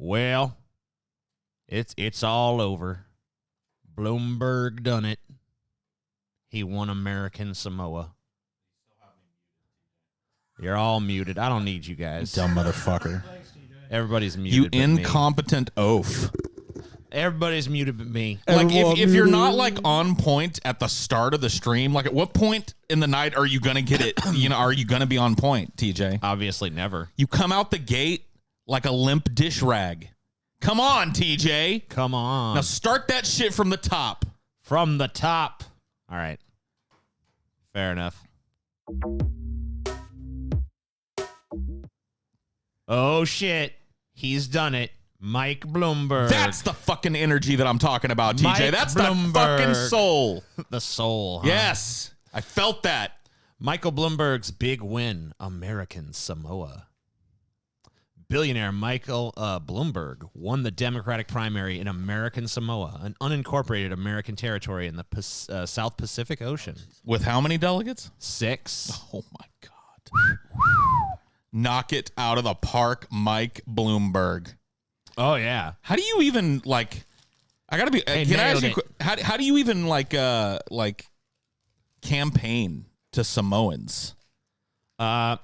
Well, it's all over. Bloomberg done it. He won American Samoa. You're all muted. I don't need you guys. Dumb motherfucker. Everybody's You muted. but me. incompetent oaf. Everybody's muted but me. Like if you're not like on point at the start of the stream, like at what point in the night are you gonna get it? Are you gonna be on point, TJ? Obviously never. You come out the gate like a limp dish rag. Come on, TJ. Come on. Now start that shit from the top. From the top. All right. Fair enough. Oh, shit. He's done it. Mike Bloomberg. That's the fucking energy that I'm talking about, TJ. Mike That's Bloomberg. the fucking soul. The soul. Huh? Yes. I felt that. Michael Bloomberg's big win, American Samoa. Billionaire Michael Bloomberg won the Democratic primary in American Samoa, an unincorporated American territory in the South Pacific Ocean. With how many delegates? 6. Oh, my God. Knock it out of the park, Mike Bloomberg. Oh, yeah. How do you even, like, I got to be, can I ask you, how do you even, like campaign to Samoans? Like,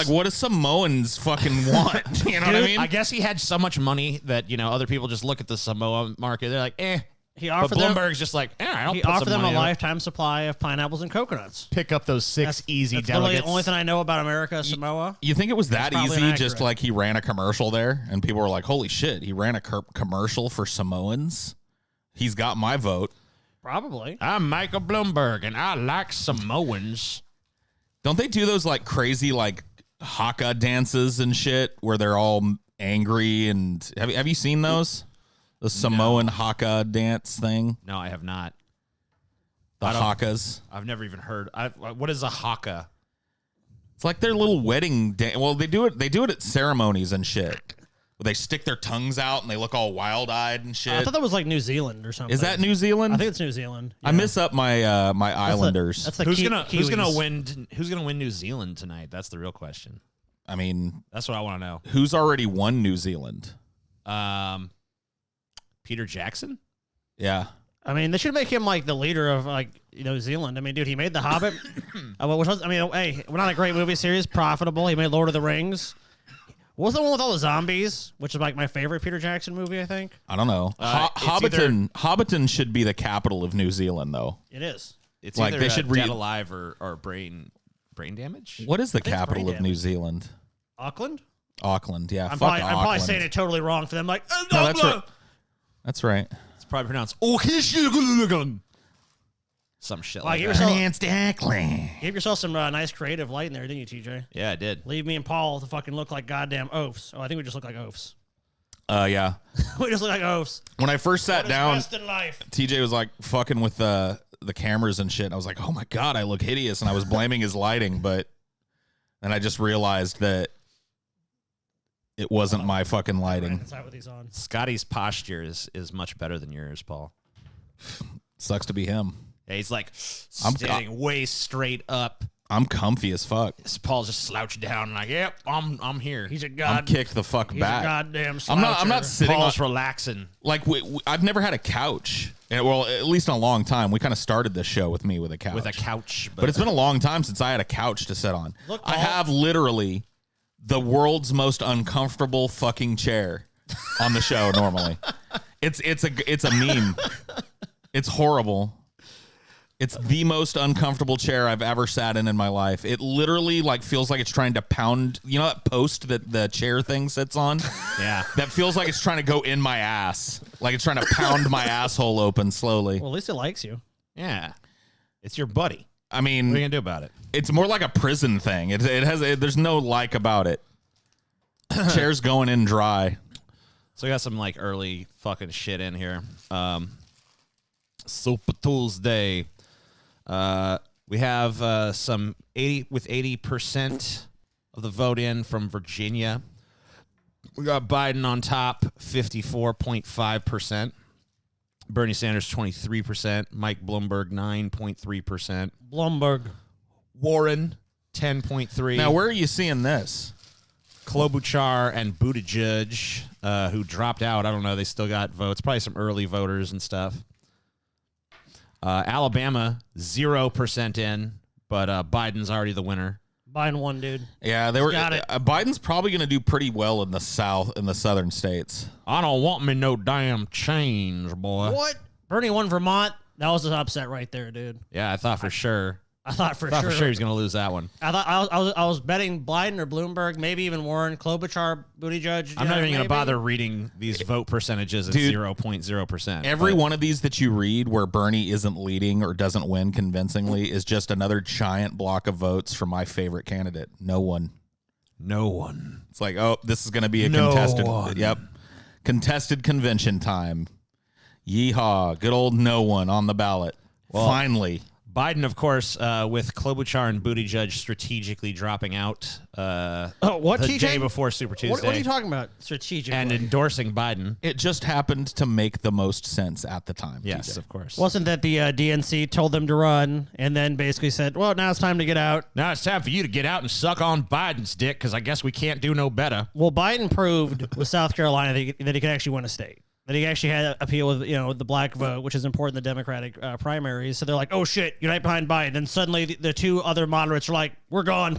what do Samoans fucking want? You know what I mean? I guess he had so much money that, other people just look at the Samoa market. They're like, eh. He offered But Bloomberg's just like, I'll he put offered some them a money out. lifetime supply of pineapples and coconuts. Pick up those 6 easy That's literally delegates. the only thing I know about America, Samoa. You think it was that probably easy? inaccurate. Just like he ran a commercial there, and people were like, "Holy shit, he ran a commercial for Samoans. He's got my vote." Probably. I'm Michael Bloomberg, and I like Samoans. Don't they do those like crazy like haka dances and shit where they're all angry? And have you seen those? The Samoan haka dance thing. No, I have not. The hakas. I've never even heard. What is a haka? It's like their little wedding dance. Well, they do it at ceremonies and shit. Where they stick their tongues out and they look all wild-eyed and shit. I thought that was like New Zealand or something. Is that New Zealand? I think it's New Zealand. I miss up my my Islanders. That's the Who's gonna Kiwis. win? Who's gonna win New Zealand tonight? That's the real question. I mean, That's what I want to know. who's already won New Zealand? Peter Jackson. Yeah. I mean, they should make him like the leader of like New Zealand. I mean, dude, he made The Hobbit. Hey, we're not a great movie series, profitable. He made Lord of the Rings. What was the one with all the zombies? Which is like my favorite Peter Jackson movie, I think. I don't know. It's Hobbiton should be the capital of New Zealand, though. It is. It's Like, either they should Dead Alive or brain damage. What is the think it's capital brain of New damage. Zealand? Auckland? Auckland. Yeah. I'm Fuck probably Auckland. saying it totally wrong for them. Like, No, that's right. That's right. It's probably pronounced some shit Well, like give that. Give yourself some nice creative light in there, didn't you, TJ? Yeah, I did. Leave me and Paul to fucking look like goddamn oafs. Oh, I think we just look like oafs. Yeah. We just look like oafs. When I first sat What is down, best in life? TJ was like fucking with the cameras and shit. I was like, oh my God, I look hideous. And I was blaming his lighting, but then I just realized that it wasn't my fucking lighting. That's with these on. Scotty's posture is much better than yours, Paul. Sucks to be him. Yeah, he's like I'm- standing way straight up. I'm comfy as fuck. Paul's just slouched down, like, yep, I'm here. He's a I'm god. kicked the fuck He's back. a goddamn I'm not sloucher. sitting on, Paul's relaxing. like I've never had a couch. And, well, at least in a long time. We kind of started this show with me with a couch. With a couch, But it's been a long time since I had a couch to sit on. Look, I Paul. have literally the world's most uncomfortable fucking chair on the show normally. It's a meme. It's horrible. It's the most uncomfortable chair I've ever sat in my life. It literally like feels like it's trying to pound, you know that post that the chair thing sits on? Yeah. That feels like it's trying to go in my ass. Like it's trying to pound my asshole open slowly. Well, at least it likes you. Yeah. It's your buddy. I What are you mean, gonna do about it? it's more like a prison thing. There's no like about it. Chair's going in dry. So we got some like early fucking shit in here. Super Tuesday. We have some 80% of the vote in from Virginia. We got Biden on top, 54.5%. Bernie Sanders, 23%. Mike Bloomberg, 9.3%. Bloomberg. Warren, 10.3%. Now, where are you seeing this? Klobuchar and Buttigieg, who dropped out. I don't know. They still got votes. Probably some early voters and stuff. Alabama, 0% in, but Biden's already the winner. Biden won, dude. Yeah, they were. Got it. Biden's probably going to do pretty well in the southern states. I don't want me no damn change, boy. What? Bernie won Vermont. That was an upset right there, dude. Yeah, I thought for sure. I thought for he sure was going to lose that one. I thought I was betting Biden or Bloomberg, maybe even Warren, Klobuchar, Buttigieg. I'm not even going maybe. to bother reading these vote percentages at Dude, 0.0%. Every one of these that you read where Bernie isn't leading or doesn't win convincingly is just another giant block of votes for my favorite candidate. No one. No one. It's like, oh, this is going to be a No contested. one. Yep. Contested convention time. Yeehaw. Good old no one on the ballot. Finally. Biden, of course, with Klobuchar and Buttigieg strategically dropping out what, the TJ? day before Super Tuesday What are you talking about? Strategic. and endorsing Biden. It just happened to make the most sense at the time. Yes, TJ. of course. Wasn't that the DNC told them to run and then basically said, well, now it's time to get out? Now it's time for you to get out and suck on Biden's dick because I guess we can't do no better. Well, Biden proved with South Carolina that he could actually win a state. That he actually had appeal with the black vote, which is important in the Democratic primaries. So they're like, oh shit, unite behind Biden. Then suddenly the two other moderates are like, we're gone.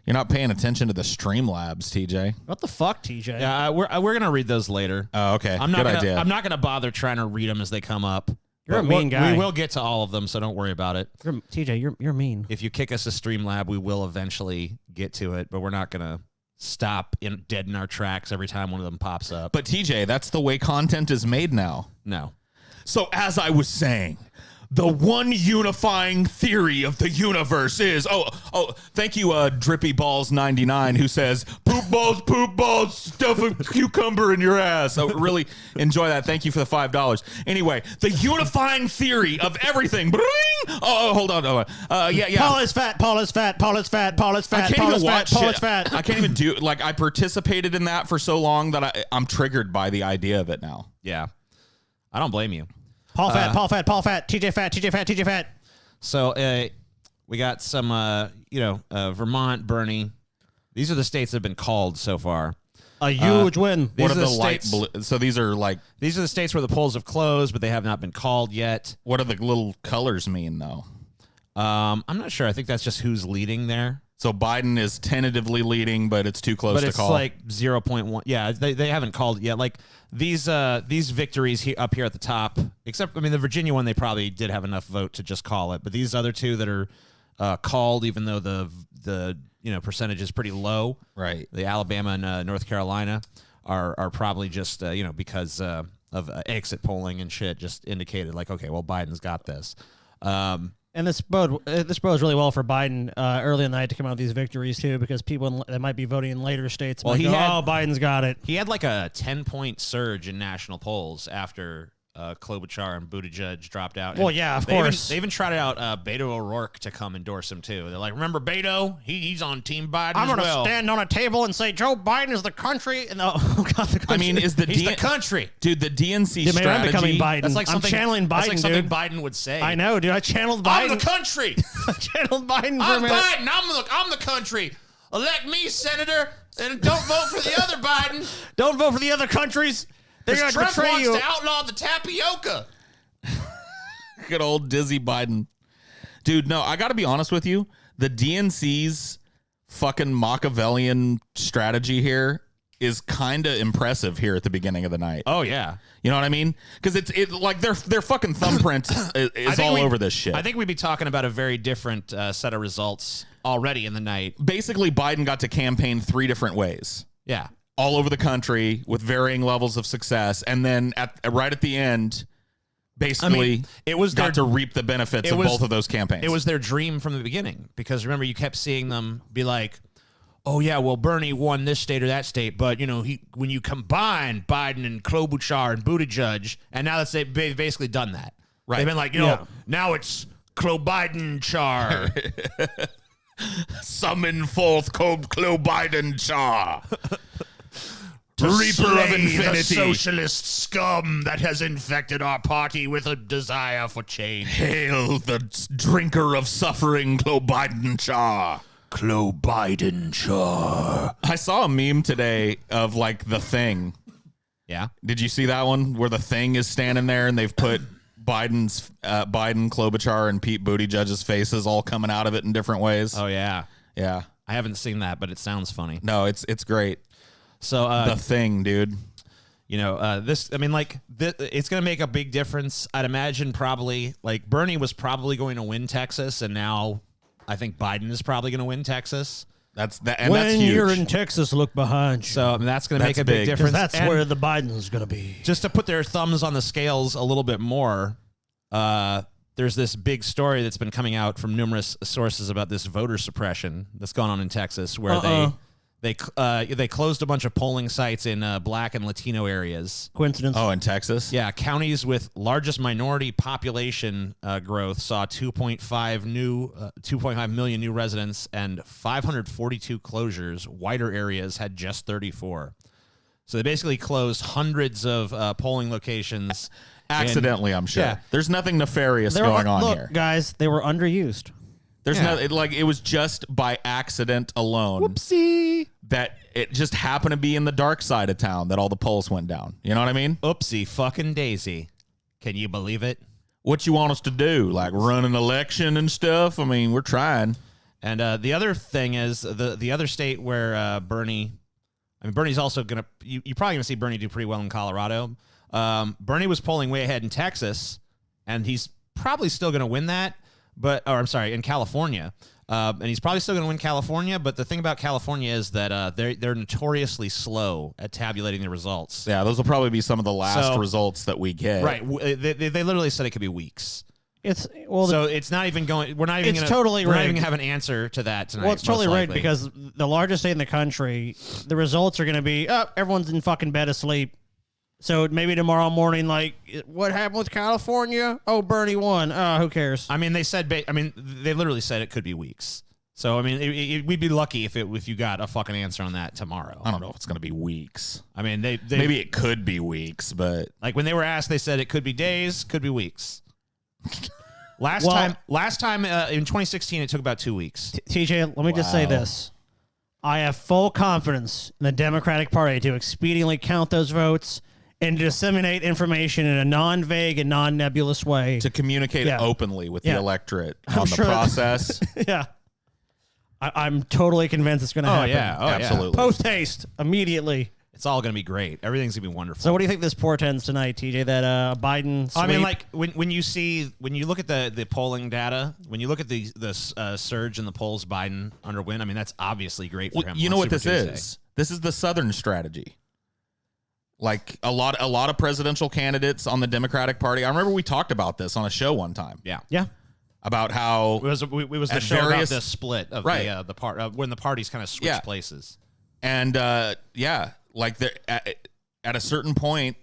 You're not paying attention to the Streamlabs, TJ. What the fuck, TJ? Yeah, we're gonna read those later. Oh, okay. I'm not Good gonna, idea. I'm not gonna bother trying to read them as they come up. You're a But mean guy. We will get to all of them, so don't worry about it. TJ, you're mean. If you kick us a Streamlab, we will eventually get to it, but we're not gonna stop dead in our tracks every time one of them pops up. But TJ, that's the way content is made now. No. So as I was saying, the one unifying theory of the universe is thank you Drippy Balls 99 who says poop balls stuff a cucumber in your ass. I really enjoy that. Thank you for the $5. Anyway, the unifying theory of everything. Hold on. Yeah. Paul is fat. Paul is fat. Paul is fat. Paul is fat. I can't Paul even is fat. watch Paul it. is fat. I can't even do like I participated in that for so long that I'm triggered by the idea of it now. Yeah. I don't blame you. Paul fat. Paul fat. Paul fat. TJ fat. TJ fat. TJ fat. So we got some, Vermont, Bernie. These are the states that have been called so far. A huge win. These What are are the the light states- blue? So these are like, These are the states where the polls have closed, but they have not been called yet. what do the little colors mean though? I'm not sure. I think that's just who's leading there. So Biden is tentatively leading, but it's too close But to it's call. like 0.1. Yeah, they haven't called it yet. Like these victories up here at the top, except the Virginia one, they probably did have enough vote to just call it. But these other two that are called, even though the percentage is pretty low, Right. The Alabama and North Carolina are probably just because of exit polling and shit, just indicated like, okay, well, Biden's got this. And this bodes really well for Biden early in the night to come out with these victories too, because people that might be voting in later states might go, oh, Biden's got it. He had like a 10-point surge in national polls after Klobuchar and Buttigieg dropped out. Well, And yeah, of they course. They even trotted out Beto O'Rourke to come endorse him too. They're like, remember Beto? He's on Team Biden I'm as going to well. stand on a table and say Joe Biden is the country. And oh God, the country. I mean, is the He's the country. dude, the DNC Dude, maybe I'm becoming strategy? Biden. That's like I'm something, channeling that's Biden, like something dude. Biden would say. I know, dude. I channeled I'm Biden. the country. I channeled Biden for I'm a minute. Biden. I'm the country. Elect me, Senator, and don't vote for the other Biden. Don't vote for the other countries. They're going Because to Trump betray wants you. to outlaw the tapioca. Good old Dizzy Biden. Dude, no, I got to be honest with you. The DNC's fucking Machiavellian strategy here is kind of impressive here at the beginning of the night. Oh yeah. You know what I mean? Because it's like their fucking thumbprint is all over this shit. I think we'd be talking about a very different set of results already in the night. Basically, Biden got to campaign 3 different ways, Yeah. all over the country with varying levels of success, and then right at the end, basically, it was got their- to reap the benefits it of was- both of those campaigns. It was their dream from the beginning because remember you kept seeing them be like, "Oh yeah, well Bernie won this state or that state, but when you combine Biden and Klobuchar and Buttigieg, and now they've basically done that. Right. They've been like, now it's Klo Char. Summon forth Klo Biden Char. Reaper of Infinity. socialist scum that has infected our party with a desire for change. Hail the drinker of suffering, Klo Biden Char. Klo Biden Char. I saw a meme today of like the Thing. Yeah. Did you see that one where the Thing is standing there and they've put Biden, Klobuchar, and Pete Buttigieg's faces all coming out of it in different ways? Oh yeah. Yeah. I haven't seen that, but it sounds funny. No, it's great. So The Thing, dude. you know, this. I mean, like, it's going to make a big difference. I'd imagine probably like Bernie was probably going to win Texas, and now I think Biden is probably going to win Texas. That's huge. When you're in Texas, look behind you. So I mean, that's going to make That's a big big. 'Cause difference. That's And where the Biden's going to be. just to put their thumbs on the scales a little bit more. There's this big story that's been coming out from numerous sources about this voter suppression that's gone on in Texas, where they closed a bunch of polling sites in Black and Latino areas. Coincidence? Oh, in Texas? Yeah, counties with largest minority population growth saw 2.5 million new residents and 542 closures. Wider areas had just 34. So they basically closed hundreds of polling locations. Accidentally, I'm sure. Yeah. There's nothing nefarious going on look, here. guys, they were underused. There's Yeah. it was just by accident alone Oopsie. that it just happened to be in the dark side of town that all the polls went down. You know what I mean? Oopsie fucking daisy. Can you believe it? What you want us to do? Like run an election and stuff? I mean, we're trying. And the other thing is the other state where Bernie's also going to, you're probably going to see Bernie do pretty well in Colorado. Bernie was polling way ahead in Texas, and he's probably still going to win that. In California. And he's probably still going to win California. But the thing about California is that they're notoriously slow at tabulating the results. Yeah, those will probably be some of the last results that we get. Right. They literally said it could be weeks. So it's not even going. We're not even. It's gonna, totally We're not rigged. even gonna have an answer to that tonight. Well, it's totally most rigged likely. because the largest state in the country, the results are going to be, everyone's in fucking bed asleep. So maybe tomorrow morning, like, what happened with California? Oh, Bernie won. Who cares? I mean, they literally said it could be weeks. So I mean, we'd be lucky if you got a fucking answer on that tomorrow. I don't know if it's going to be weeks. I mean, they Maybe it could be weeks, but like when they were asked, they said it could be days, could be weeks. Last time in 2016, it took about 2 weeks. TJ, let me just say this. I have full confidence in the Democratic Party to expediently count those votes and to disseminate information in a non-vague and non-nebulous way. to communicate Yeah. openly with Yeah. the electorate I'm on sure the that- process. Yeah. I'm totally convinced it's going to Oh happen. yeah, Absolutely. Post haste, immediately. It's all gonna be great. Everything's gonna be wonderful. So what do you think this portends tonight, TJ, that Biden I mean, sweep- like when you look at the polling data, when you look at the surge in the polls, Biden under win. I mean, that's obviously great for Well, him. you on know what Super this Tuesday. is? This is the Southern strategy. Like a lot of presidential candidates on the Democratic Party. I remember we talked about this on a show one time Yeah. Yeah. about how It was the At show about various- the split of Right. the part when the parties kind of switch Yeah. places. and like at a certain point,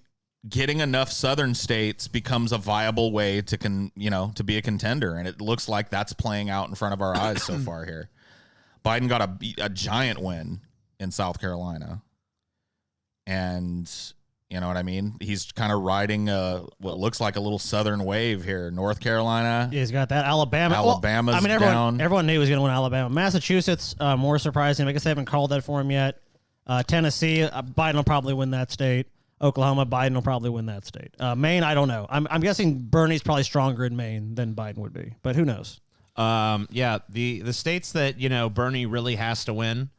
getting enough Southern states becomes a viable way to be a contender, and it looks like that's playing out in front of our eyes so far here. Biden got a giant win in South Carolina, and you know what I mean. He's kind of riding what looks like a little Southern wave here. North Carolina, He's got that. Alabama. Alabama's well, I mean, down. everyone knew he was going to win Alabama. Massachusetts, more surprising. I guess they haven't called that for him yet. Tennessee, Biden will probably win that state. Oklahoma, Biden will probably win that state. Maine, I don't know. I'm guessing Bernie's probably stronger in Maine than Biden would be, but who knows? Yeah, the states that Bernie really has to win.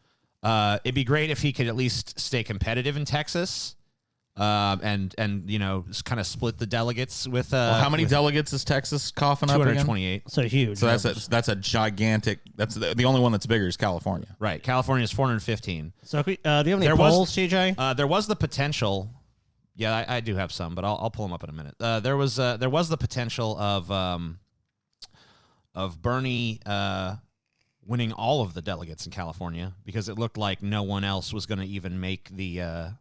It'd be great if he could at least stay competitive in Texas, and kind of split the delegates with. how many with delegates is Texas coughing up again? 228. So huge. So that's a gigantic. That's the only one that's bigger is California. Right, California is 415. So do you have any There was- polls, TJ? There was the potential. Yeah, I do have some, but I'll pull them up in a minute. There was the potential of Bernie winning all of the delegates in California because it looked like no one else was going to even make the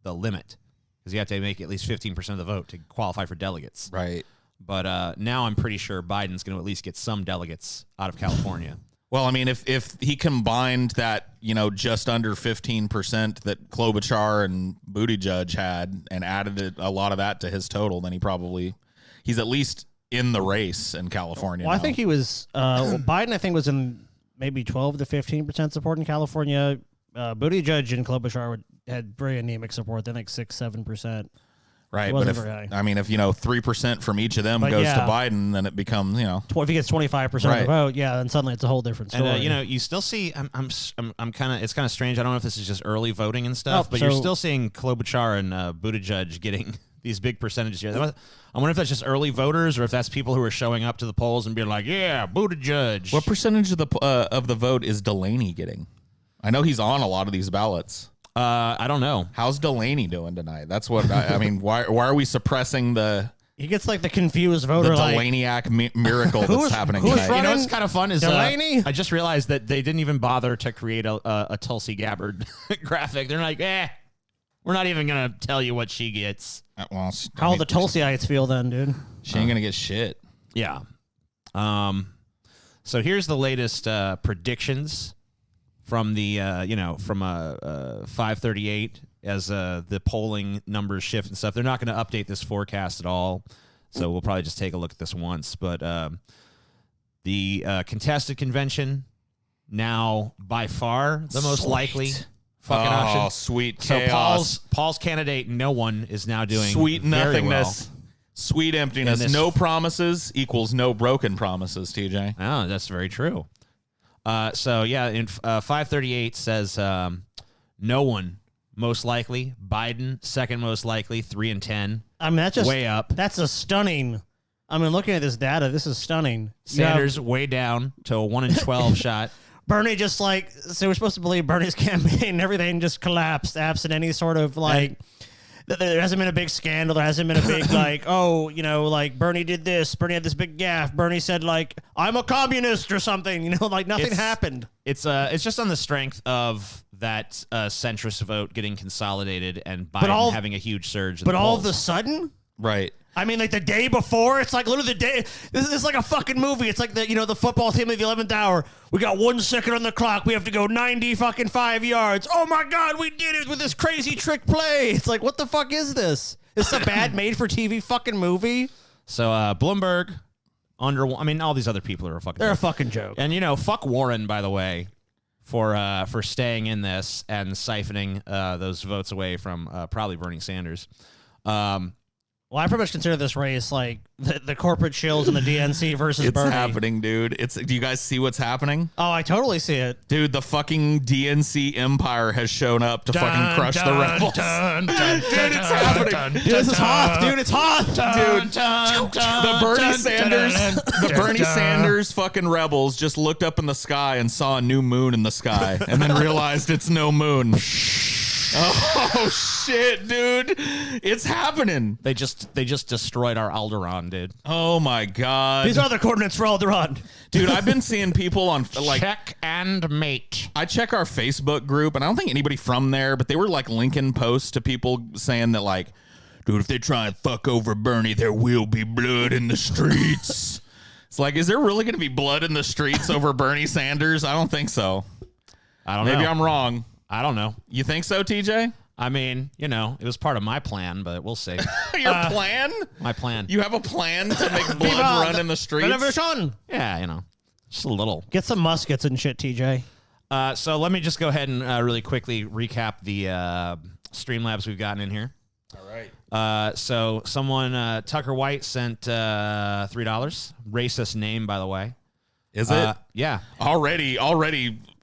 limit because you have to make at least 15% of the vote to qualify for delegates. Right. But now I'm pretty sure Biden's going to at least get some delegates out of California. Well, I mean, if he combined that, just under 15% that Klobuchar and Buttigieg had and added a lot of that to his total, then he's at least in the race in California. Well, I now. think he was Biden. I think was in maybe 12 to 15% support in California. Buttigieg and Klobuchar had very anemic support. I think 6-7%. Right, It but wasn't if very high. I mean, if 3% from each of them But goes yeah. to Biden, then it becomes If he gets 25% of Right. the vote, yeah, then suddenly it's a whole different story. And you still see. I'm kind of. It's kind of strange. I don't know if this is just early voting and stuff, Oh, but you're so- still seeing Klobuchar and Buttigieg getting these big percentages here. I wonder if that's just early voters or if that's people who are showing up to the polls and being like, "Yeah, Buttigieg." What percentage of the vote is Delaney getting? I know he's on a lot of these ballots. I don't know. How's Delaney doing tonight? That's what I mean. Why are we suppressing the he gets like the confused voter, like, Delaney-act miracle that's Who's- happening who's tonight? You know running? what's kind of fun is Delaney? I just realized that they didn't even bother to create a Tulsi Gabbard graphic. They're like, we're not even gonna tell you what she gets. Well, how will the Tulsiites feel then, dude? she ain't gonna get shit. Yeah. So here's the latest predictions from the 538 as the polling numbers shift and stuff. They're not going to update this forecast at all, so we'll probably just take a look at this once. But the contested convention now by far the most Sweet. likely fucking option. Sweet So chaos. Paul's candidate, no one, is now doing Sweet very nothingness. Sweet emptiness. In this- No promises equals no broken promises, TJ. well. Oh, that's very true. So yeah, in 538 says no one most likely. Biden second most likely, 3 and 10. I mean, that's just Way up. That's a stunning. I mean, looking at this data, this is stunning. You have Sanders way down to a 1 in 12 shot. Bernie just like, so we're supposed to believe Bernie's campaign and everything just collapsed absent any sort of like, there hasn't been a big scandal. There hasn't been a big like, oh, like Bernie did this. Bernie had this big gaffe. Bernie said like, I'm a communist or something, like nothing It's- happened. It's just on the strength of that centrist vote getting consolidated and Biden all- having a huge surge. In But the all of polls. a sudden, Right. I mean, like the day before, it's like literally the day. This is like a fucking movie. It's like the football team at the 11th hour. We got 1 second on the clock. We have to go 90 fucking 5 yards. Oh my god, we did it with this crazy trick play. It's like, what the fuck is this? This is a bad made for TV fucking movie. So Bloomberg I mean, all these other people are a fucking. They're a joke. fucking joke. And fuck Warren, by the way, for staying in this and siphoning those votes away from probably Bernie Sanders. Well, I pretty much consider this race like the corporate shills and the DNC versus It's Bernie. happening, dude. Do you guys see what's happening? Oh, I totally see it. Dude, the fucking DNC empire has shown up to fucking crush the rebels. Dude, it's happening. Dude, this is hot. Dude, it's hot. Dude, the Bernie Sanders fucking rebels just looked up in the sky and saw a new moon in the sky and then realized it's no moon. Oh shit, dude. It's happening. They just destroyed our Alderaan, dude. Oh my god. These are the coordinates for Alderaan. Dude, I've been seeing people on like Check and mate. I check our Facebook group, and I don't think anybody from there, but they were like linking posts to people saying that, like, dude, if they try and fuck over Bernie, there will be blood in the streets. It's like, is there really going to be blood in the streets over Bernie Sanders? I don't think so. I don't know. Maybe I'm wrong. I don't know. You think so, TJ? I mean, it was part of my plan, but we'll see. Your plan? My plan. You have a plan to make blood run in the streets? Yeah, just a little. Get some muskets and shit, TJ. So let me just go ahead and really quickly recap the Streamlabs we've gotten in here. All right. So someone, Tucker White, sent $3. Racist name, by the way. Is it? Yeah. Already,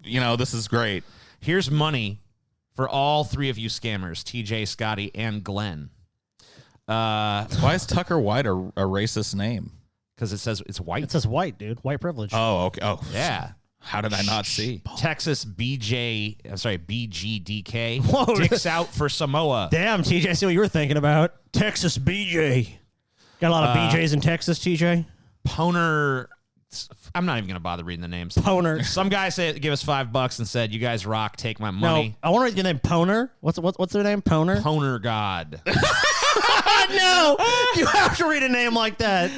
this is great. Here's money for all 3 of you scammers, TJ, Scotty, and Glenn. Why is Tucker White a racist name? Because it says it's white. It says white, dude. White privilege. Oh, okay. Oh, Yeah. How did I not see? Texas BGDK. Whoa. Dicks out for Samoa. Damn, TJ, I see what you were thinking about. Texas BJ. Got a lot of BJs in Texas, TJ. Poner. I'm not even going to bother reading the names. Poner. Some guy give us $5 and said, "You guys rock. Take my No, money." I want to read your name, Poner. What's their name? Poner? Poner God. No, you have to read a name like that.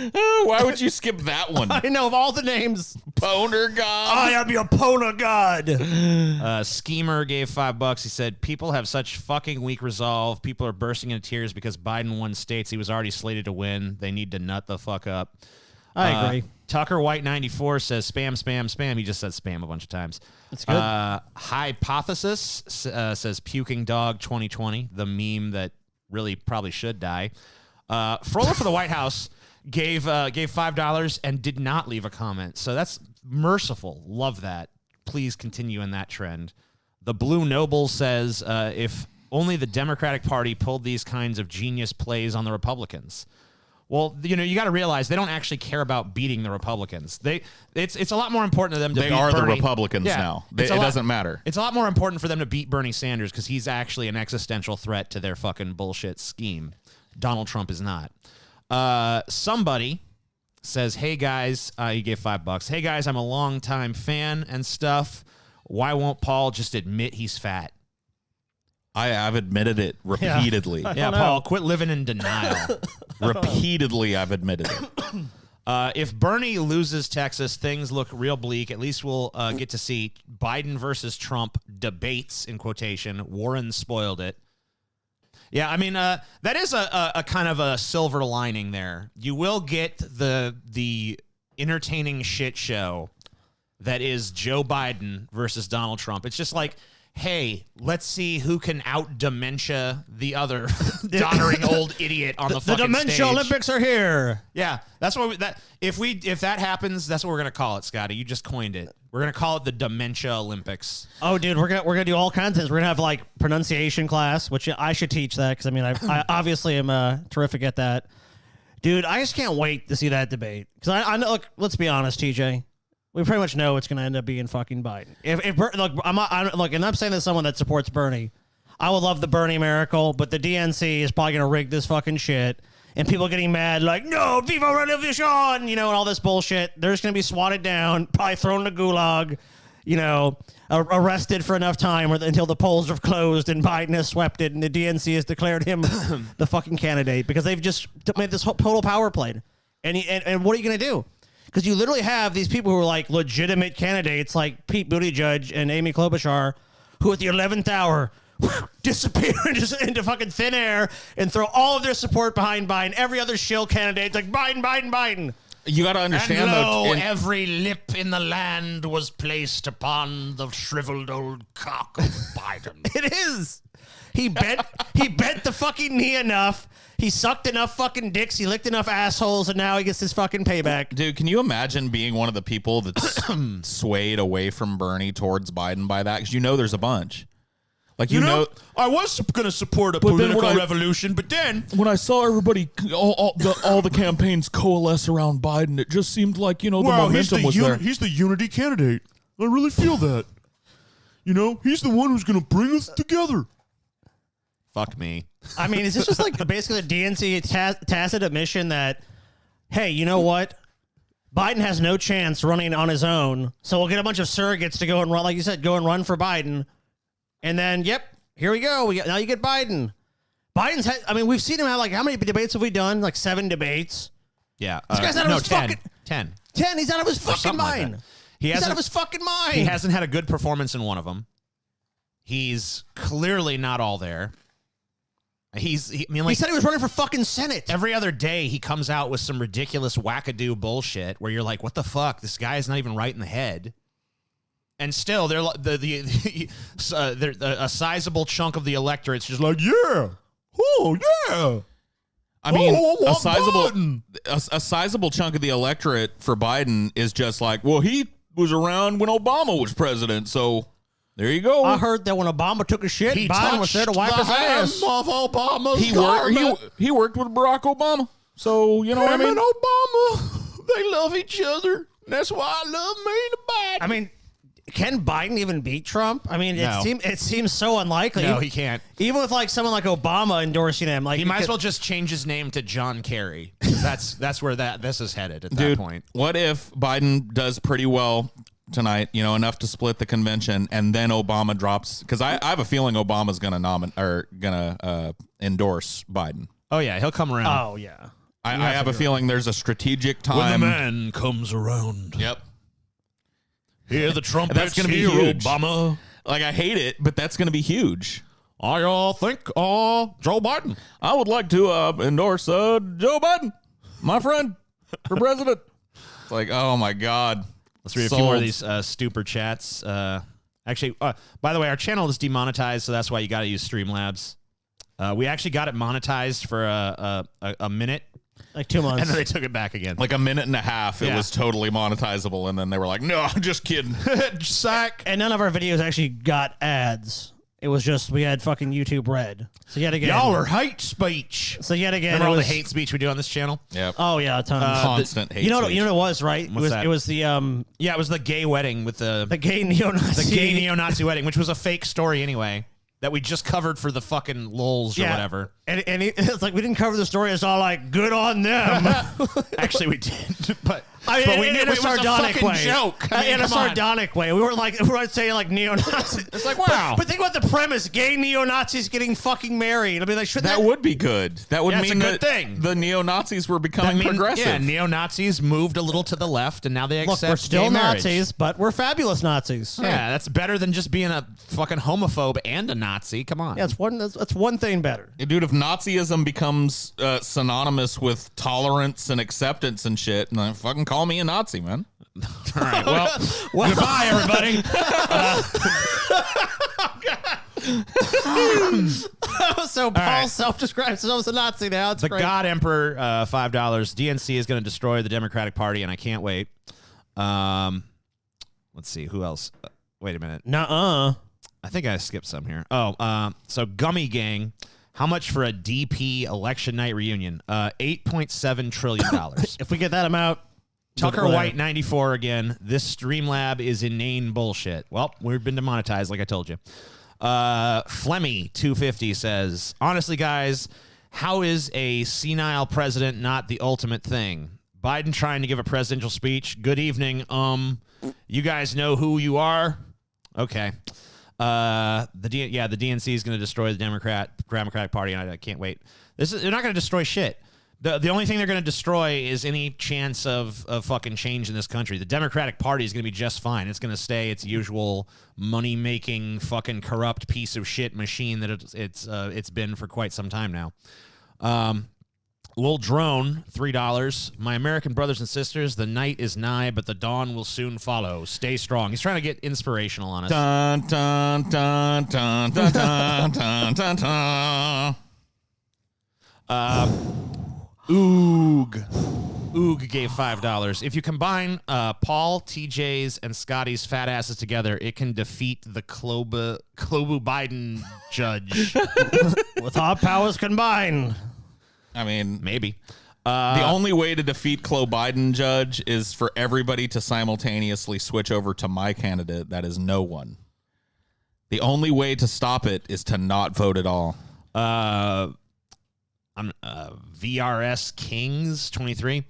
Why would you skip that one? I know of all the names. Boner God. I am your Poner God. Schemer gave $5. He said, "People have such fucking weak resolve. People are bursting into tears because Biden won states he was already slated to win. They need to nut the fuck up." I agree. Tucker White 94 says spam, spam, spam. He just said spam a bunch of times. That's good. Hypothesis says puking dog 2020, the meme that really probably should die. Froehlich for the White House gave $5 and did not leave a comment. So that's merciful. Love that. Please continue in that trend. The Blue Noble says, if only the Democratic Party pulled these kinds of genius plays on the Republicans. Well, you got to realize they don't actually care about beating the Republicans. It's a lot more important to them to They beat are Bernie. the Republicans now. It doesn't matter. It's a lot more important for them to beat Bernie Sanders because he's actually an existential threat to their fucking bullshit scheme. Donald Trump is not. Somebody says, hey guys, he gave $5. Hey guys, I'm a longtime fan and stuff. Why won't Paul just admit he's fat? I've admitted it repeatedly. Yeah, Paul, quit living in denial. Repeatedly, I've admitted it. If Bernie loses Texas, things look real bleak. At least we'll get to see Biden versus Trump debates, in quotation. Warren spoiled it. Yeah, I mean, that is a kind of a silver lining there. You will get the entertaining shit show that is Joe Biden versus Donald Trump. It's just like, hey, let's see who can out dementia the other doddering old idiot on the fucking dementia stage. Olympics are here. Yeah, that's what if that happens, that's what we're gonna call it, Scotty. You just coined it. We're gonna call it the Dementia Olympics. Oh, dude, we're gonna do all kinds of things. We're gonna have like pronunciation class, which I should teach that because I obviously am terrific at that. Dude, I just can't wait to see that debate because I know. Look, let's be honest, TJ. We pretty much know it's going to end up being fucking Biden. Look, and I'm saying this as someone that supports Bernie. I would love the Bernie miracle, but the DNC is probably going to rig this fucking shit. And people getting mad like, no, Viva Revolution, and all this bullshit. They're just going to be swatted down, probably thrown in the gulag, arrested for enough time until the polls are closed and Biden has swept it and the DNC has declared him the fucking candidate because they've just made this total power play. And what are you going to do? Because you literally have these people who are like legitimate candidates like Pete Buttigieg and Amy Klobuchar who at the 11th hour disappear into fucking thin air and throw all of their support behind Biden. Every other shill candidate like Biden. You got to understand, and though. Every lip in the land was placed upon the shriveled old cock of Biden. It is. He bent the fucking knee enough. He sucked enough fucking dicks. He licked enough assholes, and now he gets his fucking payback. Dude, can you imagine being one of the people that's swayed away from Bernie towards Biden by that? Because there's a bunch. Like I was going to support a political revolution, but then when I saw everybody, all the campaigns coalesce around Biden, it just seemed like the momentum was there. He's the unity candidate. I really feel that. He's the one who's going to bring us together. Fuck me. I mean, is this just like basically the DNC tacit admission that, hey, you know what? Biden has no chance running on his own, so we'll get a bunch of surrogates to go and run, like you said, go and run for Biden. And then, yep, here we go. Now you get Biden. We've seen him have how many debates have we done? Like 7 debates. Yeah. This guy's out of his 10. fucking... 10. 10, he's out of his fucking mind. Like He's out of his fucking mind. He hasn't had a good performance in one of them. He's clearly not all there. He said he was running for fucking Senate. Every other day he comes out with some ridiculous wackadoo bullshit where you're like, what the fuck? This guy is not even right in the head. And still, they're a sizable chunk of the electorate's just like, yeah, oh yeah. I mean, Biden. a sizable chunk of the electorate for Biden is just like, well, he was around when Obama was president, so there you go. I heard that when Obama took a shit, Biden was there to wipe his ass. Of Obama's He worked with Barack Obama, so Him and Obama, they love each other. That's why I love me to Biden. I mean, can Biden even beat Trump? I mean, No. it seems so unlikely. No, he can't. Even with someone like Obama endorsing him, He might as well just change his name to John Kerry. That's where this is headed at that point. What if Biden does pretty well tonight, enough to split the convention, and then Obama drops? Because I have a feeling Obama's going to endorse Biden. Oh yeah, he'll come around. Oh yeah. I have a feeling there's a strategic time. when the man comes around. Yep. Hear the trumpets, That's gonna be hear huge. Obama. Like, I hate it, but that's going to be huge. I think Joe Biden. I would like to endorse Joe Biden, my friend, for president. It's like, oh my God. Let's read a few more of these stupor chats. Actually, by the way, our channel is demonetized, so that's why you got to use Streamlabs. We actually got it monetized for a minute, Like 2 months. and then they took it back again. Like a minute and a half, it Yeah. was totally monetizable, and then they were like, "No, I'm just kidding." Sack. And none of our videos actually got ads. It was just we had fucking YouTube Red. So yet again, Y'all are hate speech. So yet again, Remember it all the was, hate speech we do on this channel? Yep. Oh yeah, a ton. Constant hate. you know, speech. what it was, right? What's that? It was the Yeah, it was the gay wedding with the gay neo-Nazi. gay neo-Nazi wedding, which was a fake story anyway, that we just covered for the fucking lulz or whatever. And it's like we didn't cover the story. It's all like good on them. Actually, we did, but I mean, we knew in it a was a sardonic fucking way. joke. I mean, In a come on. sardonic way. We weren't saying like neo-Nazi. It's like, wow. But think about the premise: gay neo-Nazis getting fucking married. I mean, like, shouldn't That would be good. That would Yeah, it's mean a good that thing. the neo-Nazis were becoming progressive. Yeah, neo-Nazis moved a little to the left, and now they look? accept We're still gay marriage. Nazis, but we're fabulous Nazis. Yeah, that's better than just being a fucking homophobe and a Nazi. Come on. Yeah, that's one thing better. Dude, if Nazism becomes synonymous with tolerance and acceptance and shit, then fucking call me a Nazi, man. All right. Well, goodbye, everybody. So Paul self-describes himself as a Nazi now. It's The great. God Emperor, $5. DNC is going to destroy the Democratic Party, and I can't wait. Let's see who else. Wait a minute. Nuh-uh. I think I skipped some here. So Gummy Gang. How much for a DP election night reunion? $8.7 trillion. If we get that amount, Tucker whatever. White 94 again. This Streamlab is inane bullshit. Well, we've been demonetized, like I told you. Flemmy 250 says, honestly, guys, how is a senile president not the ultimate thing? Biden trying to give a presidential speech. Good evening. You guys know who you are? Okay. The DNC is going to destroy the Democratic Party, and I can't wait. They're not going to destroy shit. The only thing they're going to destroy is any chance of fucking change in this country. The Democratic Party is going to be just fine. It's going to stay its usual money-making, fucking corrupt piece of shit machine that it's been for quite some time now. Lil Drone, $3. My American brothers and sisters, the night is nigh, but the dawn will soon follow. Stay strong. He's trying to get inspirational on us. Dun, dun, dun, dun, dun, dun, dun, dun, dun. Oog gave $5. If you combine Paul, TJ's, and Scotty's fat asses together, it can defeat the Klobu Biden judge. with our powers combined. I mean, Maybe. the only way to defeat Chloe Biden, Judge, is for everybody to simultaneously switch over to my candidate. That is no one. The only way to stop it is to not vote at all. VRS Kings 23.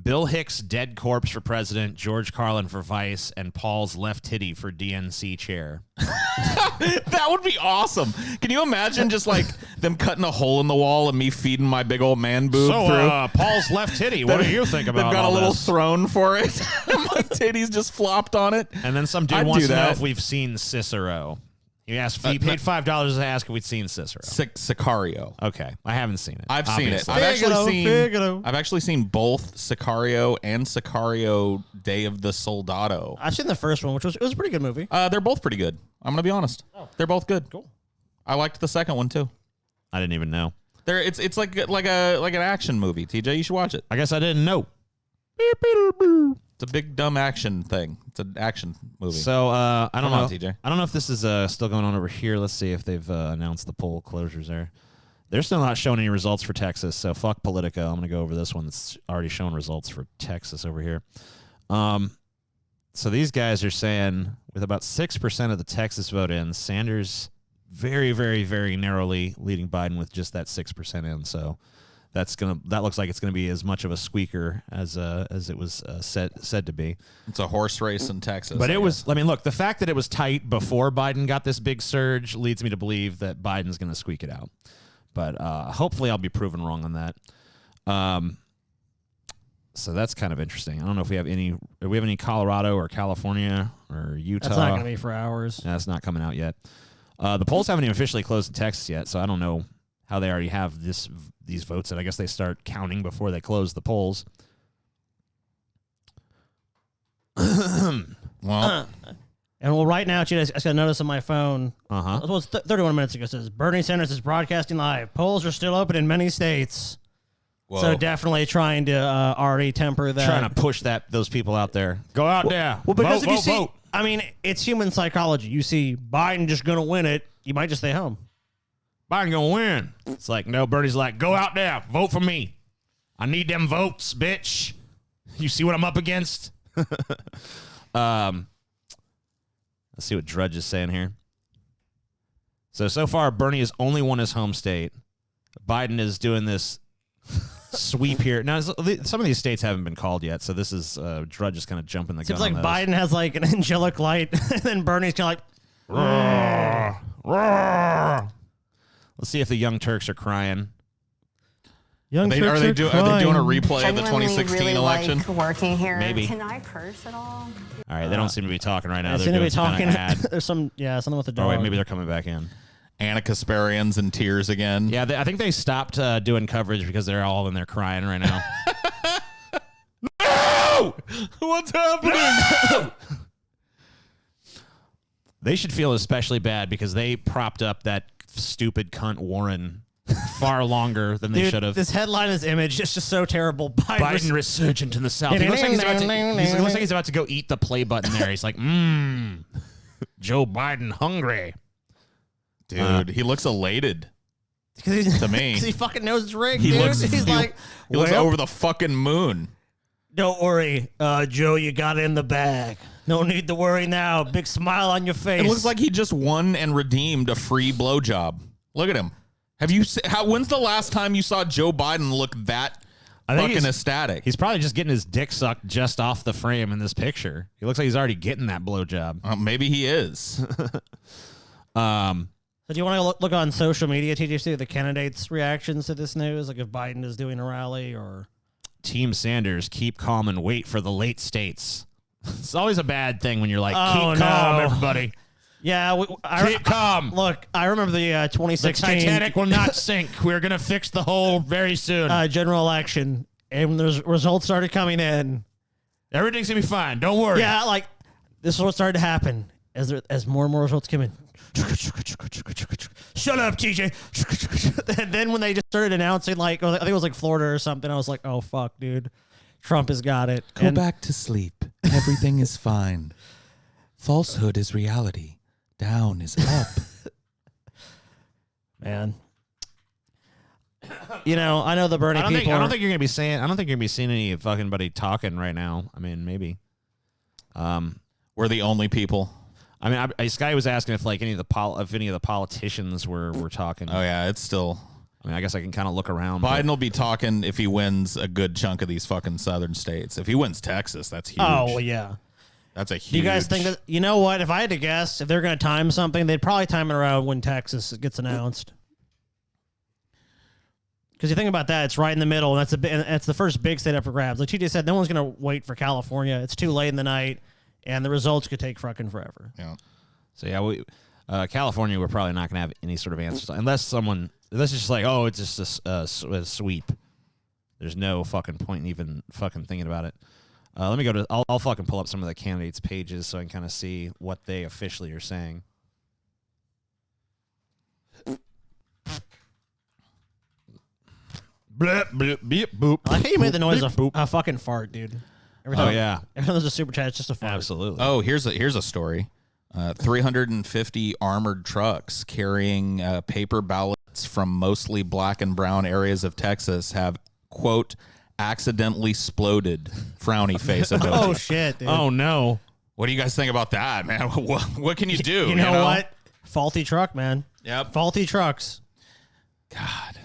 Bill Hicks dead corpse for president, George Carlin for vice, and Paul's left titty for DNC chair. That would be awesome. Can you imagine just like them cutting a hole in the wall and me feeding my big old man boob through? Paul's left titty. What do you think about They've got all a little this? throne for it. My titties just flopped on it. And then some dude I'd wants do to know that. if we've seen Cicero. He paid $5 to ask if we'd seen Cicero. Sicario. Okay, I haven't seen it. I've seen it. obviously. I've actually seen both Sicario and Sicario Day of the Soldado. I've seen the first one, it was a pretty good movie. They're both pretty good. I'm gonna be honest. They're both good. Cool. I liked the second one too. I didn't even know. It's like an action movie. TJ, you should watch it. I guess I didn't know. It's a big dumb action thing. It's an action movie. So I don't Come know. on, TJ. I don't know if this is still going on over here. Let's see if they've announced the poll closures there. They're still not showing any results for Texas. So fuck Politico. I'm going to go over this one that's already showing results for Texas over here. So these guys are saying with about 6% of the Texas vote in, Sanders very, very, very narrowly leading Biden with just that 6% in. So that looks like it's gonna be as much of a squeaker as it was said to be. It's a horse race in Texas. But I it was. guess. I mean, look, the fact that it was tight before Biden got this big surge leads me to believe that Biden's gonna squeak it out. But hopefully, I'll be proven wrong on that. So that's kind of interesting. I don't know if we have any. Do we have any Colorado or California or Utah? That's not going to be for hours. Yeah, that's not coming out yet. The polls haven't even officially closed in Texas yet, so I don't know how they already have these votes. And I guess they start counting before they close the polls. Well, And well, right now, I just got a notice on my phone. Uh-huh. Well, it's 31 minutes ago. It says Bernie Sanders is broadcasting live. Polls are still open in many states. Whoa. So definitely trying to already temper that. Trying to push those people out there. Go out there. Well, because vote, if you vote, see, vote. I mean, it's human psychology. You see Biden just going to win it, you might just stay home. Biden gonna win. It's like, no, Bernie's like, go out there, vote for me. I need them votes, bitch. You see what I'm up against? Let's see what Drudge is saying here. So far, Bernie has only won his home state. Biden is doing this sweep here. Now, some of these states haven't been called yet, so this is Drudge is kind of jumping the gun. Seems like on those. Biden has like an angelic light, and then Bernie's kind of like, Roar, roar. Let's see if the Young Turks are crying. Young Are they doing a replay of the 2016 really election? Like working here. Maybe. Can I curse at all? All right, they don't seem to be talking right now. They They're seem to doing be some talking. kind of ad. There's something with the dog. Oh, wait, maybe they're coming back in. Anna Kasparian's in tears again. Yeah, I think they stopped doing coverage because they're all in there crying right now. No! What's happening? They should feel especially bad because they propped up that stupid cunt Warren far longer than they Dude, should have. this headline is image. It's just so terrible. Biden resurgent in the South. He looks like he's about to go eat the play button there. He's like, Joe Biden hungry. Dude, he looks elated. to me. Because he fucking knows it's rigged, He dude. looks He's like, he looks well, over the fucking moon. don't worry, Joe, you got it in the bag. No need to worry now. Big smile on your face. It looks like he just won and redeemed a free blowjob. Look at him. Have you? When's the last time you saw Joe Biden look that fucking ecstatic? He's probably just getting his dick sucked just off the frame in this picture. He looks like he's already getting that blowjob. Maybe he is. So do you want to look on social media, TJ, the candidates' reactions to this news? Like if Biden is doing a rally or... Team Sanders, keep calm and wait for the late states. It's always a bad thing when you're like, Oh, keep calm, no. everybody. Yeah, Keep calm. Look, I remember the The 2016 Titanic will not sink. We're going to fix the hole very soon. general election, and when the results started coming in. Everything's going to be fine. Don't worry. Yeah, like this is what started to happen as more and more results came in. Shut up, TJ. And then when they just started announcing, like, I think it was like Florida or something, I was like, oh, fuck, dude. Trump has got it. Go And- back to sleep. Everything is fine. Falsehood is reality. Down is up. Man. You know, I know the Bernie I don't people. think you're going to be saying, I don't think you're going to be seeing any fucking buddy talking right now. I mean, maybe. We're the only people. I mean, this guy was asking if like any of the politicians were talking. Oh yeah, it's still. I mean, I guess I can kind of look around. Biden will be talking if he wins a good chunk of these fucking southern states. If he wins Texas, that's huge. Oh, well, yeah. That's a huge. Do you guys think that, you know what, if I had to guess, if they're going to time something, they'd probably time it around when Texas gets announced. Because you think about that, it's right in the middle, and that's the first big state up for grabs. Like TJ said, no one's going to wait for California. It's too late in the night, and the results could take fucking forever. Yeah. So yeah, California, we're probably not going to have any sort of answers unless it's just like, oh, it's just a sweep. There's no fucking point in even fucking thinking about it. Let me go to. I'll fucking pull up some of the candidates' pages so I can kind of see what they officially are saying. Blip, blip, beep, boop. I like how you made the noise beep, of boop. a fucking fart, dude. Every Oh time, yeah, every time there's a super chat, it's just a fart. absolutely. Oh, here's a story. 350 armored trucks carrying paper ballots from mostly black and brown areas of Texas have, quote, accidentally exploded. Frowny face emoji. Oh, shit, dude. Oh no. What do you guys think about that, man? What can you do? You know what? Faulty truck, man. Yep. Faulty trucks. God.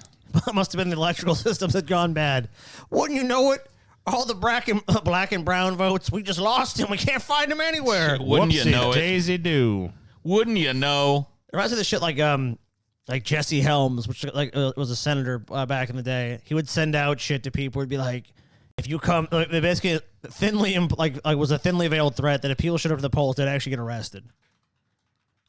Must have been the electrical systems had gone bad. Wouldn't you know it? All the black and brown votes, we just lost them. We can't find them anywhere. Wouldn't you Whoopsie know it? Daisy do. Wouldn't you know? It reminds me of the shit like Jesse Helms, which was a senator back in the day. He would send out shit to people. He'd be like, if you come, they basically was a thinly veiled threat that if people showed up to the polls, they'd actually get arrested.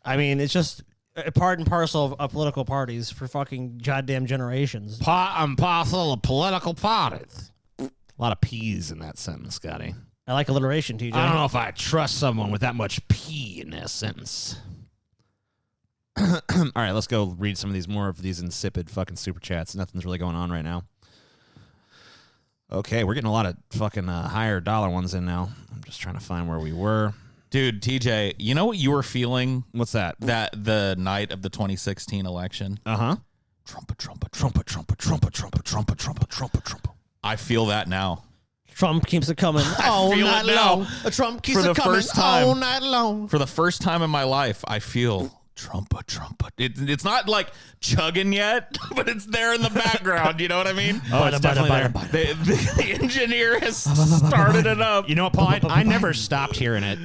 I mean, it's just a part and parcel of political parties for fucking goddamn generations. Part and parcel of political parties. A lot of P's in that sentence, Scotty. I like alliteration, TJ. I don't know if I trust someone with that much P in their sentence. All right, let's go read some of these more of these insipid fucking super chats. Nothing's really going on right now. Okay, we're getting a lot of fucking higher dollar ones in now. I'm just trying to find where we were. Dude, TJ, you know what you were feeling What's that? that the night of the 2016 election? Uh-huh. Trumpet, trumpet, trumpet, trumpet, trumpet, trumpet, trumpet, trumpet, trumpet, trumpet. I feel that now. Trump keeps it coming all feel night it now. long. Trump keeps For the it coming first time. all night long. For the first time in my life, I feel trumpet, trumpet. It's not like chugging yet, but it's there in the background. You know what I mean? Oh, it's definitely there. The engineer has started it up. You know what, Paul? I never stopped hearing it.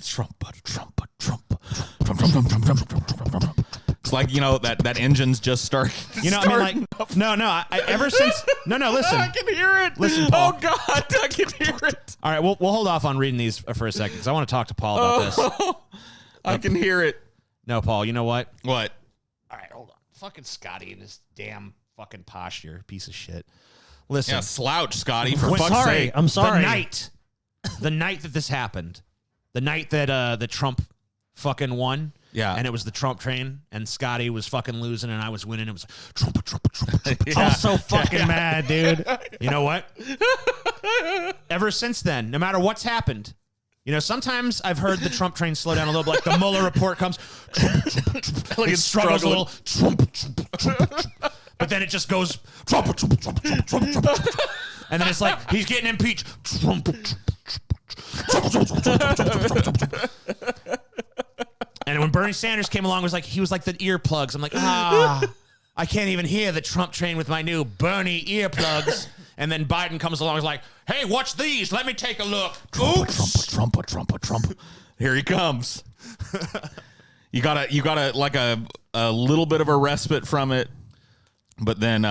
Trumpet, trumpet, trumpet, trumpet, trumpet, trumpet, trumpet, trumpet. It's like, you know, that engine's just started. You know, I mean, like, no, I ever since, no, listen. I can hear it. Listen, Paul. Oh, God, I can hear it. All right, we'll hold off on reading these for a second because I want to talk to Paul about this. I can hear it. No, Paul, you know what? What? All right, hold on. Fucking Scotty and his damn fucking posture, piece of shit. Listen. Yeah, slouch, Scotty, for Wait, fuck's sorry, sake. I'm sorry. The night that this happened, the night that the Trump fucking won. Yeah. And it was the Trump train, and Scotty was fucking losing, and I was winning. It was trumpet, trumpet, trumpet, trumpet. I'm so fucking mad, dude. You know what? Ever since then, no matter what's happened, you know, sometimes I've heard the Trump train slow down a little bit, like the Mueller report comes, Like it it's struggles a struggling. little, trumpet, trumpet, trumpet, trumpet. But then it just goes, trumpet, trumpet, trumpet, trumpet, trumpet, trumpet. And then it's like, he's getting impeached, trumpet, trumpet, trumpet, trumpet, trumpet, trumpet, trumpet. And when Bernie Sanders came along, he was like the earplugs. I'm like, I can't even hear the Trump train with my new Bernie earplugs. And then Biden comes along and is like, hey, watch these. Let me take a look. Oops. Trumpet, trumpet, trumpet. Here he comes. You gotta like a little bit of a respite from it, but then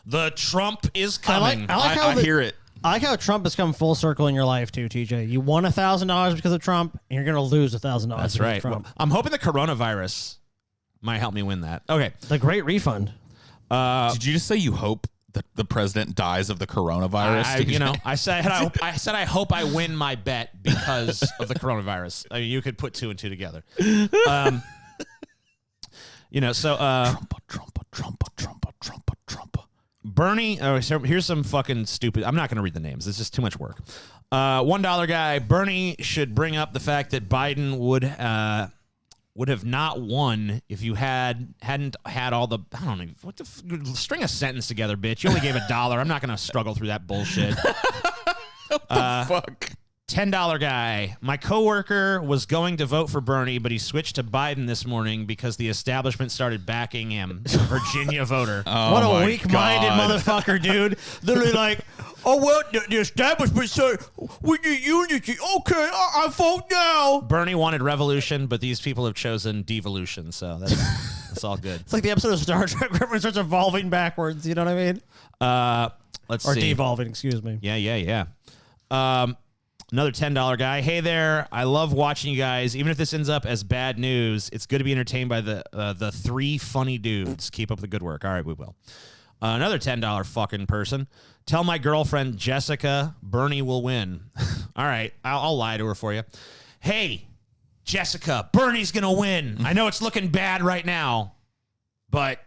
The Trump is coming. I hear it. I like how Trump has come full circle in your life too, TJ. You won $1,000 because of Trump, and you're gonna lose $1,000. That's because right. Of Trump. Well, I'm hoping the coronavirus might help me win that. Okay. The great refund. Did you just say you hope that the president dies of the coronavirus? I said I hope I win my bet because of the coronavirus. I mean, you could put two and two together. trumpet, Trumpet. Bernie, so here's some fucking stupid. I'm not going to read the names. It's just too much work. $1 guy. Bernie should bring up the fact that Biden would have not won if you hadn't had all the, I don't know, string a sentence together, bitch. You only gave $1. I'm not going to struggle through that bullshit. fuck. $10 guy. My coworker was going to vote for Bernie, but he switched to Biden this morning because the establishment started backing him. A Virginia voter. What a my weak-minded God. motherfucker, dude. Literally like, oh, well, the establishment said, we need unity. Okay, I vote now. Bernie wanted revolution, but these people have chosen devolution, so that's all good. It's like the episode of Star Trek where it starts evolving backwards. You know what I mean? Let's Or see. devolving, excuse me. Yeah. Another $10 guy. Hey there. I love watching you guys. Even if this ends up as bad news, it's good to be entertained by the three funny dudes. Keep up the good work. All right, we will. Another $10 fucking person. Tell my girlfriend Jessica Bernie will win. All right, I'll lie to her for you. Hey, Jessica, Bernie's gonna win. I know it's looking bad right now, but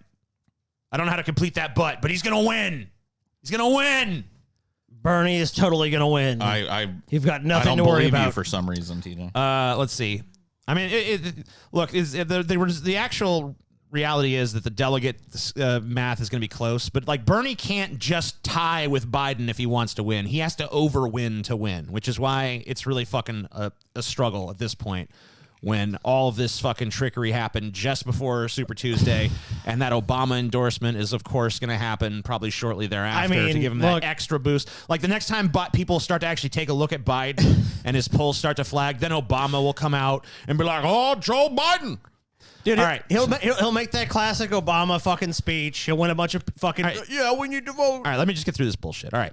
I don't know how to complete that but he's gonna win. He's gonna win. Bernie is totally going to win. You've got I nothing don't to worry believe you about. for some reason, TJ. Let's see. I mean, the actual reality is that the delegate math is going to be close, but like Bernie can't just tie with Biden if he wants to win. He has to overwin to win, which is why it's really fucking a struggle at this point when all of this fucking trickery happened just before Super Tuesday, and that Obama endorsement is, of course, going to happen probably shortly thereafter to give him that extra boost. Like the next time people start to actually take a look at Biden and his polls start to flag, then Obama will come out and be like, oh, Joe Biden. Dude, all right. He'll make that classic Obama fucking speech. He'll win a bunch of fucking, yeah, we need to vote. All right, let me just get through this bullshit. All right.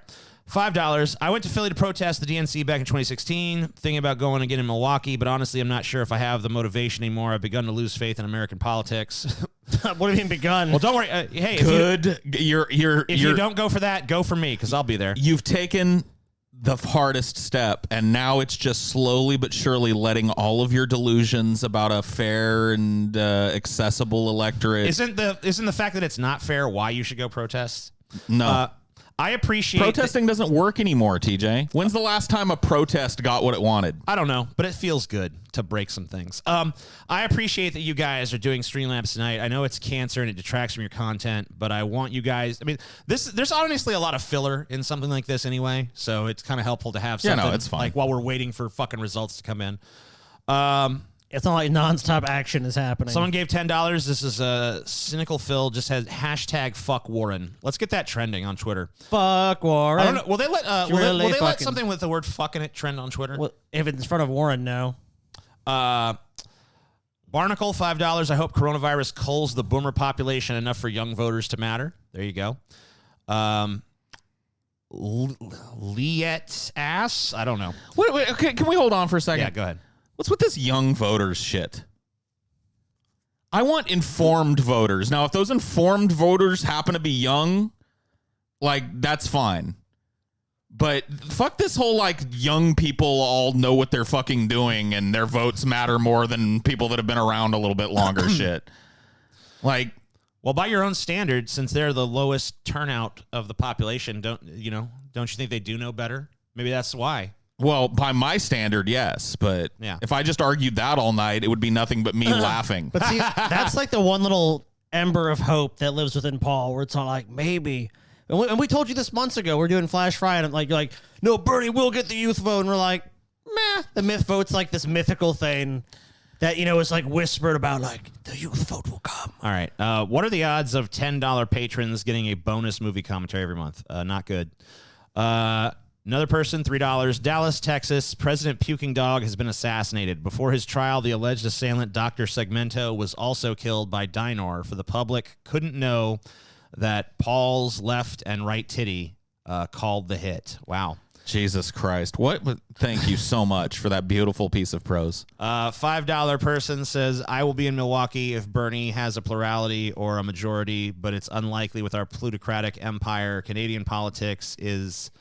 $5. I went to Philly to protest the DNC back in 2016, thinking about going again in Milwaukee, but honestly, I'm not sure if I have the motivation anymore. I've begun to lose faith in American politics. What have you even begun? Well, don't worry. Hey, Good. if you don't go for that, go for me, because I'll be there. You've taken the hardest step, and now it's just slowly but surely letting all of your delusions about a fair and accessible electorate. Isn't the fact that it's not fair why you should go protest? No. I appreciate Protesting doesn't work anymore, TJ. When's the last time a protest got what it wanted? I don't know, but it feels good to break some things. I appreciate that you guys are doing Streamlabs tonight. I know it's cancer and it detracts from your content, but I want you guys. I mean, there's honestly a lot of filler in something like this anyway, so it's kind of helpful to have something no, it's fine. like while we're waiting for fucking results to come in. It's not like nonstop action is happening. Someone gave $10. This is Cynical Phil. Just has hashtag fuck Warren. Let's get that trending on Twitter. Fuck Warren. I don't know. Will they let Really will they let fucking- something with the word "fuck" in it trend on Twitter? Well, if it's in front of Warren, no. Barnacle, $5. I hope coronavirus culls the boomer population enough for young voters to matter. There you go. Liet ass. I don't know. Wait, okay, can we hold on for a second? Yeah, go ahead. What's with this young voters shit? I want informed voters. Now, if those informed voters happen to be young, like, that's fine. But fuck this whole, like, young people all know what they're fucking doing and their votes matter more than people that have been around a little bit longer shit. Like, Well, by your own standards, since they're the lowest turnout of the population, don't you think they do know better? Maybe that's why. well, by my standard, yes. But Yeah. if I just argued that all night, it would be nothing but me laughing. But see, that's like the one little ember of hope that lives within Paul, where it's all like, maybe. And we told you this months ago. We're doing Flash Friday, and you're like, no, Bernie will get the youth vote. And we're like, meh. The myth vote's like this mythical thing that, is like whispered about, like, the youth vote will come. All right. What are the odds of $10 patrons getting a bonus movie commentary every month? Not good. Another person, $3. Dallas, Texas. President Puking Dog has been assassinated. Before his trial, the alleged assailant, Dr. Segmento, was also killed by Dynor. For the public, couldn't know that Paul's left and right titty called the hit. Wow. Jesus Christ. What? Thank you so much for that beautiful piece of prose. $5 person says, I will be in Milwaukee if Bernie has a plurality or a majority, but it's unlikely with our plutocratic empire. Canadian politics is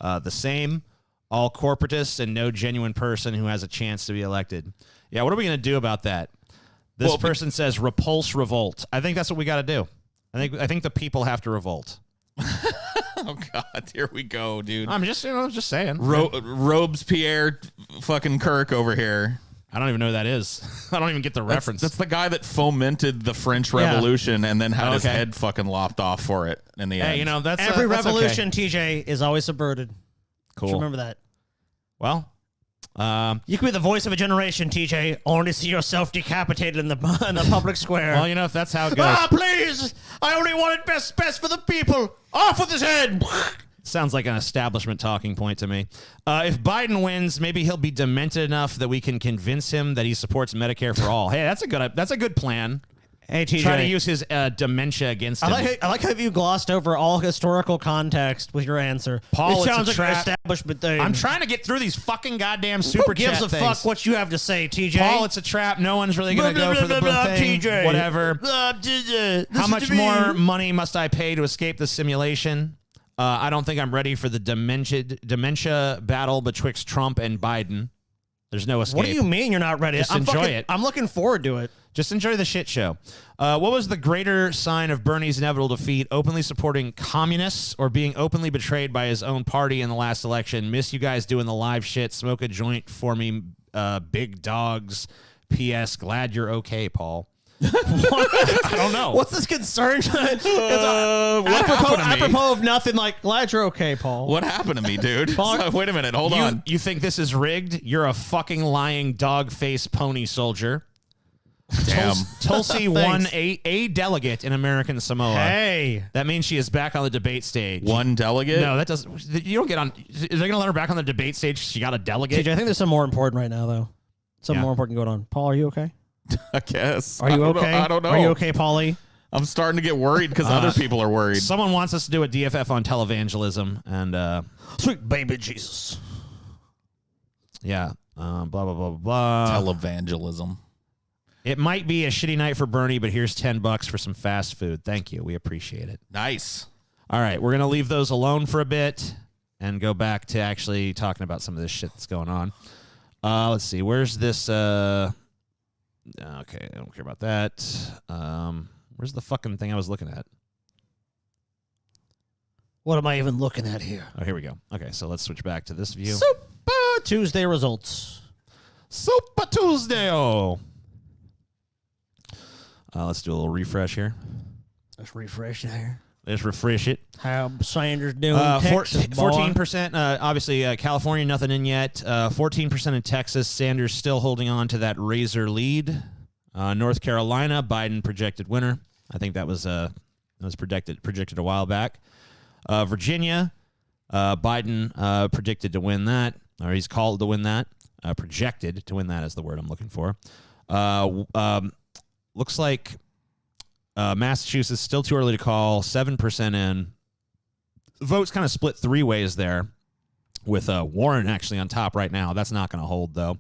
the same. All corporatists and no genuine person who has a chance to be elected. Yeah, what are we going to do about that? This person says, repulse, revolt. I think that's what we got to do. I think the people have to revolt. Oh, God. Here we go, dude. I'm just saying. Robespierre fucking Kirk over here. I don't even know who that is. I don't even get the reference. That's the guy that fomented the French Revolution and then had his head fucking lopped off for it in the end. Hey, that's Every that's okay. revolution, TJ, is always subverted. Cool. Just remember that. Well, You can be the voice of a generation, TJ, only to see yourself decapitated in the public square. well, if that's how it goes. Please! I only wanted best for the people. Off with his head. Sounds like an establishment talking point to me. If Biden wins, maybe he'll be demented enough that we can convince him that he supports Medicare for all. Hey, that's a good plan. Hey, TJ. Try to use his dementia against him. I like how you glossed over all historical context with your answer. Paul, it it's sounds a like trap. an establishment thing. I'm trying to get through these fucking goddamn super Who gives chat a things. fuck what you have to say, TJ? Paul, it's a trap. No one's really going to go for the thing. TJ. Whatever. TJ. How much more money must I pay to escape the simulation? I don't think I'm ready for the dementia battle betwixt Trump and Biden. There's no escape. What do you mean you're not ready? Just enjoy it. I'm looking forward to it. Just enjoy the shit show. What was the greater sign of Bernie's inevitable defeat? Openly supporting communists or being openly betrayed by his own party in the last election? Miss you guys doing the live shit. Smoke a joint for me, big dogs. P.S. Glad you're okay, Paul. I don't know. What's this concern? What happened to me? Apropos of nothing, like, glad you're okay, Paul. What happened to me, dude? Paul- Wait a minute. Hold on. You think this is rigged? You're a fucking lying dog-faced pony soldier. Damn. Tulsi won a delegate in American Samoa. Hey. That means she is back on the debate stage. One delegate? No, that doesn't. You don't get on. Is they going to let her back on the debate stage? She got a delegate. TJ, I think there's something more important right now, though. Something Yeah. more important going on. Paul, are you okay? I guess. Are you I don't okay? Know. I don't know. Are you okay, Paulie? I'm starting to get worried because other people are worried. Someone wants us to do a DFF on televangelism, and Sweet baby Jesus. yeah, blah blah blah blah blah. Televangelism. It might be a shitty night for Bernie, but here's $10 for some fast food. Thank you, we appreciate it. Nice. All right, we're gonna leave those alone for a bit. and go back to actually talking about some of this shit that's going on. Let's see. Where's this? Okay, I don't care about that. Where's the fucking thing I was looking at? What am I even looking at here? Oh, here we go. Okay, so let's switch back to this view. Super Tuesday results. Super Tuesday. Let's do a little refresh here. Let's refresh there. Let's refresh it. How Sanders doing? Texas, boy? 14%. Obviously, California, nothing in yet. 14% in Texas. Sanders still holding on to that razor lead. North Carolina, Biden projected winner. I think that was predicted a while back. Virginia, Biden predicted to win that, or he's called to win that. Projected to win that is the word I'm looking for. Looks like Massachusetts, still too early to call, 7% in. Votes kind of split three ways there, with Warren actually on top right now. That's not going to hold, though.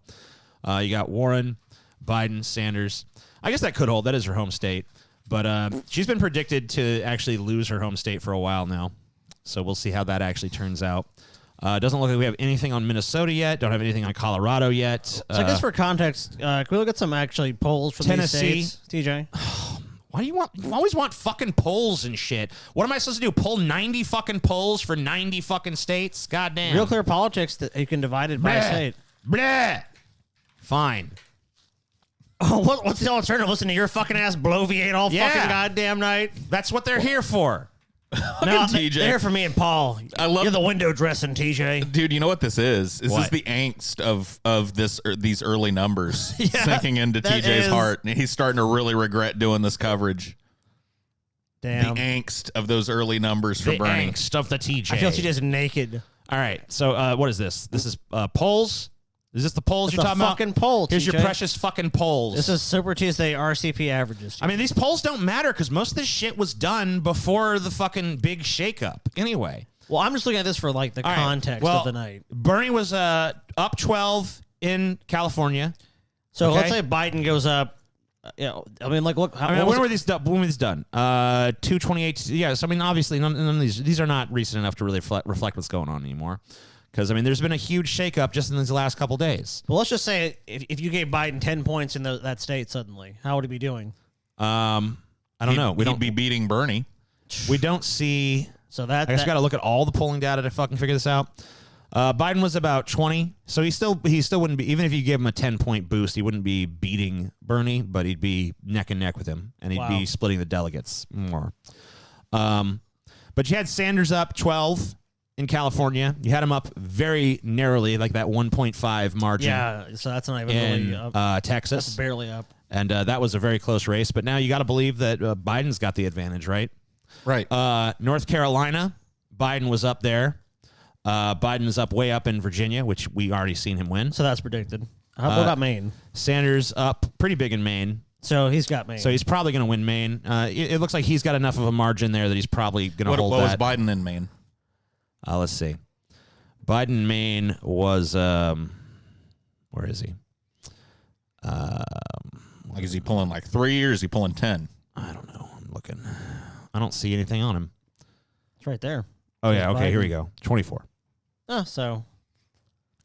You got Warren, Biden, Sanders. I guess that could hold. That is her home state. But she's been predicted to actually lose her home state for a while now. So we'll see how that actually turns out. Doesn't look like we have anything on Minnesota yet. Don't have anything on Colorado yet. So I guess for context, can we look at some actually polls from Tennessee. these states? TJ? Why do you always want fucking polls and shit? What am I supposed to do? Pull 90 fucking polls for 90 fucking states? Goddamn. Real Clear Politics that you can divide it by state. Bleh. Fine. Oh, what's the alternative? Listen to your fucking ass bloviate all fucking goddamn night. That's what they're here for. No, TJ. they're here for me and Paul. I love- You're the window dressing, TJ. Dude, you know what this is? This What? is the angst of these early numbers Yeah, sinking into that TJ's is- heart, and he's starting to really regret doing this coverage. Damn. The angst of those early numbers for The Bernie. angst of the TJ. I feel TJ's naked. All right. So what is this? This is polls? Is this the polls It's you're a talking fucking about? poll, Here's your TJ. precious fucking polls. This is Super Tuesday RCP averages. I mean, these polls don't matter because most of this shit was done before the fucking big shakeup. Anyway. well, I'm just looking at this for like the All right. context Well, of the night. Bernie was up 12 in California. So okay. let's say Biden goes up. I mean, like, look. I mean, when were these done? When were these done? 228. Yes. I mean, obviously, none of these are not recent enough to really reflect what's going on anymore. Because, I mean, there's been a huge shakeup just in these last couple days. Well, let's just say if you gave Biden 10 points in that state suddenly, how would he be doing? I don't know. We He'd don't be beating Bernie. We don't see. So that I guess we got to look at all the polling data to fucking figure this out. Biden was about 20, so he still wouldn't be, even if you gave him a 10-point boost, he wouldn't be beating Bernie, but he'd be neck and neck with him, and he'd be splitting the delegates more. But you had Sanders up 12 in California. You had him up very narrowly, like that 1.5 margin. Yeah, so that's not even in really up. Texas. That's barely up. And that was a very close race. But now you got to believe that Biden's got the advantage, right? Right. North Carolina, Biden was up there. Biden is up way up in Virginia, which we already seen him win. So that's predicted. What about Maine? Sanders up pretty big in Maine. So he's got Maine. So he's probably going to win Maine. It looks like he's got enough of a margin there that he's probably going to hold what was that. Biden in Maine? Let's see. Biden, Maine was, where is he? Like, is he pulling like 3 or is he pulling 10? I don't know. I'm looking. I don't see anything on him. it's right there. Oh, yeah. Okay, Biden. here we go. 24. Oh, so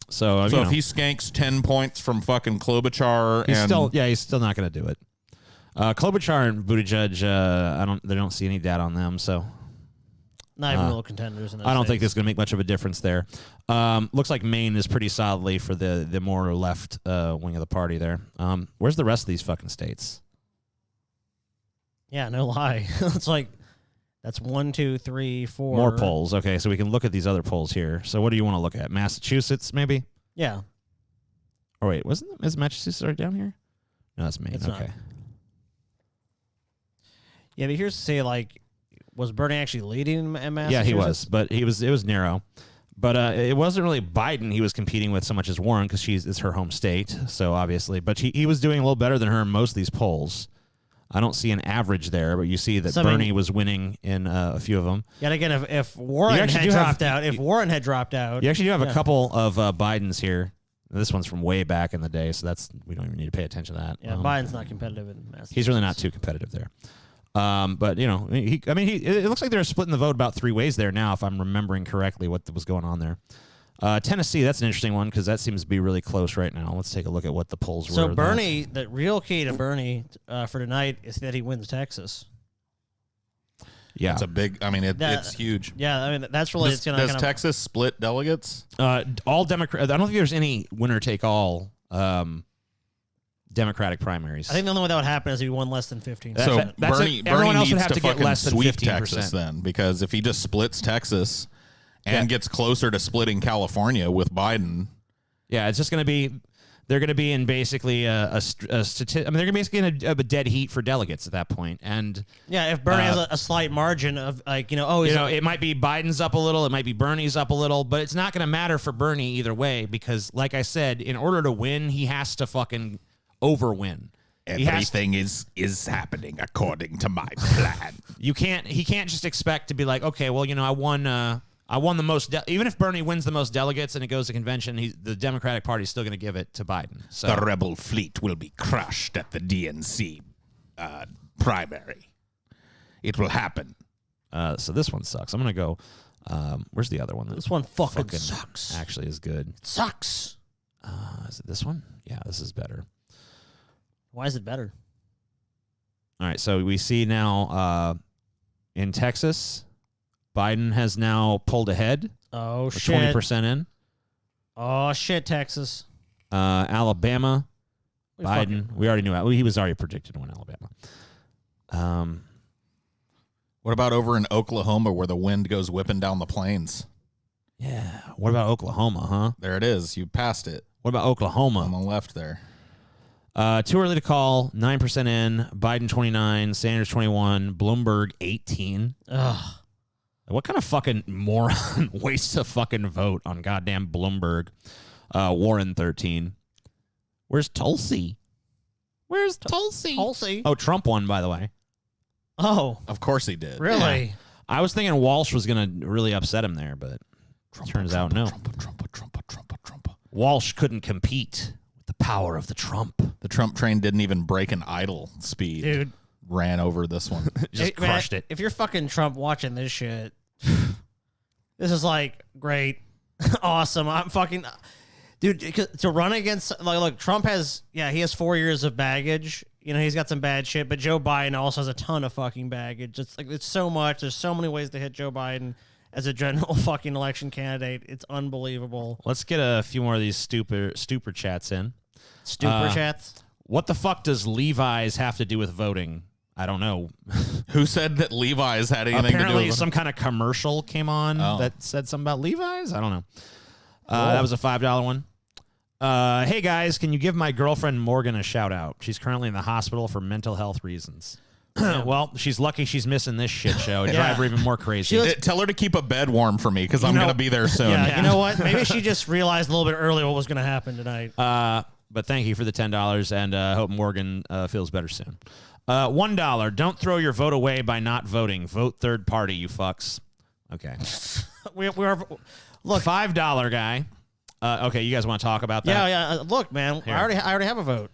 So, So you if know, he skanks 10 points from fucking Klobuchar he's and he's still not going to do it. Klobuchar and Buttigieg, they don't see any data on them, so not even real contenders. In those I don't think states. this is going to make much of a difference there. Looks like Maine is pretty solidly for the more left wing of the party there. Where's the rest of these fucking states? Yeah, no lie. It's like that's 1, 2, 3, 4 More polls. Okay, so we can look at these other polls here. So what do you want to look at? Massachusetts, maybe? Yeah, Oh, wait, is Massachusetts right down here? No, that's Maine. It's not. Okay. yeah. But here's to say, like, was Bernie actually leading in Massachusetts? Yeah, he was, but it was narrow. But it wasn't really Biden he was competing with so much as Warren because it's her home state, so obviously. But he was doing a little better than her in most of these polls. I don't see an average there, but you see that So, I mean- Bernie was winning in a few of them. Yet again, if Warren actually had do have- dropped out, You actually do have Yeah. a couple of Bidens here. This one's from way back in the day, so we don't even need to pay attention to that. yeah, Biden's not competitive in Massachusetts. He's really not too competitive there. But you know, it looks like they're splitting the vote about 3 ways there now, if I'm remembering correctly what was going on there. Tennessee, that's an interesting one because that seems to be really close right now. Let's take a look at what the polls were. So Bernie, the real key to Bernie for tonight is that he wins Texas. Yeah, It's a big. I mean, it's huge. Yeah, I mean that's really it's gonna Does kind of, Texas split delegates? all Democrat. I don't think there's any winner take all Democratic primaries. I think the only way that would happen is if he won less than 15%. So that's Bernie everyone else needs would have to to get fucking less than sweep 15%. Texas then, because if he just splits Texas and gets closer to splitting California with Biden, Yeah, it's just going to be. They're going to be in basically a they're going to be basically in a dead heat for delegates at that point. And yeah, if Bernie has a slight margin of like it might be Biden's up a little, it might be Bernie's up a little, but it's not going to matter for Bernie either way because, like I said, in order to win, he has to fucking overwin. everything is happening according to my plan. He can't just expect to be like, okay, well, I won the most. Even if Bernie wins the most delegates and it goes to convention, the Democratic Party is still going to give it to Biden. So The rebel fleet will be crushed at the DNC primary. It will happen. so this one sucks. I'm going to go. Where's the other one? this one fucking sucks. Actually, is good. It sucks. Is it this one? Yeah, this is better. Why is it better? All right, so we see now in Texas, Biden has now pulled ahead. Oh, We're shit. 20% in. Oh, shit, Texas. Alabama, We Biden. We already knew. He was already predicted to win Alabama. What about over in Oklahoma where the wind goes whipping down the plains? Yeah. What about Oklahoma, huh? There it is. You passed it What about on Oklahoma? the left there. Too early to call. 9% in. Biden 29. Sanders 21. Bloomberg 18. Ugh. What kind of fucking moron wastes a fucking vote on goddamn Bloomberg? Warren 13. Where's Tulsi? Where's Tulsi? Tulsi. Oh, Trump won, by the way. Oh, Of course he did. really? I was thinking Walsh was going to really upset him there, but turns out no. Trump. Walsh couldn't compete with the power of the Trump. The Trump train didn't even break an idle speed. Dude. Ran over this one. Just Man, crushed it. If you're fucking Trump watching this shit, this is like great, awesome. I'm fucking, dude. To run against look, Trump has he has 4 years of baggage. He's got some bad shit, but Joe Biden also has a ton of fucking baggage. It's so much. There's so many ways to hit Joe Biden as a general fucking election candidate. It's unbelievable. Let's get a few more of these stupor chats in. Stupor chats. What the fuck does Levi's have to do with voting? I don't know. Who said that Levi's had anything to do Apparently, with it? some kind of commercial came on that said something about Levi's. I don't know. That was a $5 one. Hey guys, can you give my girlfriend Morgan a shout out? She's currently in the hospital for mental health reasons. Well, she's lucky she's missing this shit show. It'd drive her even more crazy. Tell her to keep a bed warm for me because I'm going to be there soon. Yeah, you know what? Maybe she just realized a little bit earlier what was going to happen tonight. But thank you for the $10, and hope Morgan feels better soon. $1. Don't throw your vote away by not voting. Vote third party, you fucks. Okay. We're look. $5 guy. Okay, you guys want to talk about that? Yeah. Look, man, Here. I already have a vote.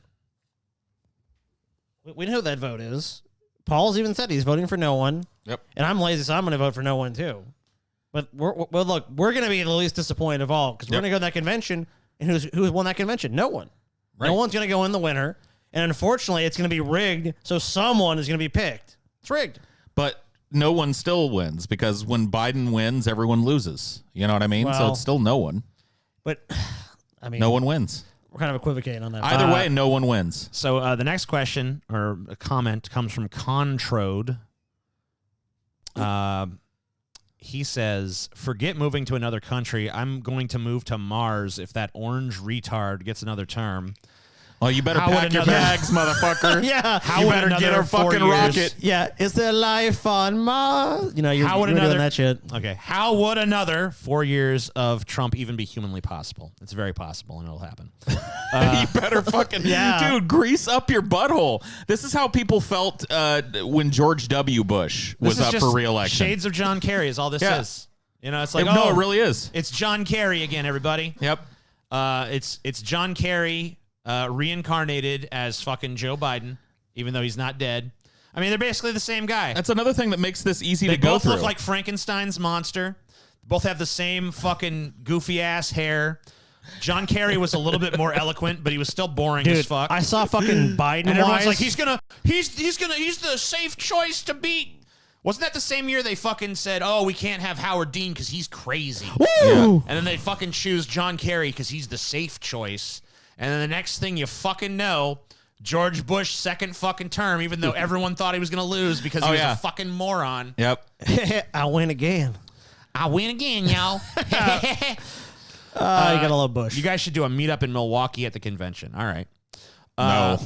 We know who that vote is. Paul's even said he's voting for no one. Yep. And I'm lazy, so I'm going to vote for no one too. But we're going to be the least disappointed of all because we're going to go to that convention, and who's won that convention? No one. Right. No one's going to go in the winner, and unfortunately, it's going to be rigged. So someone is going to be picked. It's rigged. But no one still wins because when Biden wins, everyone loses. You know what I mean? So Well- it's still no one. But I mean, No one wins. we're kind of equivocating on that. Either way, no one wins. So the next question or a comment comes from Controde. He says, forget moving to another country. I'm going to move to Mars if that orange retard gets another term. Well, you better How would pack your another- bags, motherfucker. Yeah. How You would better get another our 4 fucking years- rocket. Yeah, is there life on Mars? You're How would doing another- that shit. Okay. How would another 4 years of Trump even be humanly possible? It's very possible, and it'll happen. You better fucking dude, grease up your butthole. This is how people felt when George W. Bush was This is up just for re-election. Shades of John Kerry is all this Yeah. is. It's like, No, it really is. It's John Kerry again, everybody. Yep. It's John Kerry reincarnated as fucking Joe Biden, even though he's not dead. I mean, they're basically the same guy. That's another thing that makes this easy They to go both through. look like Frankenstein's monster. Both have the same fucking goofy ass hair. John Kerry was a little bit more eloquent, but he was still boring as Dude, fuck. I saw fucking Biden. and everyone's wise. like, he's the safe choice to beat. Wasn't that the same year they fucking said, oh, we can't have Howard Dean because he's crazy? Woo! And then they fucking choose John Kerry because he's the safe choice. And then the next thing you fucking know, George Bush second fucking term, even though everyone thought he was going to lose because he was a fucking moron. Yep. I'll win again. I win again, y'all. You got a little Bush. You guys should do a meetup in Milwaukee at the convention. All right. No.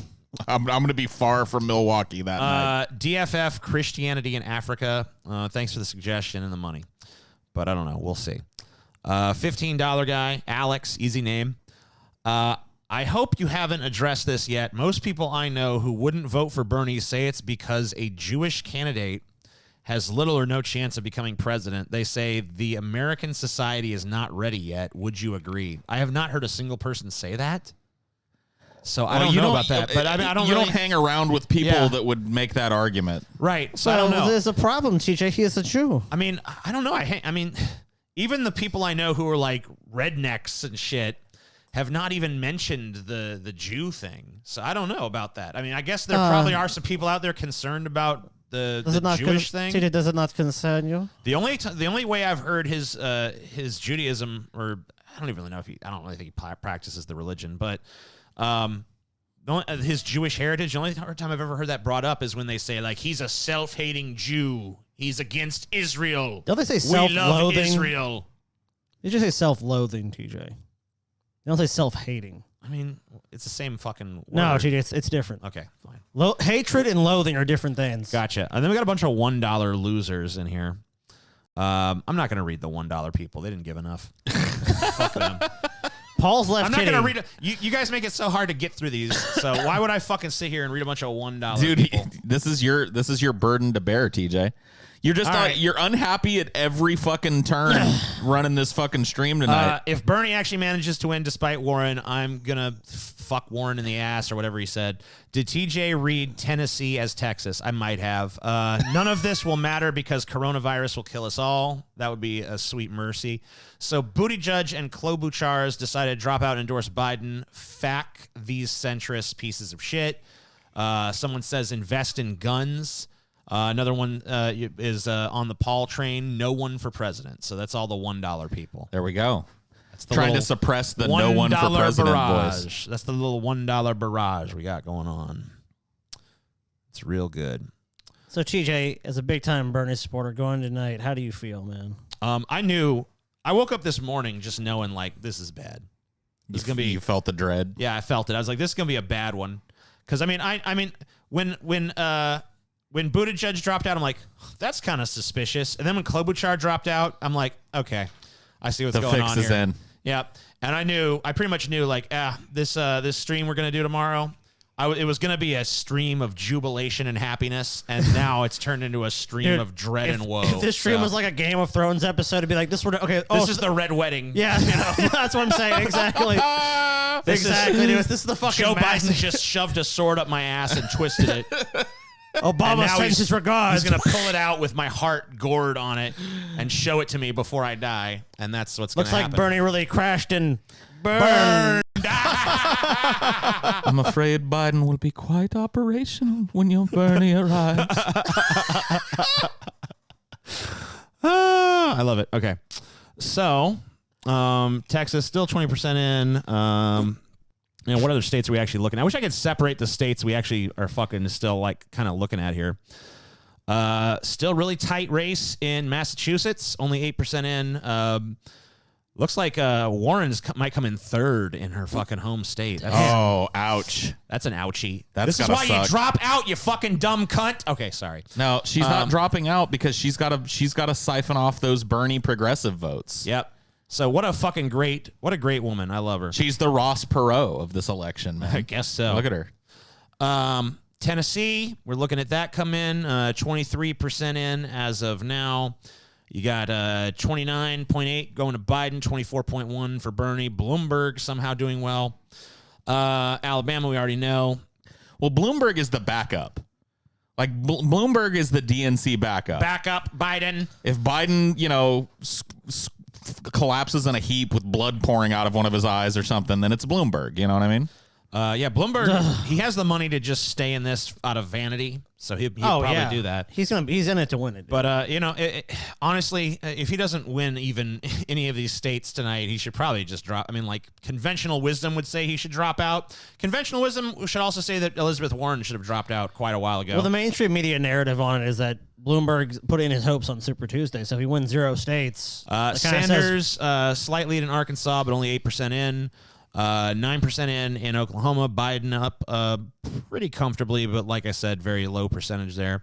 I'm going to be far from Milwaukee that night. DFF Christianity in Africa. Thanks for the suggestion and the money. But I don't know. We'll see. $15 guy, Alex, easy name. I hope you haven't addressed this yet. Most people I know who wouldn't vote for Bernie say it's because a Jewish candidate has little or no chance of becoming president. They say the American society is not ready yet. Would you agree? I have not heard a single person say that. So I don't know about that. But I mean, I don't You really don't hang around with people Yeah. that would make that argument. right. So I don't know. There's a problem, TJ. He is a Jew. I mean, I don't know. I mean, even the people I know who are like rednecks and shit have not even mentioned the Jew thing. So I don't know about that. I mean, I guess there probably are some people out there concerned about the Jewish thing. TJ, does it not concern you? The only way I've heard his Judaism, or I don't even really know if I don't really think he practices the religion, but his Jewish heritage. The only time I've ever heard that brought up is when they say like he's a self-hating Jew. He's against Israel. Don't they say We love self-loathing? Israel. You just say self-loathing, TJ. You don't say self-hating. I mean, it's the same fucking word. No, TJ, it's different. Okay, fine. Hatred and loathing are different things. Gotcha. And then we got a bunch of $1 losers in here. I'm not going to read the $1 people. They didn't give enough. Fuck them. Paul's left I'm not kitty. going to read it. You guys make it so hard to get through these. So why would I fucking sit here and read a bunch of $1 Dude, people? this is your burden to bear, TJ. You're just All right. you're unhappy at every fucking turn running this fucking stream tonight. If Bernie actually manages to win despite Warren, I'm going to fuck Warren in the ass or whatever he said. Did TJ read Tennessee as Texas? I might have. None of this will matter because coronavirus will kill us all. That would be a sweet mercy. So Buttigieg and Klobuchar's decided to drop out and endorse Biden. Fuck these centrist pieces of shit. Someone says invest in guns. Another one is on the Paul train. No one for president. So that's all the $1 people. There we go. That's the Trying to little suppress the no one for $1 president barrage. voice. That's the little $1 barrage we got going on. It's real good. So, TJ, as a big-time Bernie supporter going tonight, how do you feel, man? I woke up this morning just knowing like this is bad. This is gonna be. You felt the dread. Yeah, I felt it. I was like, this is gonna be a bad one. Because I mean, when Buttigieg dropped out, I'm like, that's kind of suspicious. And then when Klobuchar dropped out, I'm like, okay, I see what's The going fix on is here. in. Yeah, and I pretty much knew like, this stream we're gonna do tomorrow, it was gonna be a stream of jubilation and happiness, and now it's turned into a stream Dude, of dread and woe. If this stream So, was like a Game of Thrones episode, it'd be like, this would okay. this is the Red Wedding. yeah, that's what I'm saying. Exactly. Exactly. Dude. This is the fucking Joe mass- Biden just shoved a sword up my ass and twisted it. Obama now sends his regards. He's gonna pull it out with my heart gored on it and show it to me before I die, and that's what's Looks gonna like happen. Bernie really crashed and burned. I'm afraid Biden will be quite operational when your Bernie arrives. I love it. Okay, so Texas still 20% in. What other states are we actually looking at? I wish I could separate the states we actually are fucking still like kind of looking at here. Still really tight race in Massachusetts, only 8% in. Looks like Warren might come in third in her fucking home state. Oh, ouch. That's an ouchie. That's This is gotta why suck. you drop out, you fucking dumb cunt. Okay, sorry. No, she's not dropping out because she's got to siphon off those Bernie progressive votes. Yep. So what a great woman. I love her. She's the Ross Perot of this election, man. I guess so. Look at her. Tennessee, we're looking at that come in 23% in as of now. You got 29.8 going to Biden, 24.1 for Bernie. Bloomberg somehow doing well. Alabama, we already know. Well, Bloomberg is the backup. Like Bloomberg is the DNC backup. Backup Biden. If Biden, collapses in a heap with blood pouring out of one of his eyes or something, then it's Bloomberg. You know what I mean? Yeah, Bloomberg. He has the money to just stay in this out of vanity, so he'd probably do that. He's in it to win it. Dude. But honestly, if he doesn't win even any of these states tonight, he should probably just drop. I mean, like conventional wisdom would say he should drop out. Conventional wisdom should also say that Elizabeth Warren should have dropped out quite a while ago. Well, the mainstream media narrative on it is that Bloomberg's putting his hopes on Super Tuesday, so if he wins 0 states. Sanders slight lead in Arkansas, but only 8% in. 9% in Oklahoma. Biden up pretty comfortably, but like I said, very low percentage there.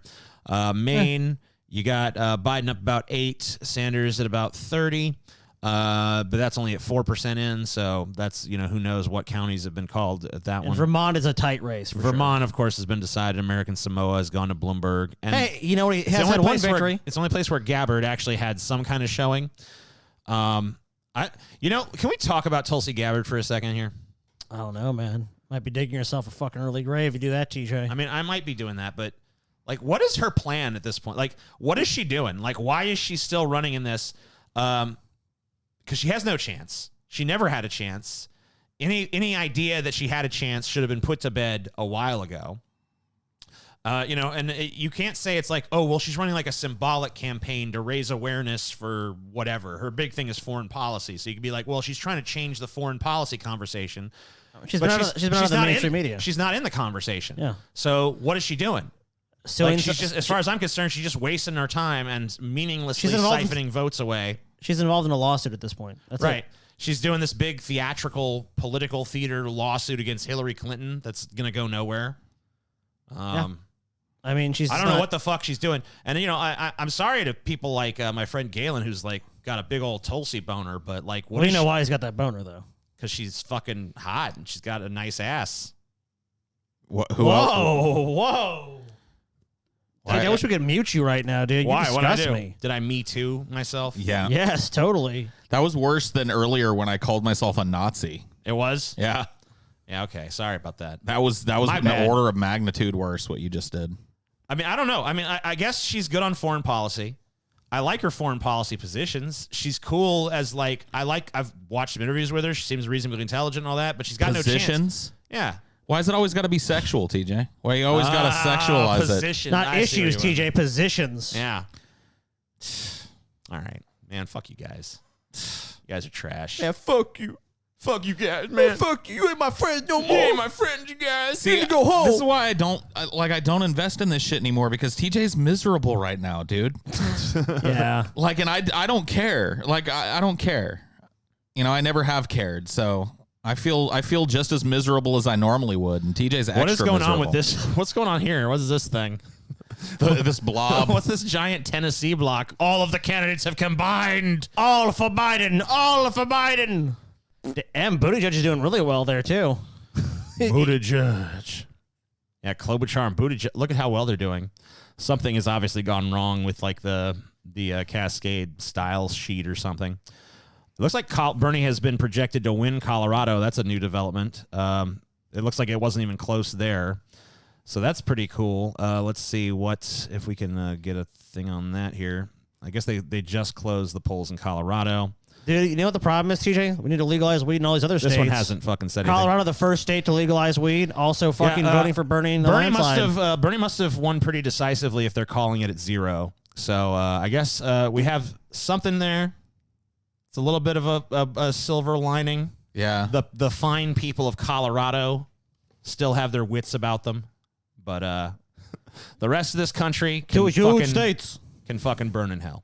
Maine, you got Biden up about 8, Sanders at about 30, but that's only at 4% in, so that's, who knows what counties have been called at that one. Vermont is a tight race. For Vermont, of course, has been decided. American Samoa has gone to Bloomberg. And hey, you know what? He has had one victory. It's the only place where Gabbard actually had some kind of showing. Can we talk about Tulsi Gabbard for a second here? I don't know, man. Might be digging yourself a fucking early grave if you do that, TJ. I mean, I might be doing that, but like, what is her plan at this point? Like, what is she doing? Like, why is she still running in this? Because she has no chance. She never had a chance. Any idea that she had a chance should have been put to bed a while ago. You can't say it's like, oh, well, she's running like a symbolic campaign to raise awareness for whatever. Her big thing is foreign policy. So you could be like, well, she's trying to change the foreign policy conversation. She's been out of the mainstream media. She's not in the conversation. Yeah. So what is she doing? So like she's just, as far as I'm concerned, she's just wasting her time and meaninglessly siphoning votes away. She's involved in a lawsuit at this point. That's right. It. She's doing this big theatrical political theater lawsuit against Hillary Clinton that's going to go nowhere. I mean, I don't know what the fuck she's doing. And, I'm sorry to people like my friend Galen, who's like got a big old Tulsi boner, but like, we know why he's got that boner, though. Because she's fucking hot and she's got a nice ass. Whoa. Dude, I wish we could mute you right now, dude. Why? You What'd I disgust do? me. Did I Me Too myself? Yeah. Yes, totally. That was worse than earlier when I called myself a Nazi. It was? Yeah. Yeah, okay. Sorry about that. That was an order of magnitude worse what you just did. I mean, I don't know. I mean, I guess she's good on foreign policy. I like her foreign policy positions. She's cool as like, I've watched some interviews with her. She seems reasonably intelligent and all that, but she's got no chance. Yeah. Why is it always got to be sexual, TJ? Why you always got to sexualize position. Not issues, TJ, positions. Yeah. All right. Man, fuck you guys. You guys are trash. Yeah, fuck you. Fuck you guys, man. Fuck you. You ain't my friends no more. You ain't my friends, you guys. See, you go home. This is why I don't invest in this shit anymore because TJ's miserable right now, dude. Yeah. Like, and I don't care. Like, I don't care. I never have cared. So I feel just as miserable as I normally would. And TJ's extra What is going miserable. on with this? What's going on here? What is this thing? This blob. What's this giant Tennessee block? All of the candidates have combined. All for Biden. All for Biden. And Buttigieg is doing really well there, too. Buttigieg. Yeah, Klobuchar and Buttigieg. Look at how well they're doing. Something has obviously gone wrong with like the Cascade style sheet or something. It looks like Bernie has been projected to win Colorado. That's a new development. It looks like it wasn't even close there. So that's pretty cool. Let's see if we can get a thing on that here. I guess they just closed the polls in Colorado. Dude, you know what the problem is, TJ? We need to legalize weed in all these other states. This one hasn't fucking said anything. Colorado, the first state to legalize weed, also fucking voting for Bernie in the landslide. Bernie must have won pretty decisively if they're calling it at 0. So I guess we have something there. It's a little bit of a silver lining. Yeah. The fine people of Colorado still have their wits about them, but the rest of this country can fucking burn in hell.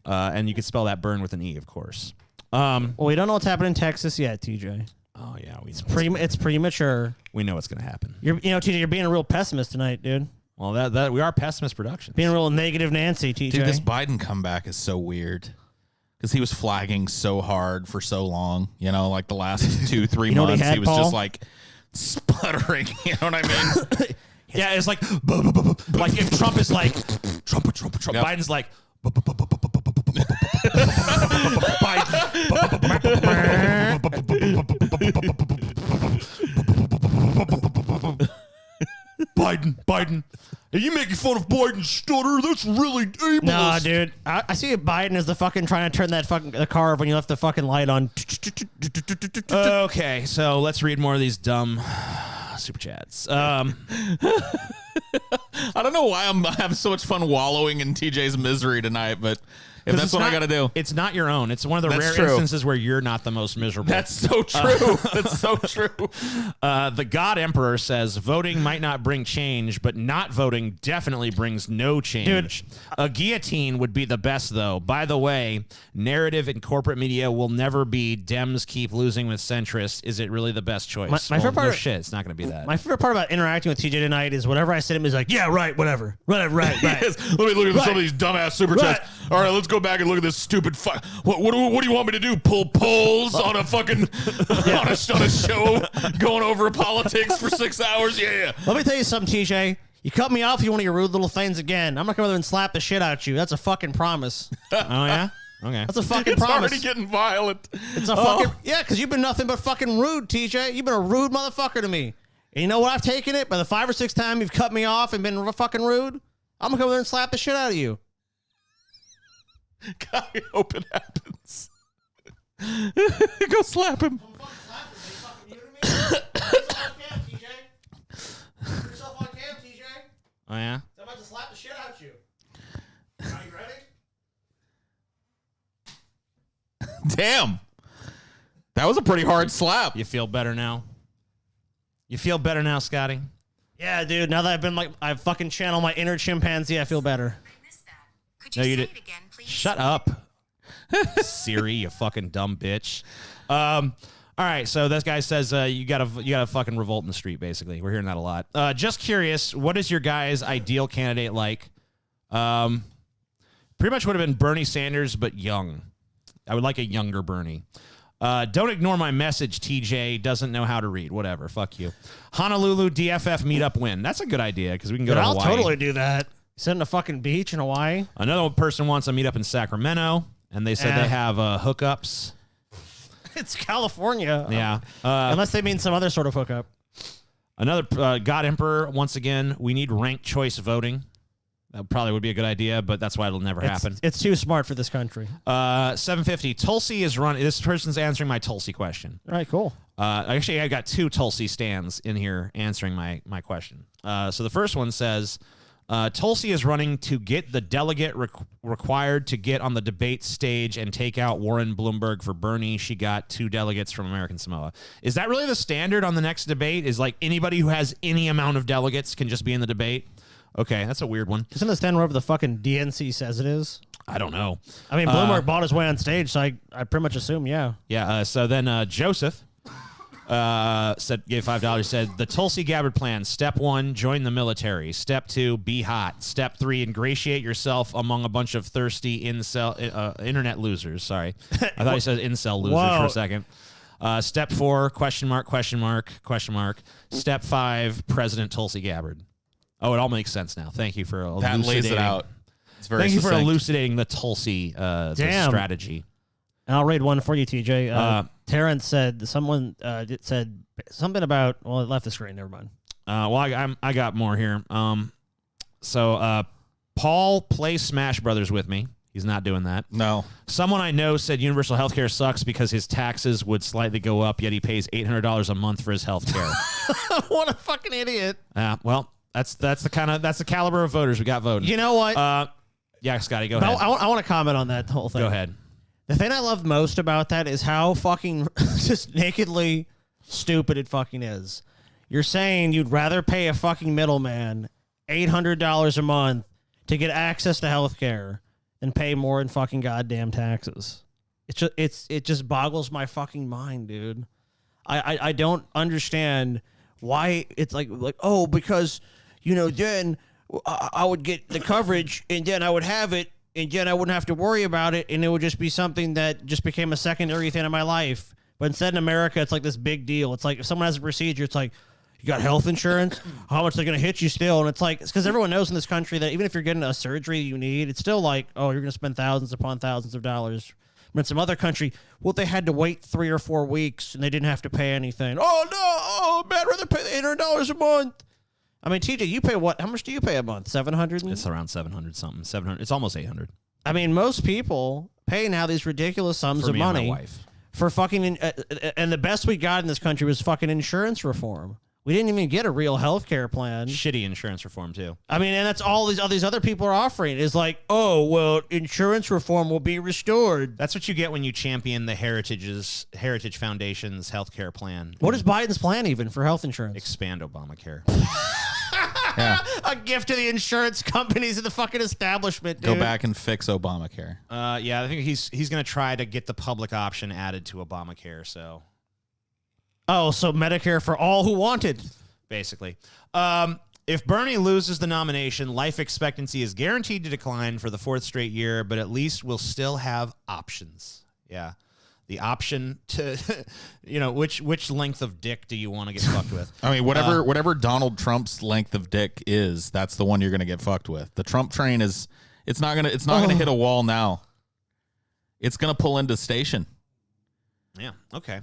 And you could spell that burn with an E, of course. Well, we don't know what's happening in Texas yet, TJ. Oh yeah, it's premature. We know what's going to happen. TJ, you're being a real pessimist tonight, dude. Well, that we are Pessimist Productions. Being a real negative Nancy, TJ. Dude, this Biden comeback is so weird. Because he was flagging so hard for so long, like the last 2-3 months, he was Paul? just like sputtering. You know what I mean? Yeah, it's like if Trump is like Trump, Yep. Biden's like Biden. Are you making fun of Biden's stutter? That's really ableist. Nah, dude. I see Biden as the fucking trying to turn that the car when you left the fucking light on. Okay, so let's read more of these dumb super chats. I don't know why I'm having so much fun wallowing in TJ's misery tonight, but if that's what I got to do. It's not your own. It's one of the That's rare true. instances where you're not the most miserable. That's so true. That's so true. The God Emperor says voting might not bring change, but not voting definitely brings no change. A guillotine would be the best, though. By the way, narrative in corporate media will never be Dems keep losing with centrists. Is it really the best choice? My favorite part no of- shit. It's not going to be that. My favorite part about interacting with TJ tonight is whatever I said to him is like, yeah, right, whatever. Right. Yes. Let me look at some of these dumbass super chats. All right, let's go back and look at this stupid. What do you want me to do? Pull polls on a fucking on a show going over politics for 6 hours? Yeah. Let me tell you something, TJ. You cut me off, you one of your rude little things again. I'm not going to come over and slap the shit out of you. That's a fucking promise. Oh, yeah? Okay. That's a fucking It's promise. already getting violent. It's a fucking because you've been nothing but fucking rude, TJ. You've been a rude motherfucker to me. And you know what? I've taken it by the 5 or 6 times you've cut me off and been fucking rude. I'm gonna come over there and slap the shit out of you. God, I hope it happens. Go slap him. Oh, yeah? I'm about to slap the shit out of you. Are you ready? Damn. That was a pretty hard slap. You feel better now? You feel better now, Scotty? Yeah, dude. Now that I've fucking channeled my inner chimpanzee, I feel better. I missed that. Could No, you you say did- it again, please? Shut up, Siri, you fucking dumb bitch. All right, so this guy says you gotta fucking revolt in the street. Basically, we're hearing that a lot. Just curious, what is your guys' ideal candidate like? Pretty much would have been Bernie Sanders, but young. I would like a younger Bernie. Don't ignore my message. TJ doesn't know how to read. Whatever. Fuck you. Honolulu DFF meetup win. That's a good idea because we can go Dude, to I'll Hawaii. totally do that. Sit in a fucking beach in Hawaii. Another person wants a meetup in Sacramento, and they said they have hookups. It's California. Yeah. Unless they mean some other sort of hookup. Another God Emperor, once again, we need ranked choice voting. That probably would be a good idea, but that's why it'll never happen. It's too smart for this country. 750. Tulsi is running. This person's answering my Tulsi question. All right, cool. Actually, I got 2 Tulsi stands in here answering my question. So the first one says, Tulsi is running to get the delegate required to get on the debate stage and take out Warren Bloomberg for Bernie. She got 2 delegates from American Samoa. Is that really the standard on the next debate? Is like anybody who has any amount of delegates can just be in the debate? Okay, that's a weird one. Isn't the stand wherever the fucking DNC says it is? I don't know. I mean, Bloomberg bought his way on stage, so I pretty much assume, yeah. Yeah, so then Joseph gave $5, said, the Tulsi Gabbard plan, step 1, join the military. Step 2, be hot. Step 3, ingratiate yourself among a bunch of thirsty internet losers. Sorry. I thought he said incel losers for a second. Step 4, question mark. Step 5, President Tulsi Gabbard. Oh, it all makes sense now. Thank you for That elucidating. lays it out. It's very Thank you for succinct. elucidating the Tulsi the Damn. strategy. And I'll read one for you, TJ. Terrence said, someone said something about, well, it left the screen. Never mind. Well, I got more here. So Paul plays Smash Brothers with me. He's not doing that. No. Someone I know said universal health care sucks because his taxes would slightly go up, yet he pays $800 a month for his health care. What a fucking idiot. Well, that's the caliber of voters we got voting. You know what? Yeah, Scotty, go No, ahead. I want to comment on that whole thing. Go ahead. The thing I love most about that is how fucking just nakedly stupid it fucking is. You're saying you'd rather pay a fucking middleman $800 a month to get access to health care than pay more in fucking goddamn taxes. It just boggles my fucking mind, dude. I don't understand why it's like oh, because then I would get the coverage and then I would have it and then I wouldn't have to worry about it and it would just be something that just became a secondary thing in my life. But instead in America, it's like this big deal. It's like if someone has a procedure, it's like, you got health insurance? How much they're going to hit you still? And it's like, it's because everyone knows in this country that even if you're getting a surgery you need, it's still like, oh, you're going to spend thousands upon thousands of dollars. But in some other country, well, they had to wait 3 or 4 weeks and they didn't have to pay anything. Oh, no. Oh, man, I'd rather pay the $800 a month. I mean, TJ, you pay what? How much do you pay a month? 700. It's around 700 something. 700. It's almost 800 I mean, most people pay now these ridiculous sums for of me and money my wife. for fucking. And the best we got in this country was fucking insurance reform. We didn't even get a real health care plan. Shitty insurance reform too. I mean, and that's all these other people are offering is like, oh, well, insurance reform will be restored. That's what you get when you champion the Heritage Foundation's healthcare plan. What is Biden's plan even for health insurance? Expand Obamacare. Yeah. A gift to the insurance companies and the fucking establishment, dude. Go back and fix Obamacare. Yeah, I think he's going to try to get the public option added to Obamacare. So Oh, so Medicare for all who wanted. basically, if Bernie loses the nomination, life expectancy is guaranteed to decline for the 4th straight year, but at least we'll still have options. Yeah. The option to, which length of dick do you want to get fucked with? I mean, whatever Donald Trump's length of dick is, that's the one you're going to get fucked with. The Trump train it's not going to hit a wall now. It's going to pull into station. Yeah. Okay.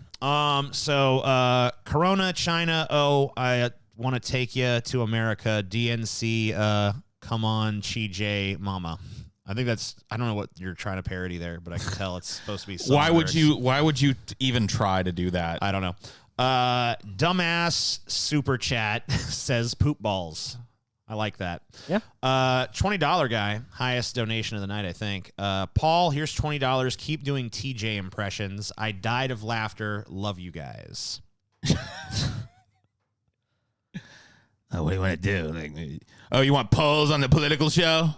So Corona, China. Oh, I want to take you to America. DNC. Come on, Chi J, Mama. I think I don't know what you're trying to parody there, but I can tell it's supposed to be. Why would you even try to do that? I don't know. Dumbass super chat says poop balls. I like that. Yeah. $20 guy, highest donation of the night, I think. Paul, here's $20. Keep doing TJ impressions. I died of laughter. Love you guys. What do you want to do? You want polls on the political show?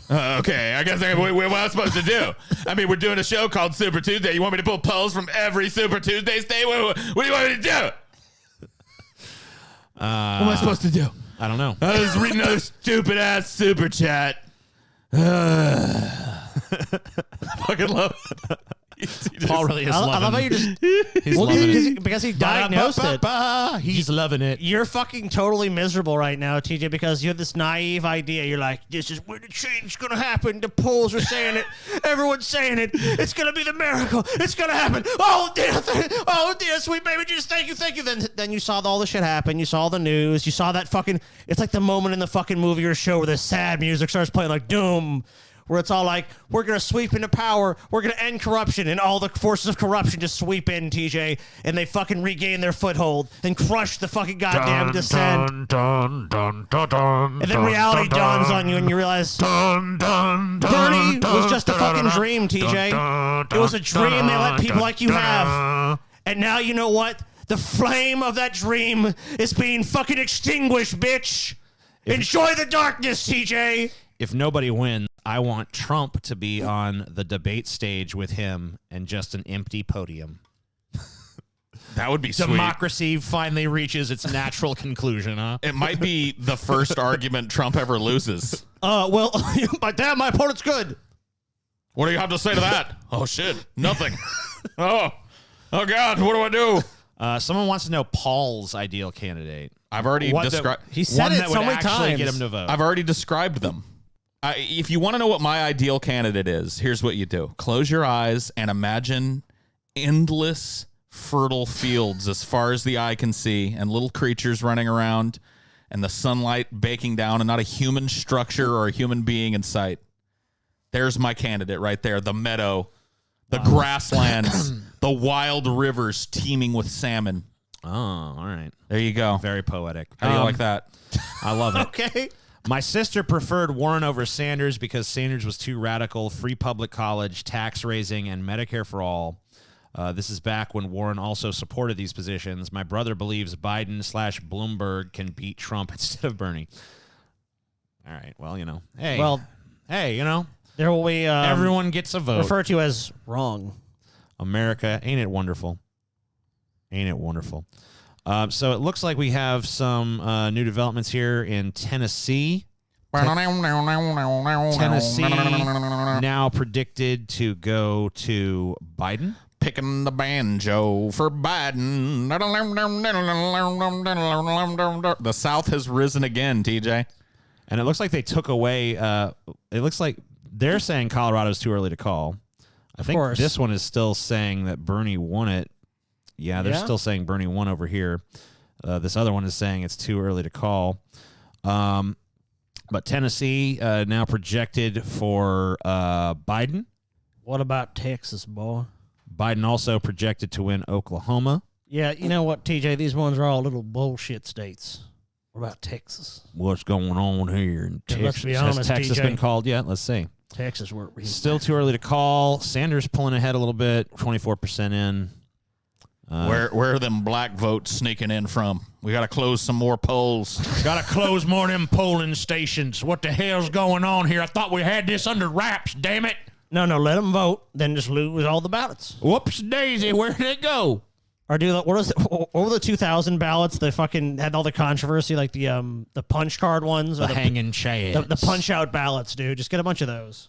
Okay, I guess what am I supposed to do? I mean, we're doing a show called Super Tuesday. You want me to pull polls from every Super Tuesday state? What do you want me to do? What am I supposed to do? I don't know. I was reading another stupid ass super chat. I fucking love it. Paul really is I loving love how you just He's loving it. because he diagnosed it. He's loving it. You're fucking totally miserable right now, TJ, because you have this naive idea. You're like, this is when the change is going to happen. The polls are saying it. Everyone's saying it. It's going to be the miracle. It's going to happen. Oh, dear, sweet baby, just thank you. Then you saw all the shit happen. You saw the news. You saw that fucking, it's like the moment in the fucking movie or show where the sad music starts playing like Doom, where it's all like, we're going to sweep into power, we're going to end corruption, and all the forces of corruption just sweep in, TJ, and they fucking regain their foothold and crush the fucking goddamn dissent. And then reality dawns on you and you realize Bernie was just a fucking dream, TJ. It was a dream they let people like you have. And now you know what? The flame of that dream is being fucking extinguished, bitch. Enjoy the darkness, TJ. If nobody wins, I want Trump to be on the debate stage with him and just an empty podium. That would be sweet. Democracy finally reaches its natural conclusion, huh? It might be the first argument Trump ever loses. Well, my opponent's good. What do you have to say to that? Oh, shit. Nothing. Oh, God. What do I do? Someone wants to know Paul's ideal candidate. I've already described. He said one it that so would many actually times. get him to vote. I've already described them. If you want to know what my ideal candidate is, here's what you do. Close your eyes and imagine endless, fertile fields as far as the eye can see and little creatures running around and the sunlight baking down and not a human structure or a human being in sight. There's my candidate right there. The meadow, the grasslands, the wild rivers teeming with salmon. Oh, all right. There you go. Very poetic. How do you like that? I love it. Okay. My sister preferred Warren over Sanders because Sanders was too radical, free public college, tax raising, and Medicare for all. This is back when Warren also supported these positions. My brother believes Biden/Bloomberg can beat Trump instead of Bernie. All right. Well, Hey. Well, hey, there will be everyone gets a vote. referred to as wrong. America, ain't it wonderful? Ain't it wonderful? So it looks like we have some new developments here in Tennessee. Tennessee now predicted to go to Biden. Picking the banjo for Biden. The South has risen again, TJ. And it looks like they took away, it looks like they're saying Colorado's too early to call. I think course. this one is still saying that Bernie won it. Yeah, they're Yeah? still saying Bernie won over here. This other one is saying it's too early to call. But Tennessee now projected for Biden. What about Texas, boy? Biden also projected to win Oklahoma. Yeah, you know what, TJ? These ones are all little bullshit states. What about Texas? What's going on here in Yeah, Texas? let's be honest, Has Texas TJ. been called yet? Let's see. Texas weren't really Still too early to call. Sanders pulling ahead a little bit, 24% in. Where are them black votes sneaking in from? We got to close some more polls. Got to close more of them polling stations. What the hell's going on here? I thought we had this under wraps, damn it. No, let them vote, then just lose all the ballots. Whoops daisy, where did it go? Or do what were the 2000 ballots? They fucking had all the controversy, like the punch card ones, or The hanging chads. the punch out ballots, dude. Just get a bunch of those.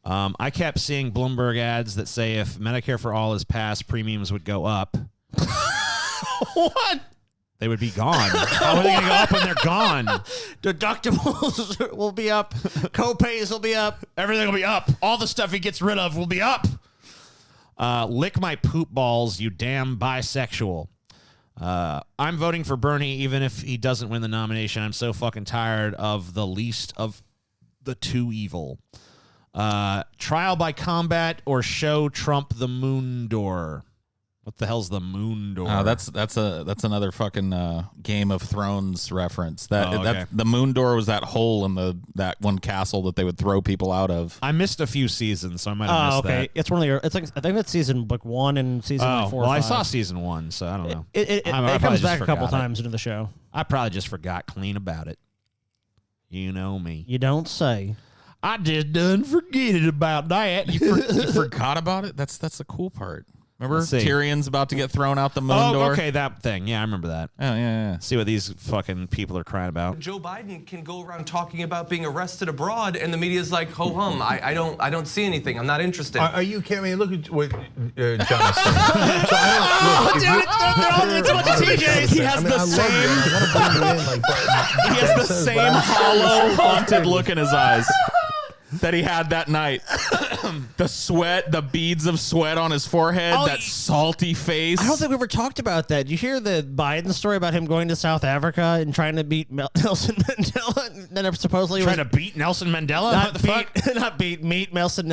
I kept seeing Bloomberg ads that say if Medicare for All is passed, premiums would go up. What? They would be gone. How are they going to go up when they're gone? Deductibles will be up. Co-pays will be up. Everything will be up. All the stuff he gets rid of will be up. Lick my poop balls, you damn bisexual. I'm voting for Bernie even if he doesn't win the nomination. I'm so fucking tired of the least of the two evil. Trial by combat or show Trump the moon door. What the hell's the moon door? That's another fucking Game of Thrones reference. That the moon door was that hole in that one castle that they would throw people out of. I missed a few seasons, so I might have missed Okay. that. It's one of the. It's like I think that's season like 1 and season like 4. Well, or I 5. saw season 1, so I don't know. It I probably comes just back a couple forgot it. times into the show. I probably just forgot clean about it. You know me. You don't say. I just done forget about that. You forgot about it? That's the cool part. Remember Let's see. Tyrion's about to get thrown out the moon door? Okay, that thing. Yeah, I remember that. Oh, yeah. See what these fucking people are crying about. Joe Biden can go around talking about being arrested abroad, and the media's like, ho hum, I don't see anything. I'm not interested. Are you kidding me? Look at what John is saying. So He has the same. He has the same hollow, haunted look in his eyes that he had that night. The sweat, the beads of sweat on his forehead, that salty face. I don't think we ever talked about that. You hear the Biden story about him going to South Africa and trying to beat Nelson Mandela? And then supposedly Trying to beat Nelson Mandela? not What the fuck? meet Nelson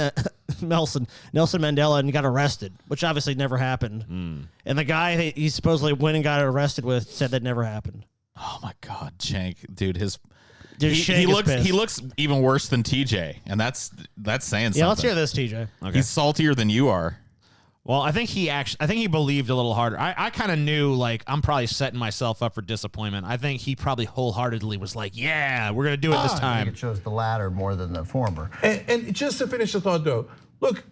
Mandela and got arrested, which obviously never happened. And the guy he supposedly went and got arrested with said that never happened. Oh my God, Shank, dude, Dude, he Shank is looks pissed. he looks even worse than TJ, and that's saying something. Yeah, let's hear this, TJ. He's saltier than you are. Well, I think he believed a little harder. I kind of knew, like, I'm probably setting myself up for disappointment. I think he probably wholeheartedly was like, yeah, we're going to do it this I think time. it chose the latter more than the former. And just to finish the thought, though, look,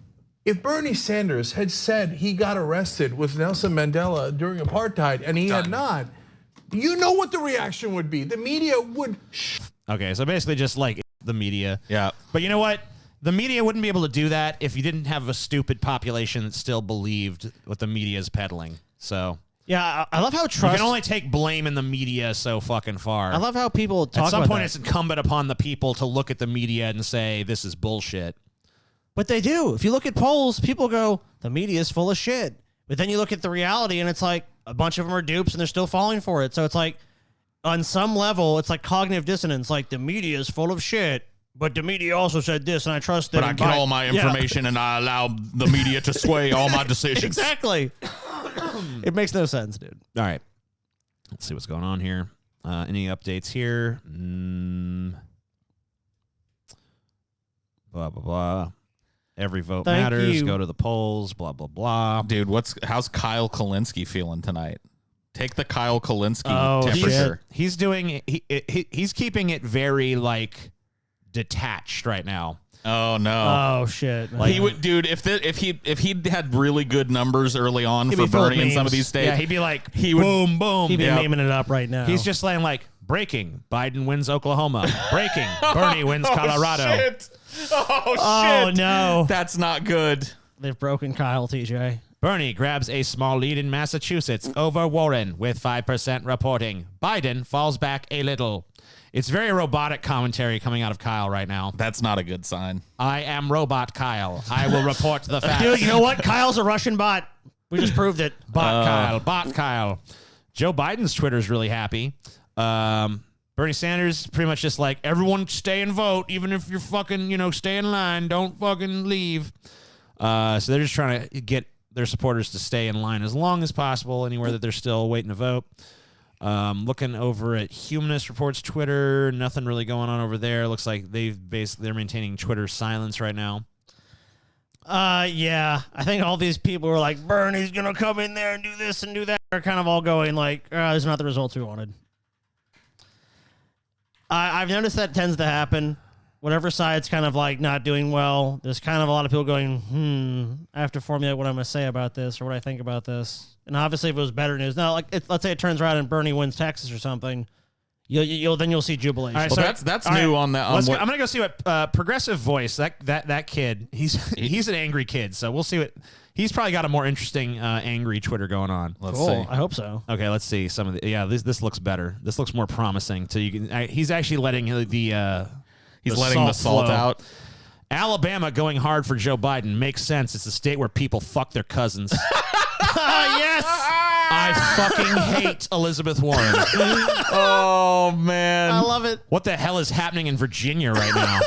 if Bernie Sanders had said he got arrested with Nelson Mandela during apartheid and he had not, you know what the reaction would be. The media would. Okay, so basically just like the media. Yeah. But you know what? The media wouldn't be able to do that if you didn't have a stupid population that still believed what the media is peddling. So Yeah, I love how you trust. can only take blame in the media so fucking far. I love how people talk At some about point, that. it's incumbent upon the people to look at the media and say, this is bullshit. But they do. If you look at polls, people go, the media is full of shit. But then you look at the reality and it's like a bunch of them are dupes and they're still falling for it. So it's like, on some level, it's like cognitive dissonance. Like the media is full of shit, but the media also said this and I trust them. But I get all my information and I allow the media to sway all my decisions. Exactly. It makes no sense, dude. All right. Let's see what's going on here. Any updates here? Blah, blah, blah. Every vote Thank matters. you. Go to the polls. Blah, blah, blah. Dude, how's Kyle Kalinske feeling tonight? Take the Kyle Kalinske Oh, temperature. He's doing. He's keeping it very like detached right now. Oh no. Oh shit. He would, dude. If he had really good numbers early on He'd for be full of Bernie in some of memes. these states, Yeah, he'd be like, he would- boom, boom. He'd be Yeah. naming it up right now. He's just saying like, breaking. Biden wins Oklahoma. Breaking. Bernie wins Colorado. Oh shit! Oh no. That's not good. They've broken Kyle, TJ. Bernie grabs a small lead in Massachusetts over Warren with 5% reporting. Biden falls back a little. It's very robotic commentary coming out of Kyle right now. That's not a good sign. I am robot Kyle. I will report the facts. Dude, you know what? Kyle's a Russian bot. We just proved it. Bot Kyle. Joe Biden's Twitter is really happy. Bernie Sanders pretty much just like, everyone stay and vote, even if you're fucking, stay in line, don't fucking leave. So they're just trying to get their supporters to stay in line as long as possible, anywhere that they're still waiting to vote. Looking over at Humanist Reports Twitter, nothing really going on over there. Looks like they're maintaining Twitter silence right now. Yeah, I think all these people were like, Bernie's gonna come in there and do this and do that. They're kind of all going like, "These are not the results we wanted." I've noticed that tends to happen. Whatever side's kind of like not doing well, there's kind of a lot of people going, I have to formulate what I'm going to say about this or what I think about this. And obviously, if it was better news, now, like, let's say it turns around and Bernie wins Texas or something, you'll see jubilation. All right, Well, that's new on that. I'm gonna go see what Progressive Voice, that kid. He's an angry kid, so we'll see what he's probably got a more interesting angry Twitter going on. Let's Cool. see. I hope so. Okay, let's see some of the. Yeah, this looks better. This looks more promising. So he's actually letting He's letting the salt flow out. Alabama going hard for Joe Biden makes sense. It's a state where people fuck their cousins. Yes. I fucking hate Elizabeth Warren. Oh man, I love it. What the hell is happening in Virginia right now?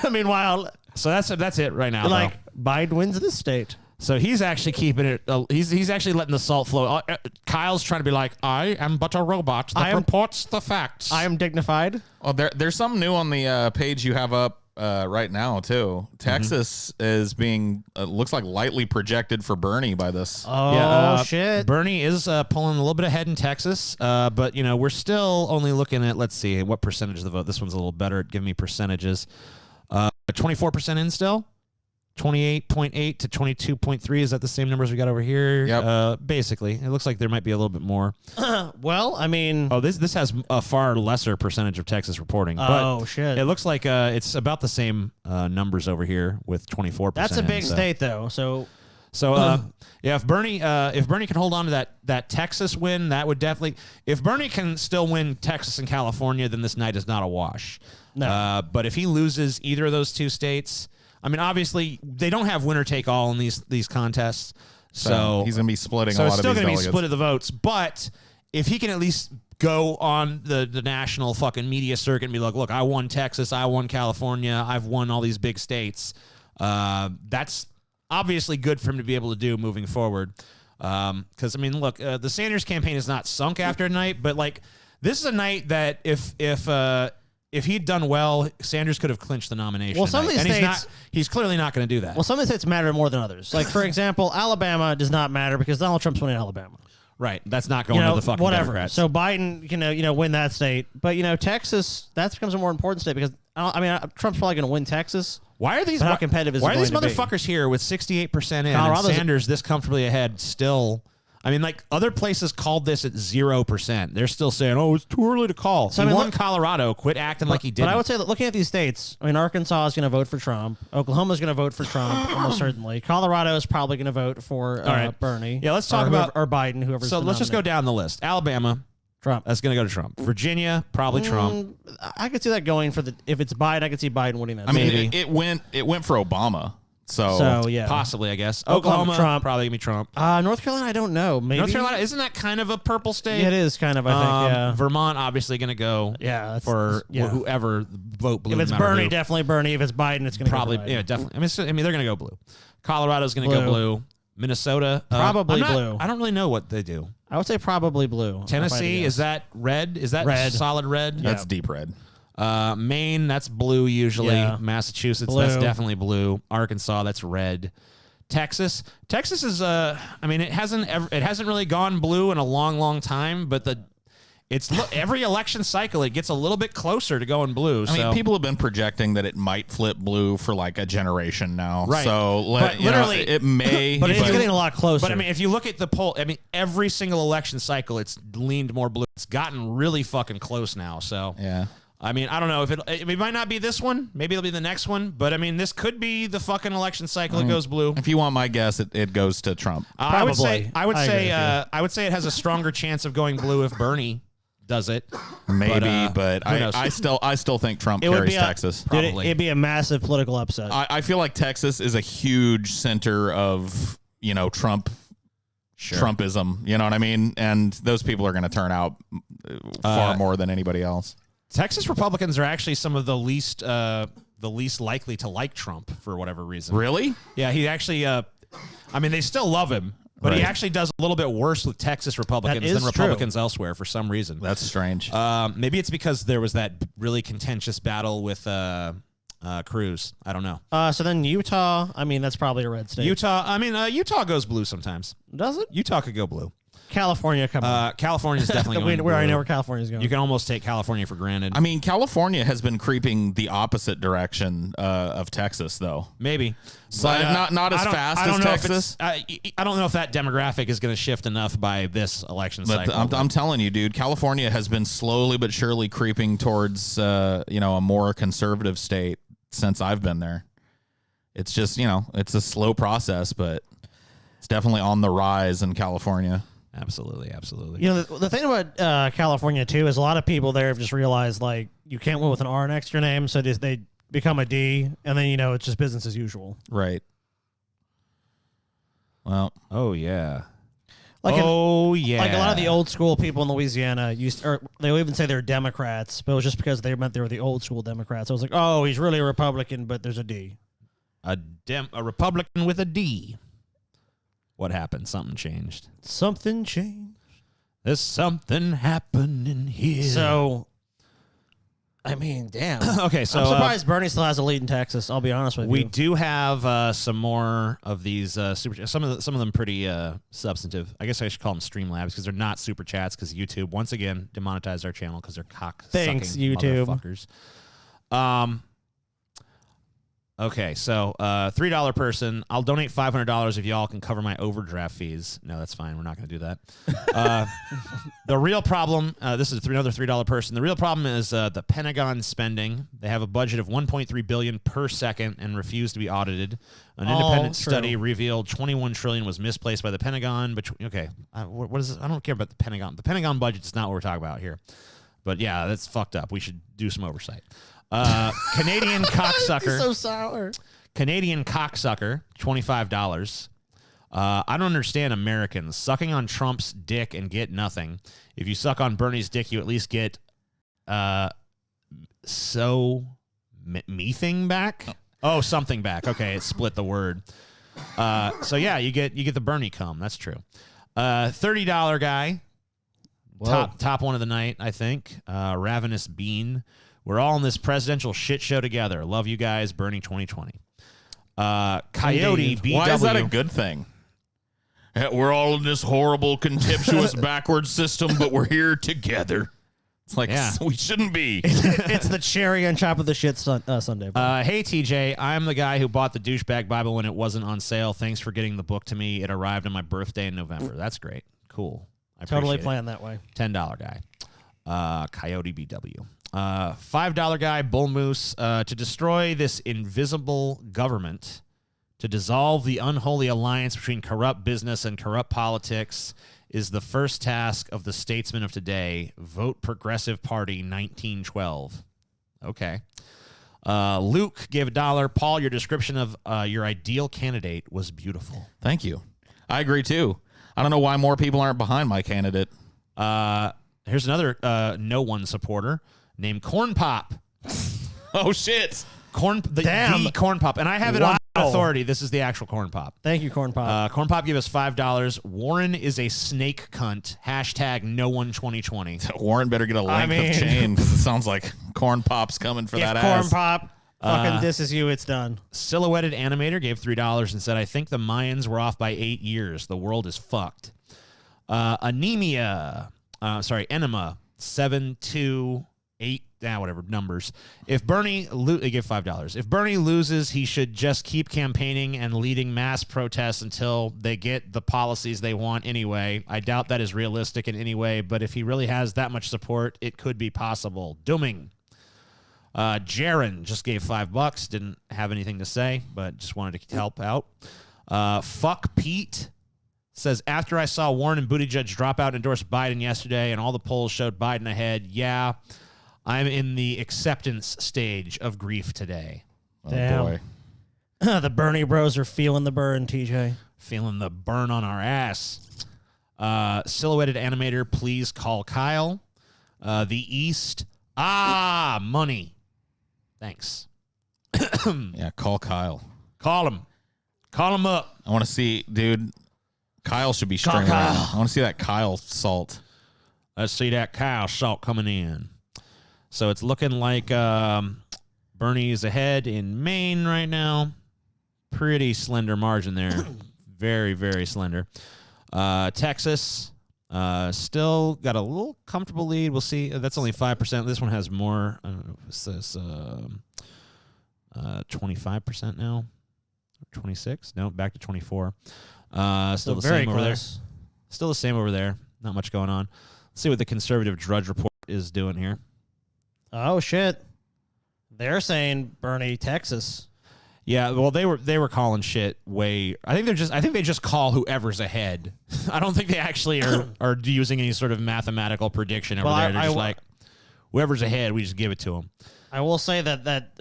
Meanwhile, So that's it right now. like, though. Biden wins this state. So he's actually keeping it. He's actually letting the salt flow. Kyle's trying to be like, I am but a robot that reports the facts. I am dignified. well, there's something new on the page you have up right now too. Texas is being looks like lightly projected for Bernie by this. Oh, shit. Bernie is pulling a little bit ahead in Texas, but we're still only looking at. Let's see what percentage of the vote. This one's a little better at giving me percentages. 24% in still. 28.8 to 22.3. Is that the same numbers we got over here? Yep. Basically, it looks like there might be a little bit more. Well, I mean, Oh, this has a far lesser percentage of Texas reporting. But oh, shit. it looks like it's about the same numbers over here with 24%. That's a big in, so. state, though. So, Yeah, if Bernie can hold on to that Texas win, that would definitely. If Bernie can still win Texas and California, then this night is not a wash. No. But if he loses either of those two states, I mean, obviously they don't have winner take all in these contests, so he's gonna be splitting so a it's lot still of these going to be delegates. split of the votes. But if he can at least go on the national fucking media circuit and be like, look, I won Texas, I won California, I've won all these big states. That's obviously good for him to be able to do moving forward. Because I mean, look, the Sanders campaign is not sunk after tonight, but like this is a night that if he'd done well, Sanders could have clinched the nomination. Well, some of tonight. these And states- he's clearly not going to do that. well, some of the states matter more than others. Like, for example, Alabama does not matter because Donald Trump's winning Alabama. Right. That's not going to the fucking whatever. Democrats. So Biden can, win that state. But, Texas, that becomes a more important state because, Trump's probably going to win Texas. why are these But how competitive is why it are these going to be? motherfuckers here with 68% in and Colorado's- Sanders this comfortably ahead still? I mean, like other places called this at 0%. They're still saying, "Oh, it's too early to call." So, He I mean, won look- Colorado. Quit acting like he didn't. But I would say that looking at these states, Arkansas is going to vote for Trump. Oklahoma's going to vote for Trump, almost certainly. Colorado is probably going to vote for right. Bernie. Yeah, let's talk or about- or Biden, whoever's So the let's just go nominee. down the list. Alabama, Trump. that's going to go to Trump. Virginia, probably Trump. I could see that going for if it's Biden, I could see Biden winning that. I mean, Maybe. it went for Obama. so yeah, Possibly, I guess. Oklahoma, Oklahoma, Trump. probably going to be Trump. North Carolina, I don't know. Maybe North Carolina, isn't that kind of a purple state? Yeah, it is kind of. I think. Yeah. Vermont, obviously going to go Yeah, for whoever vote blue. If it's no matter Bernie, who. definitely Bernie. If it's Biden, it's going to Probably, go to Biden. yeah, definitely. I mean, they're going to go blue. Colorado's going to go Blue. blue. Minnesota, Probably I'm not- blue. I don't really know what they do. I would say probably blue. if I had to Tennessee, guess. is that red? Is that Red. solid red? That's deep red. Maine, that's blue usually. Yeah. Massachusetts, that's Blue. definitely blue. Arkansas, that's red. Texas is I mean, it hasn't really gone blue in a long time, but every election cycle it gets a little bit closer to going blue. I mean, people have been projecting that it might flip blue for like a generation now. Right. So But literally- it may. But it's getting a lot closer. But I mean, if you look at the poll, I mean, every single election cycle, it's leaned more blue. It's gotten really fucking close now. So yeah. I mean, I don't know if it might not be this one. Maybe it'll be the next one. But I mean, this could be the fucking election cycle that goes blue. If you want my guess, it goes to Trump. I would say Probably. I agree with you. I would say it has a stronger chance of going blue if Bernie does it. Maybe, but who knows? I still think Trump It would carries be Texas. Dude, Probably. it'd be a massive political upset. I feel like Texas is a huge center of, Trumpism. You know what I mean? And those people are going to turn out far more than anybody else. Texas Republicans are actually some of the least likely to like Trump for whatever reason. Really? Yeah, he actually. They still love him, but he Right. actually does a little bit worse with Texas Republicans That is than Republicans elsewhere for some reason. That's strange. Maybe it's because there was that really contentious battle with Cruz. I don't know. So then Utah, that's probably a red state. Utah goes blue sometimes. Does it? Utah could go blue. California, come on. California's definitely we going already blue. know where California's going. You can almost take California for granted. California has been creeping the opposite direction of Texas, though. Maybe. But not as fast as Texas. I don't know if that demographic is going to shift enough by this election But cycle. I'm telling you, dude, California has been slowly but surely creeping towards a more conservative state since I've been there. It's just, it's a slow process, but it's definitely on the rise in California. Absolutely. The thing about California, too, is a lot of people there have just realized, you can't win with an R next to your name, so they become a D, and then, it's just business as usual. Right. Well, Oh, yeah. Like yeah. Like a lot of the old school people in Louisiana they'll even say they're Democrats, but it was just because they meant they were the old school Democrats. I was like, oh, he's really a Republican, but there's a D. A Republican with a D. What happened? Something changed. Something changed. There's something happening here. So, damn. Okay, so I'm surprised Bernie still has a lead in Texas. I'll be honest with we you. do have some more of these super. Some of them pretty substantive. I guess I should call them Streamlabs because they're not super chats because YouTube once again demonetized our channel because they're cock Thanks, sucking YouTube. motherfuckers. Okay, so $3 person. I'll donate $500 if y'all can cover my overdraft fees. No, that's fine. We're not going to do that. The real problem. This is another $3 person. The real problem is the Pentagon spending. They have a budget of $1.3 billion per second and refuse to be audited. An independent study revealed $21 trillion was misplaced by the Pentagon. What is this? I don't care about the Pentagon. The Pentagon budget's not what we're talking about here. But yeah, that's fucked up. We should do some oversight. Canadian cocksucker. So sour. Canadian cocksucker, $25. I don't understand Americans sucking on Trump's dick and get nothing. If you suck on Bernie's dick, you at least get mething back. Oh, something back. Okay, it split the word. So yeah, you get the Bernie cum. That's true. $30 guy. Top one of the night, I think. Ravenous Bean. We're all in this presidential shit show together. Love you guys. Bernie 2020. Coyote BW. why is that a good thing? We're all in this horrible, contemptuous, backward system, but we're here together. It's like, we shouldn't be. It's the cherry on top of the shit Sunday. Hey, TJ, I'm the guy who bought the douchebag Bible when it wasn't on sale. Thanks for getting the book to me. It arrived on my birthday in November. That's great. Cool. I Totally appreciate it. planned that way. $10 guy. Coyote BW. $5 guy, Bull Moose. To destroy this invisible government, to dissolve the unholy alliance between corrupt business and corrupt politics is the first task of the statesmen of today. Vote Progressive Party 1912. Okay. Luke gave $1. Paul, your description of your ideal candidate was beautiful. Thank you. I agree, too. I don't know why more people aren't behind my candidate. Here's another no one supporter named Corn Pop. Oh, shit. Damn. The Corn Pop. And I have it on authority. This is the actual Corn Pop. Thank you, Corn Pop. Corn Pop gave us $5. Warren is a snake cunt. Hashtag no one 2020. Warren better get a length of chain because it sounds like Corn Pop's coming for that Corn ass. Pop fucking disses you, it's done. Silhouetted Animator gave $3 and said, I think the Mayans were off by 8 years. The world is fucked. Enema 728 whatever numbers. If Bernie they give $5. If Bernie loses, he should just keep campaigning and leading mass protests until they get the policies they want anyway. I doubt that is realistic in any way, but if he really has that much support, it could be possible. Dooming. Jaron just gave $5. Didn't have anything to say, but just wanted to help out. Fuck Pete. Says, after I saw Warren and Buttigieg drop out and endorse Biden yesterday and all the polls showed Biden ahead, yeah, I'm in the acceptance stage of grief today. Damn. Oh, boy. The Bernie bros are feeling the burn, TJ. Feeling the burn on our ass. Silhouetted animator, please call Kyle. The East. Money. Thanks. Yeah, call Kyle. Call him. Call him up. I want to see, dude. Kyle should be Call stringing. Kyle. I want to see that Kyle salt. Let's see that Kyle salt coming in. So it's looking like Bernie's ahead in Maine right now. Pretty slender margin there. Very, very slender. Texas still got a little comfortable lead. We'll see. That's only 5%. This one has more. I don't know if it says 25% now. 26? No, back to 24. Still the very same over there. close. Still the same over there. Not much going on. Let's see what the conservative Drudge Report is doing here. Oh shit! They're saying Bernie, Texas. Yeah, well, they were calling shit way. I think they just call whoever's ahead. I don't think they actually are using any sort of mathematical prediction over Well, there. They're I just like, whoever's ahead, we just give it to them. I will say that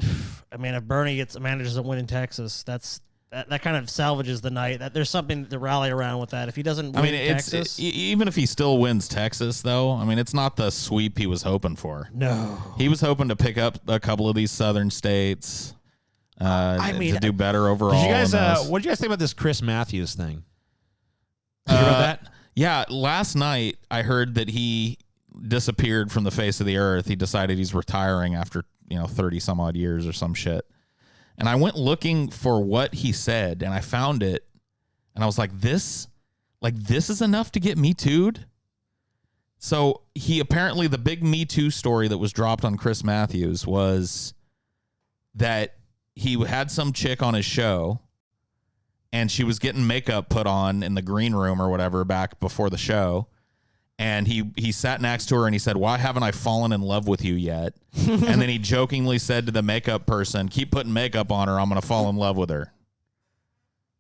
I mean, if Bernie manages to win in Texas, that kind of salvages the night. That there's something to rally around with that. If he doesn't win Texas, even if he still wins Texas, though, I mean, it's not the sweep he was hoping for. no. He was hoping to pick up a couple of these southern states. To do better overall. Did you guys? in this. What did you guys think about this Chris Matthews thing? Did you hear about that? Yeah, last night I heard that he disappeared from the face of the earth. He decided he's retiring after 30 some odd years or some shit. And I went looking for what he said, and I found it, and I was like, this is enough to get Me Too'd? So he apparently, the big Me Too story that was dropped on Chris Matthews was that he had some chick on his show, and she was getting makeup put on in the green room or whatever back before the show. And he sat next to her and he said, "Why haven't I fallen in love with you yet?" And then he jokingly said to the makeup person, "Keep putting makeup on her. I'm going to fall in love with her."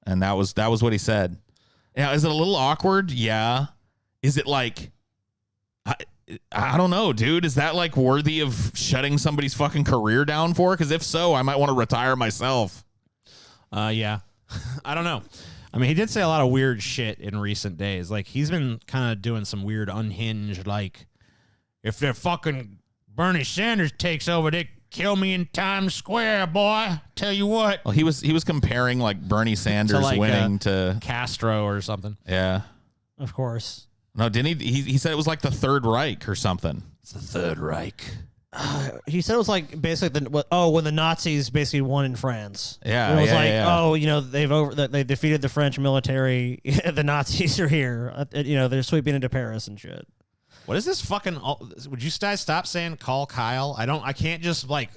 And that was what he said. Yeah, is it a little awkward? Yeah. Is it like, I don't know, dude. Is that like worthy of shutting somebody's fucking career down for? Because if so, I might want to retire myself. Yeah. I don't know. I mean, he did say a lot of weird shit in recent days. Like, he's been kind of doing some weird unhinged, like, if they're fucking Bernie Sanders takes over, they kill me in Times Square, boy. Tell you what. Well, he was comparing like Bernie Sanders like, winning to Castro or something. Yeah. Of course. No, didn't he? He said it was like the Third Reich or something. It's the Third Reich. He said it was like basically when the Nazis basically won in France. Yeah, it was yeah. they defeated the French military. The Nazis are here. They're sweeping into Paris and shit. What is this fucking? Would you guys stop saying call Kyle? I can't just like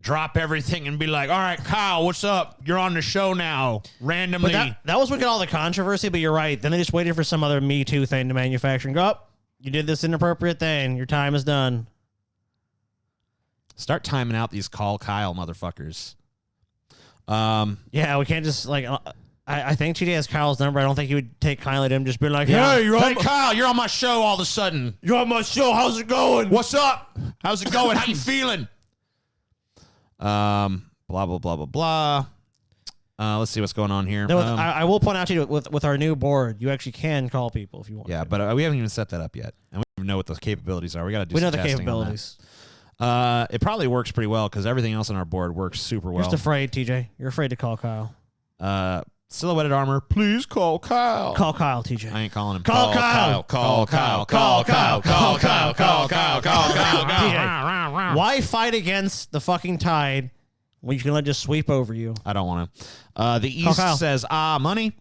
drop everything and be like, all right, Kyle, what's up? You're on the show now. Randomly. But that was what got all the controversy. But you're right. Then they just waited for some other Me Too thing to manufacture and go, "Oh, you did this inappropriate thing. Your time is done." Start timing out these call Kyle motherfuckers. Yeah, we can't just like. I think TJ has Kyle's number. I don't think he would take kindly to him just being like, Yeah. "Hey, Hey, Kyle, you're on my show all of a sudden. you're on my show. How's it going?" What's up? How's it going? How you feeling? Blah, blah, blah, blah, blah. Let's see what's going on here. No, I will point out to you with our new board, you actually can call people if you want. Yeah, to. but we haven't even set that up yet. And we don't even know what those capabilities are. We got to do we know some the testing on that. capabilities. It probably works pretty well because everything else on our board works super You're well. just afraid, TJ. You're afraid to call Kyle. Silhouetted armor, please call Kyle. Call Kyle, TJ. I ain't calling him. Call Kyle. Call Kyle. Call Kyle. Call Kyle. Call Kyle. Call Kyle. TJ, why fight against the fucking tide when you can let it just sweep over you? I don't want to. The East Kyle. says, money.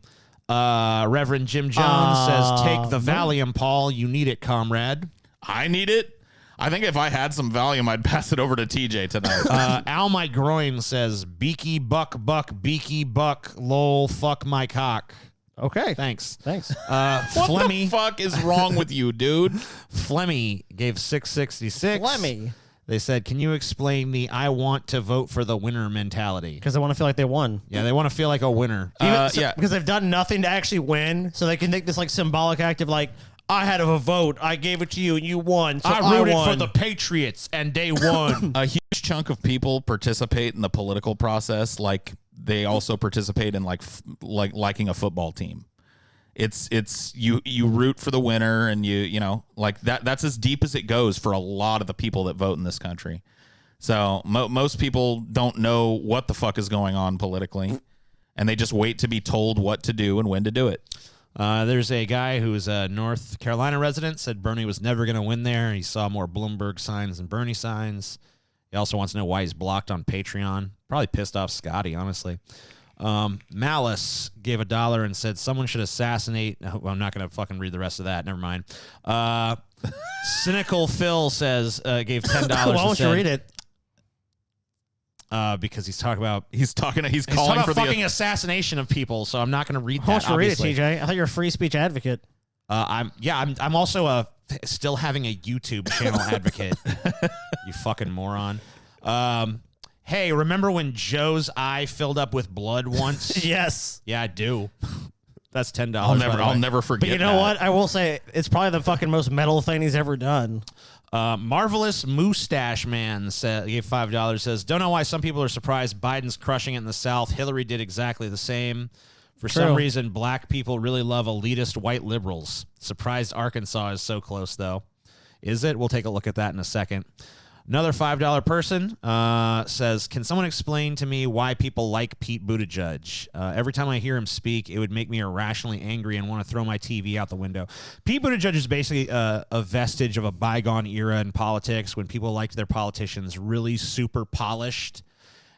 Reverend Jim Jones says, take the money. Valium, Paul. You need it, comrade. I need it. I think if I had some Valium, I'd pass it over to TJ tonight. Al My Groin says, beaky buck, beaky buck, lol, fuck my cock. Okay. Thanks. Thanks. What Flemmy, the fuck is wrong with you, dude? Flemmy gave 666. Flemmy. They said, "Can you explain the I want to vote for the winner mentality?" Because they want to feel like they won. Yeah, they want to feel like a winner. Yeah. Because they've done nothing to actually win, so they can make this like symbolic act of like, I had a vote, I gave it to you, and you won. So I rooted won. for the Patriots, and they won. A huge chunk of people participate in the political process like they also participate in like liking a football team. It's you root for the winner, and you know, like that's as deep as it goes for a lot of the people that vote in this country. So most people don't know what the fuck is going on politically, and they just wait to be told what to do and when to do it. There's a guy who's a North Carolina resident, said Bernie was never going to win there. He saw more Bloomberg signs than Bernie signs. He also wants to know why he's blocked on Patreon. Probably pissed off Scotty, honestly. Malice gave $1 and said someone should assassinate. Well, I'm not going to fucking read the rest of that. Never mind. Cynical Phil says gave $10. Why won't you read it? Because he's talking about He's calling for fucking the assassination of people. So I'm not going to read Why that. won't you read it, obviously. TJ? I thought you were a free speech advocate. I'm also still having a YouTube channel advocate. You fucking moron. Hey, remember when Joe's eye filled up with blood once? Yes. Yeah, I do. That's $10. I'll never forget. But you know that. what? I will say it's probably the fucking most metal thing he's ever done. Marvelous Mustache Man gave $5. Says, don't know why some people are surprised Biden's crushing it in the South. Hillary did exactly the same. For some True. reason, black people really love elitist white liberals. Surprised Arkansas is so close, though. Is it? We'll take a look at that in a second. Another $5 person says, can someone explain to me why people like Pete Buttigieg? Every time I hear him speak, it would make me irrationally angry and want to throw my TV out the window. Pete Buttigieg is basically a vestige of a bygone era in politics when people liked their politicians really super polished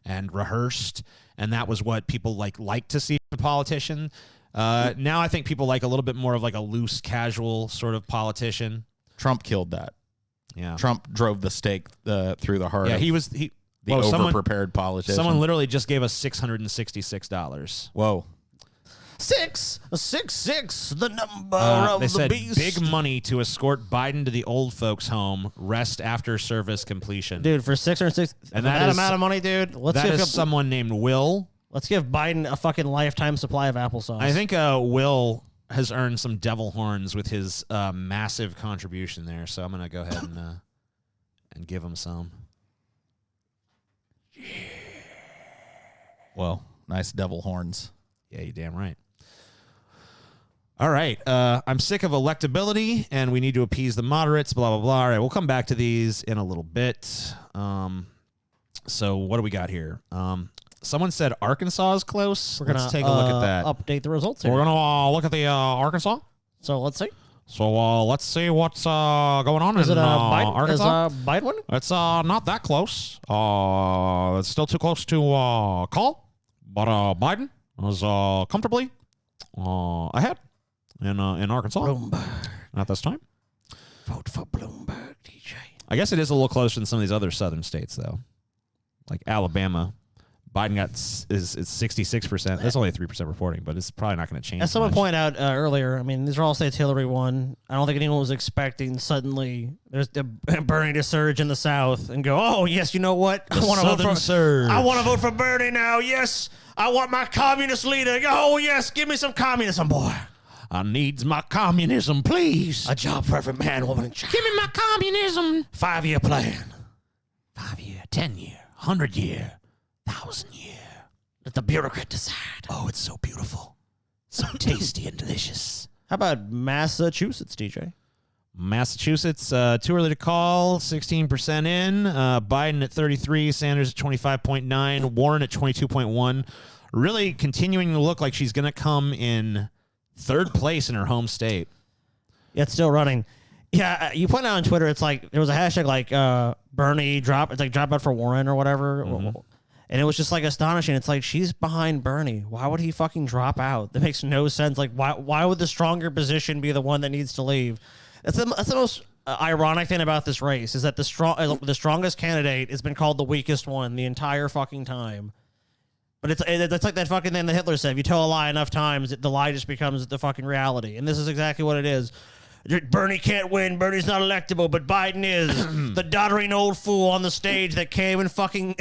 and rehearsed, and that was what people like to see in a politician. Now I think people like a little bit more of like a loose, casual sort of politician. Trump killed that. Yeah, Trump drove the stake through the heart. Yeah, of the over-prepared politician. Someone literally just gave us $666. Whoa. 666, the number of They the said beast. big money to escort Biden to the old folks' home, rest after service completion. Dude, for 606, And that that is- amount of money, dude, let's that give is someone named Will. let's give Biden a fucking lifetime supply of applesauce. I think Will has earned some devil horns with his massive contribution there, so I'm gonna go ahead and give him some. Well, nice devil horns. Yeah, you damn right. All right. I'm sick of electability, and we need to appease the moderates, blah, blah, blah. All right, we'll come back to these in a little bit. So what do we got here? Someone said Arkansas is close. We're gonna Let's take a look at that. Update the results here. We're going to look at the Arkansas. So let's see. So let's see what's going on Is in it Biden? Arkansas. Is Biden winning? It's not that close. It's still too close to call, but Biden is comfortably ahead in Arkansas Bloomberg. at this time. Vote for Bloomberg, DJ. I guess it is a little closer than some of these other southern states, though, like Alabama. Biden got is 66%. That's only 3% reporting, but it's probably not going to change. As someone much. pointed out earlier, I mean, these are all states Hillary won. I don't think anyone was expecting suddenly there's the Bernie to surge in the South and go, oh yes, you know what? I want to vote Southern for surge. I want to vote for Bernie now. Yes, I want my communist leader. Oh yes, give me some communism, boy. I needs my communism, please. A job for every man, woman, and child. Give me my communism. 5-year plan. 5-year, 10-year, 100-year, 1,000-year. Let the bureaucrat decide. Oh, it's so beautiful, so tasty and delicious. How about Massachusetts, DJ? Massachusetts, too early to call. 16% in. Biden at 33, Sanders at 25.9, Warren at 22.1. Really continuing to look like she's going to come in third place in her home state. Yeah, it's still running. Yeah, you point out on Twitter, it's like there was a hashtag like Bernie drop. It's like drop out for Warren or whatever. And it was just like astonishing. It's like she's behind Bernie. Why would he fucking drop out? That makes no sense. Like why would the stronger position be the one that needs to leave? That's the most ironic thing about this race is that the strongest candidate has been called the weakest one the entire fucking time. But it's like that fucking thing that Hitler said. If you tell a lie enough times, the lie just becomes the fucking reality. And this is exactly what it is. Bernie can't win. Bernie's not electable, but Biden is. The doddering old fool on the stage that can't even fucking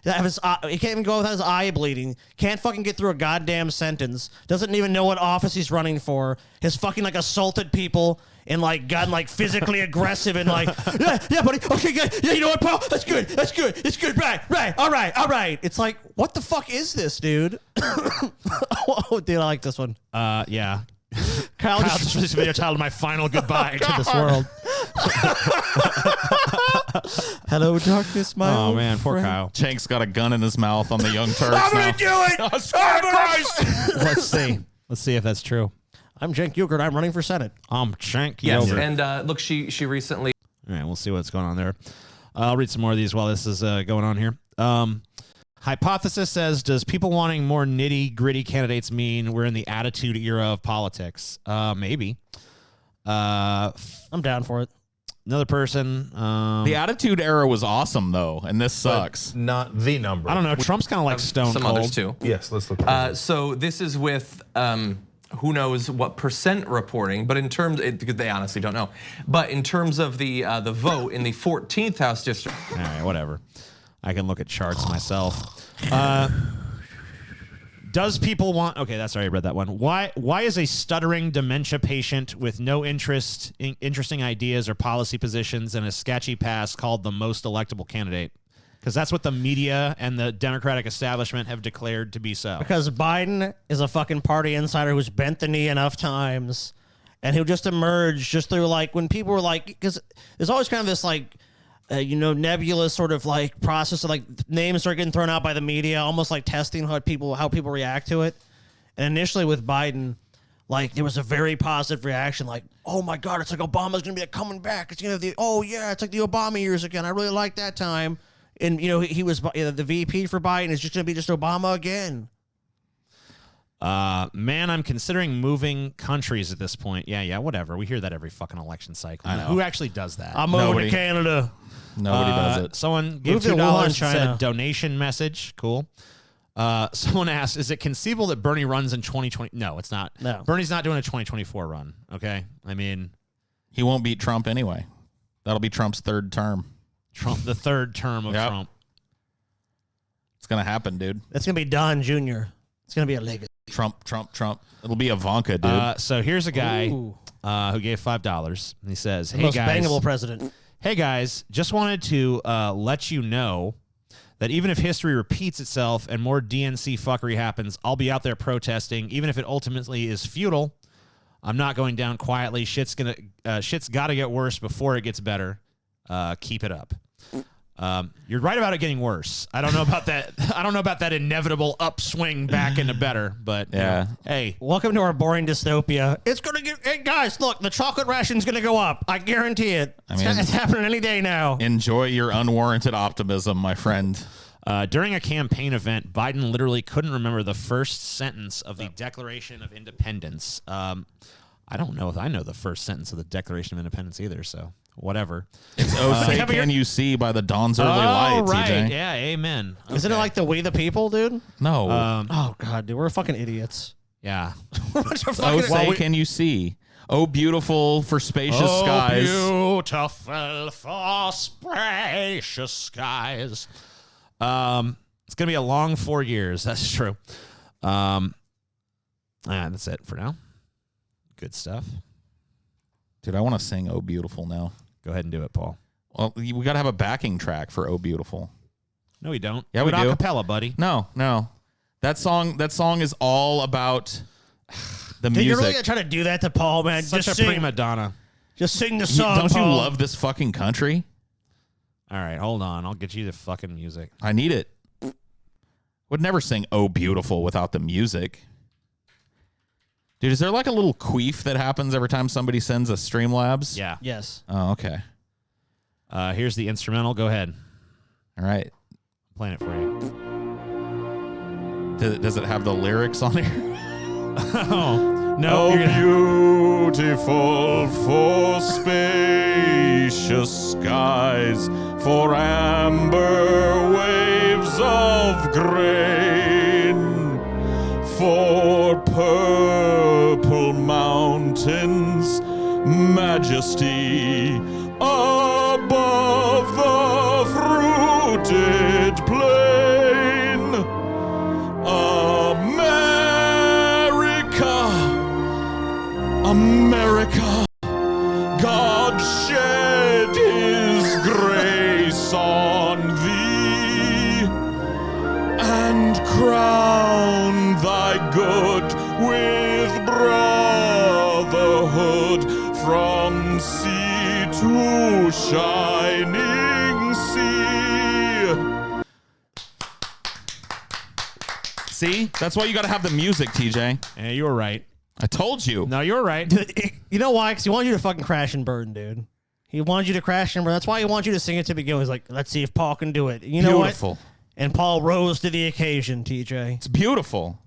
have his he can't even go without his eye bleeding. Can't fucking get through a goddamn sentence. Doesn't even know what office he's running for. Has fucking like assaulted people and like gotten like physically aggressive and like yeah buddy, okay good, yeah, you know what, Paul, that's good, it's good, right, all right. It's like, what the fuck is this, dude? Oh, dude, I like this one. Yeah. Kyle Kyle just released a video titled "My Final Goodbye to This God. World." Hello, darkness, my Oh old man, poor friend. Kyle. Chank's got a gun in his mouth on the Young Turks I'm now. gonna do it. Oh, swear to Christ. Let's see if that's true. I'm Cenk Uygur. I'm running for Senate. Cenk Yes, Uygur. and look, she recently. All right, we'll see what's going on there. I'll read some more of these while this is going on here. Hypothesis says, does people wanting more nitty-gritty candidates mean we're in the attitude era of politics? Maybe. I'm down for it. Another person. The Attitude Era was awesome, though, and this sucks. Not the number. I don't know. Trump's kind of like Stone Some Cold. others too. Yes, let's look at it. So this is with who knows what percent reporting, but in terms, they honestly don't know. But in terms of the vote in the 14th House district. All right, whatever. I can look at charts myself. Does people want? Okay, that's already read that one. Why is a stuttering dementia patient with no interesting ideas or policy positions and a sketchy past called the most electable candidate? Because that's what the media and the Democratic establishment have declared to be so. Because Biden is a fucking party insider who's bent the knee enough times, and who just emerged just through like when people were like, because there's always kind of this like. Nebulous sort of like process of like names start getting thrown out by the media, almost like testing how people react to it. And initially with Biden, like there was a very positive reaction, like, oh my God, it's like Obama's gonna be like coming back. It's gonna be it's like the Obama years again. I really like that time. And he was the VP for Biden is just gonna be just Obama again. Man, I'm considering moving countries at this point. Yeah, whatever. We hear that every fucking election cycle. I know. Who actually does that? I'm moving Nobody. to Canada. Nobody does it. Someone gave Move to $2 Wuhan, and China. said donation message. Cool. Someone asked, is it conceivable that Bernie runs in 2020? No, it's not. No. Bernie's not doing a 2024 run. Okay. I mean, He won't beat Trump anyway. That'll be Trump's third term. Trump, the third term of Yep. Trump. It's going to happen, dude. It's gonna be Don Jr. It's gonna be a legacy. Trump. It'll be Ivanka, dude. So here's a guy Ooh. who gave $5. And he says, The hey, most guys. bangable president. Hey guys, just wanted to let you know that even if history repeats itself and more DNC fuckery happens, I'll be out there protesting, even if it ultimately is futile. I'm not going down quietly. Shit's got to get worse before it gets better. Keep it up. You're right about it getting worse. I don't know about that. I don't know about that inevitable upswing back into better, but Yeah. Hey, Welcome to our boring dystopia. It's gonna get. Hey guys, look, the chocolate ration's gonna go up. I guarantee it. It's happening any day now. Enjoy your unwarranted optimism, my friend. during a campaign event, Biden literally couldn't remember the first sentence of the Declaration of Independence. I don't know if I know the first sentence of the Declaration of Independence either, so whatever. It's "Oh say Yeah, but can you see" by the dawn's early Oh, light, right. TJ. Yeah, amen. Isn't it Okay. like the We the People, dude? No. Oh God, dude, we're fucking idiots. Yeah. We're a bunch of Oh fucking- say can you see. Oh beautiful for spacious skies. Beautiful for spacious skies. It's gonna be a long 4 years. That's true. That's it for now. Good stuff. Dude, I want to sing "Oh Beautiful" now. Go ahead and do it, Paul. Well, we got to have a backing track for "Oh Beautiful." No, we don't. Yeah, we Do it do. acapella, buddy. No. That song is all about the Dude, you're music. really gonna try to do that to Paul, man. Such just a sing, prima donna. Just sing the song. Don't you Paul. love this fucking country? All right, hold on. I'll get you the fucking music. I need it. Would never sing "Oh Beautiful" without the music. Dude, is there like a little queef that happens every time somebody sends a Streamlabs? Yeah. Yes. Oh, okay. Here's the instrumental. Go ahead. All right. I'm playing it for you. Does it have the lyrics on here? Oh, no. Oh, you're gonna- beautiful for spacious skies, for amber waves of grain, for purple mountains majesty above the fruited plain. America, God shed his grace on thee and crown thy good with brotherhood from sea to shining sea. See? That's why you gotta have the music, TJ. Yeah, you were right. I told you. No, you were right. You know why? Because he wanted you to fucking crash and burn, dude. He wanted you to crash and burn. That's why he wanted you to sing it to begin with. He's like, let's see if Paul can do it. You know Beautiful. what? And Paul rose to the occasion, TJ. It's beautiful.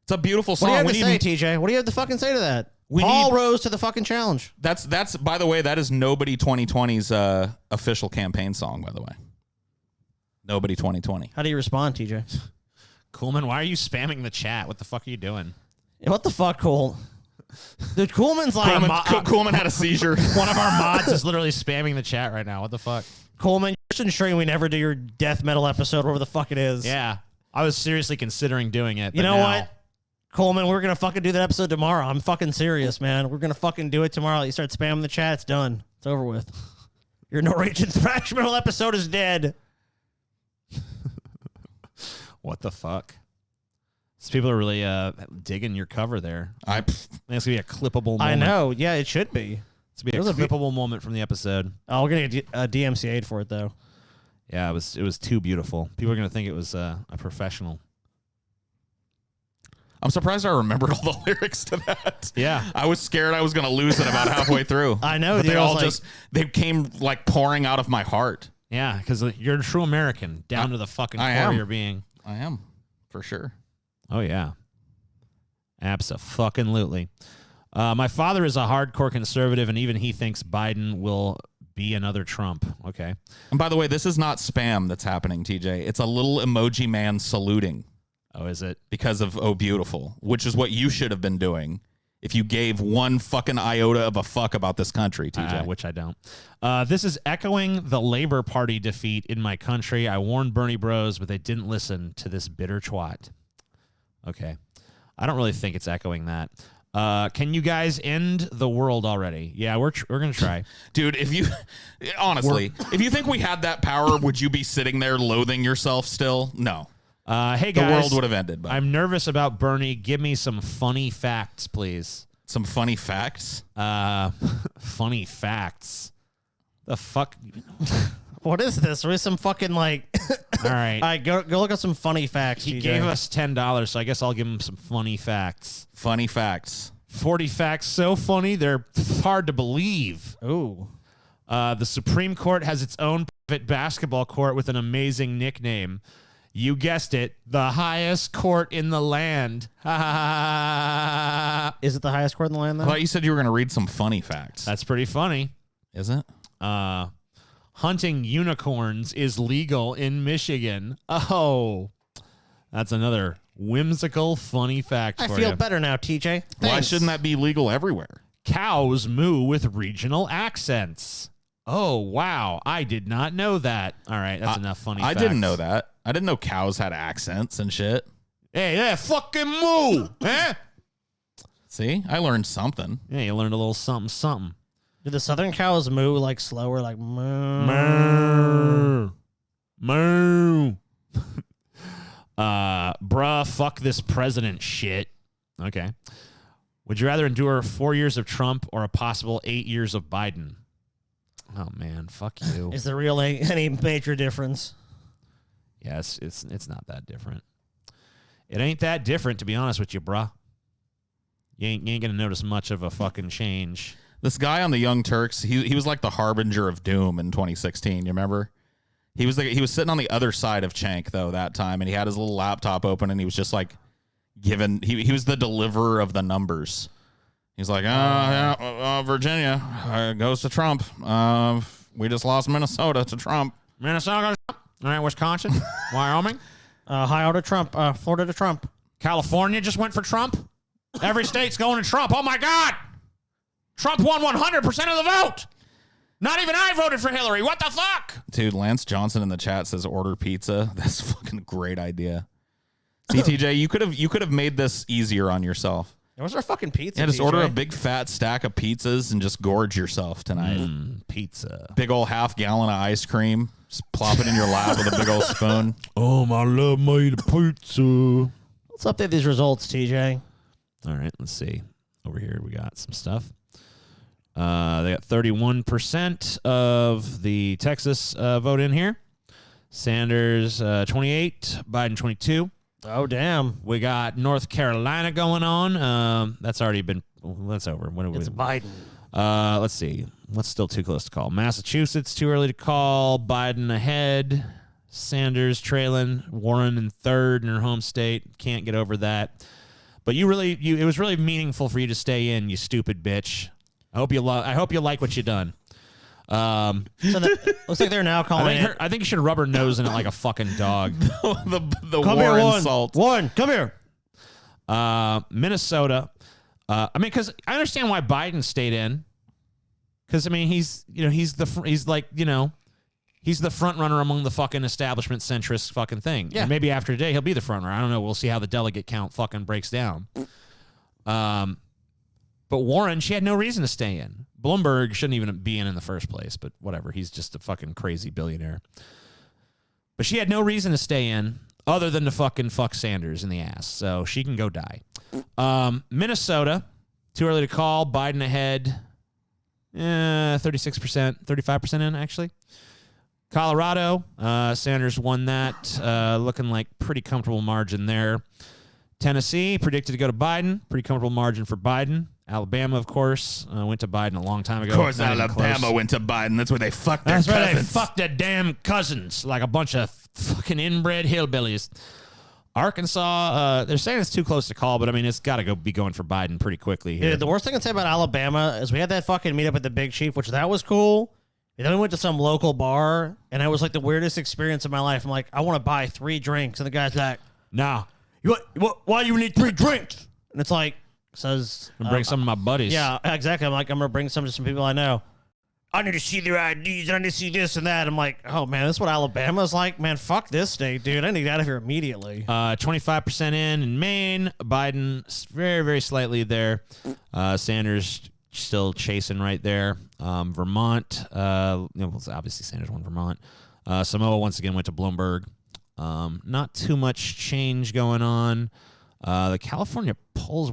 It's a beautiful What song. do you have We to need- say, TJ? What do you have to fucking say to that? We Paul need- rose to the fucking challenge. That's by the way, that is Nobody 2020's official campaign song, by the way. Nobody 2020. How do you respond, TJ? Coolman, why are you spamming the chat? What the fuck are you doing? What the fuck, Cole? Dude, Coolman's like... Coolman had a seizure. One of our mods is literally spamming the chat right now. What the fuck? Coleman, you're just ensuring we never do your death metal episode, whatever the fuck it is. Yeah. I was seriously considering doing it. You but know now- what? Coleman, we're going to fucking do that episode tomorrow. I'm fucking serious, man. We're going to fucking do it tomorrow. You start spamming the chat, it's done. It's over with. Your Norwegian thrash metal episode is dead. What the fuck? These people are really digging your cover there. I think it's going to be a clippable moment. I know. Yeah, it should be. It's going to be a clippable moment from the episode. Oh, we're going to get a DMCA'd for it, though. Yeah, it was too beautiful. People are going to think it was a professional. I'm surprised I remembered all the lyrics to that. Yeah. I was scared I was going to lose it about halfway through. I know. But dude, they I was all like- just, they came like pouring out of my heart. Yeah, because you're a true American, down to the fucking I core am. of your being. I am, for sure. Oh, yeah. Abso-fucking-lutely. My father is a hardcore conservative, and even he thinks Biden will be another Trump. Okay. And by the way, this is not spam that's happening, TJ. It's a little emoji man saluting. Oh, is it? Because of Oh Beautiful, which is what you should have been doing if you gave one fucking iota of a fuck about this country, TJ. Which I don't. This is echoing the Labor Party defeat in my country. I warned Bernie bros, but they didn't listen to this bitter twat. Okay. I don't really think it's echoing that. Can you guys end the world already? Yeah, we're going to try. Dude, if you honestly, if you think we had that power, would you be sitting there loathing yourself still? No. Hey, The guys. world would have ended. But I'm nervous about Bernie. Give me some funny facts, please. some funny facts. Funny facts. The fuck? What is this? There is some fucking like... All right. All right, go look up some funny facts, He TJ. gave us $10, so I guess I'll give him some funny facts. Funny facts. 40 facts so funny, they're hard to believe. Ooh. The Supreme Court has its own private basketball court with an amazing nickname. You guessed it, the highest court in the land. Is it the highest court in the land, though? I thought you said you were going to read some funny facts. That's pretty funny. Is it? Hunting unicorns is legal in Michigan. Oh, that's another whimsical, funny fact I for feel you. better now, TJ. Why Thanks. shouldn't that be legal everywhere? Cows moo with regional accents. Oh, wow. I did not know that. All right, that's enough funny I facts. didn't know that. I didn't know cows had accents and shit. Hey, yeah, fucking moo. Eh? See, I learned something. Yeah, you learned a little something, something. Do the southern cows moo like slower, like moo? Moo. Moo. Bruh, fuck this president shit. Okay. Would you rather endure 4 years of Trump or a possible 8 years of Biden? Oh, man, fuck you. Is there really any major difference? Yes, it's not that different. It ain't that different, to be honest with you, bruh. You ain't gonna notice much of a fucking change. This guy on the Young Turks, he was like the harbinger of doom in 2016. You remember? He was sitting on the other side of Cenk though that time, and he had his little laptop open, and he was just like giving. He was the deliverer of the numbers. He's like, Virginia goes to Trump. We just lost Minnesota to Trump. Minnesota, all right, Wisconsin, Wyoming, Ohio to Trump, Florida to Trump. California just went for Trump. Every state's going to Trump. Oh my God! Trump won 100% of the vote. Not even I voted for Hillary. What the fuck? Dude, Lance Johnson in the chat says order pizza. That's a fucking great idea. CTJ, you could have made this easier on yourself. Where's our fucking pizza? Yeah, just TJ? order a big fat stack of pizzas and just gorge yourself tonight. Pizza. Big old half-gallon of ice cream. Just plop it in your lap with a big old spoon. Oh, my love made a pizza. Let's update these results, TJ. All right, let's see. Over here, we got some stuff. They got 31% of the Texas vote in here. Sanders 28, Biden 22. Oh, damn. We got North Carolina going on. That's already been. That's over. When It's Biden. Let's see. What's still too close to call? Massachusetts, too early to call. Biden ahead. Sanders trailing. Warren in third in her home state. Can't get over that. But it was really meaningful for you to stay in, you stupid bitch. I hope you like what you done. So looks like they're now calling it. I think you should rub her nose in it like a fucking dog. the Come war here, Warren. insult. Warren, come here. Minnesota. Because I understand why Biden stayed in. Because he's the front runner among the fucking establishment centrist fucking thing. Yeah. And maybe after today he'll be the front runner. I don't know. We'll see how the delegate count fucking breaks down. But Warren, she had no reason to stay in. Bloomberg shouldn't even be in the first place, but whatever. He's just a fucking crazy billionaire. But she had no reason to stay in other than to fucking fuck Sanders in the ass. So she can go die. Minnesota, too early to call. Biden ahead. 36%, 35% in, actually. Colorado, Sanders won that. Looking like pretty comfortable margin there. Tennessee, predicted to go to Biden. Pretty comfortable margin for Biden. Alabama, of course, went to Biden a long time ago. Of course, Not even Alabama close. went to Biden. That's where they fucked their That's right. They cousins. fucked their damn cousins like a bunch of fucking inbred hillbillies. Arkansas, they're saying it's too close to call, but it's got to be going for Biden pretty quickly here. Dude, the worst thing I'd say about Alabama is we had that fucking meetup at the Big Chief, which that was cool. And then we went to some local bar, and it was like the weirdest experience of my life. I'm like, I want to buy 3 drinks. And the guy's like, Nah, why you need 3 drinks? And it's like, says, I'm gonna bring some of my buddies. yeah, exactly. I'm like, I'm going to bring some to some people I know. I need to see their IDs. I need to see this and that. I'm like, oh, man, this is what Alabama's like? Man, fuck this state, dude. I need to get out of here immediately. 25% in Maine. Biden very, very slightly there. Sanders still chasing right there. Vermont, obviously Sanders won Vermont. Samoa once again went to Bloomberg. Not too much change going on. The California polls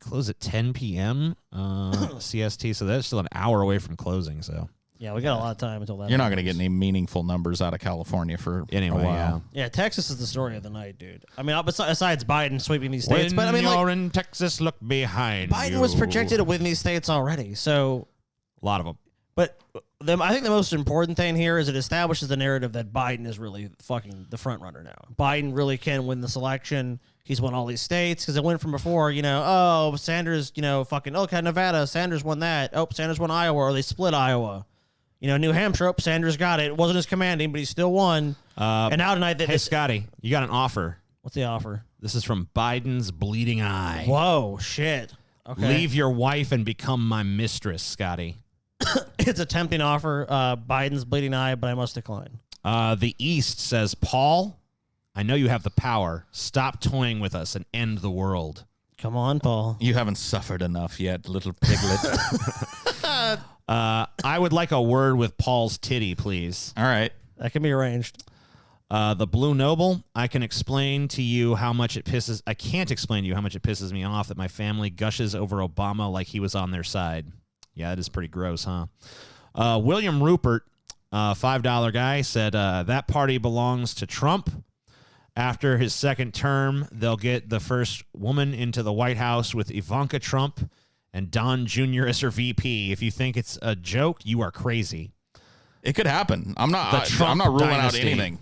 close at 10 p.m. CST, so that's still an hour away from closing. So Yeah, we got a lot of time until that. You're not going to happens. get any meaningful numbers out of California for anyway, a while. Yeah, Texas is the story of the night, dude. besides Biden sweeping these states, When but you're in Texas, look behind Biden you. was projected to win these states already. So, A lot of them. but I think the most important thing here is it establishes the narrative that Biden is really fucking the front runner now. Biden really can win this election. He's won all these states because it went from before, Sanders, okay, Nevada, Sanders won that. Oh, Sanders won Iowa, or they split Iowa. New Hampshire, Sanders got it. It wasn't as commanding, but he still won. And now tonight, Hey, Scotty, you got an offer. what's the offer? This is from Biden's bleeding eye. Whoa, shit. Okay. Leave your wife and become my mistress, Scotty. It's a tempting offer. Biden's bleeding eye, but I must decline. The East says, Paul, I know you have the power. Stop toying with us and end the world. Come on, Paul. You haven't suffered enough yet, little piglet. I would like a word with Paul's titty, please. All right. That can be arranged. The Blue Noble, I can't explain to you how much it pisses me off that my family gushes over Obama like he was on their side. Yeah, that is pretty gross, huh? William Rupert, $5 guy, said that party belongs to Trump. After his second term, they'll get the first woman into the White House with Ivanka Trump and Don Jr. as her VP. If you think it's a joke, you are crazy. It could happen. I'm not The Trump ruling dynasty. out anything.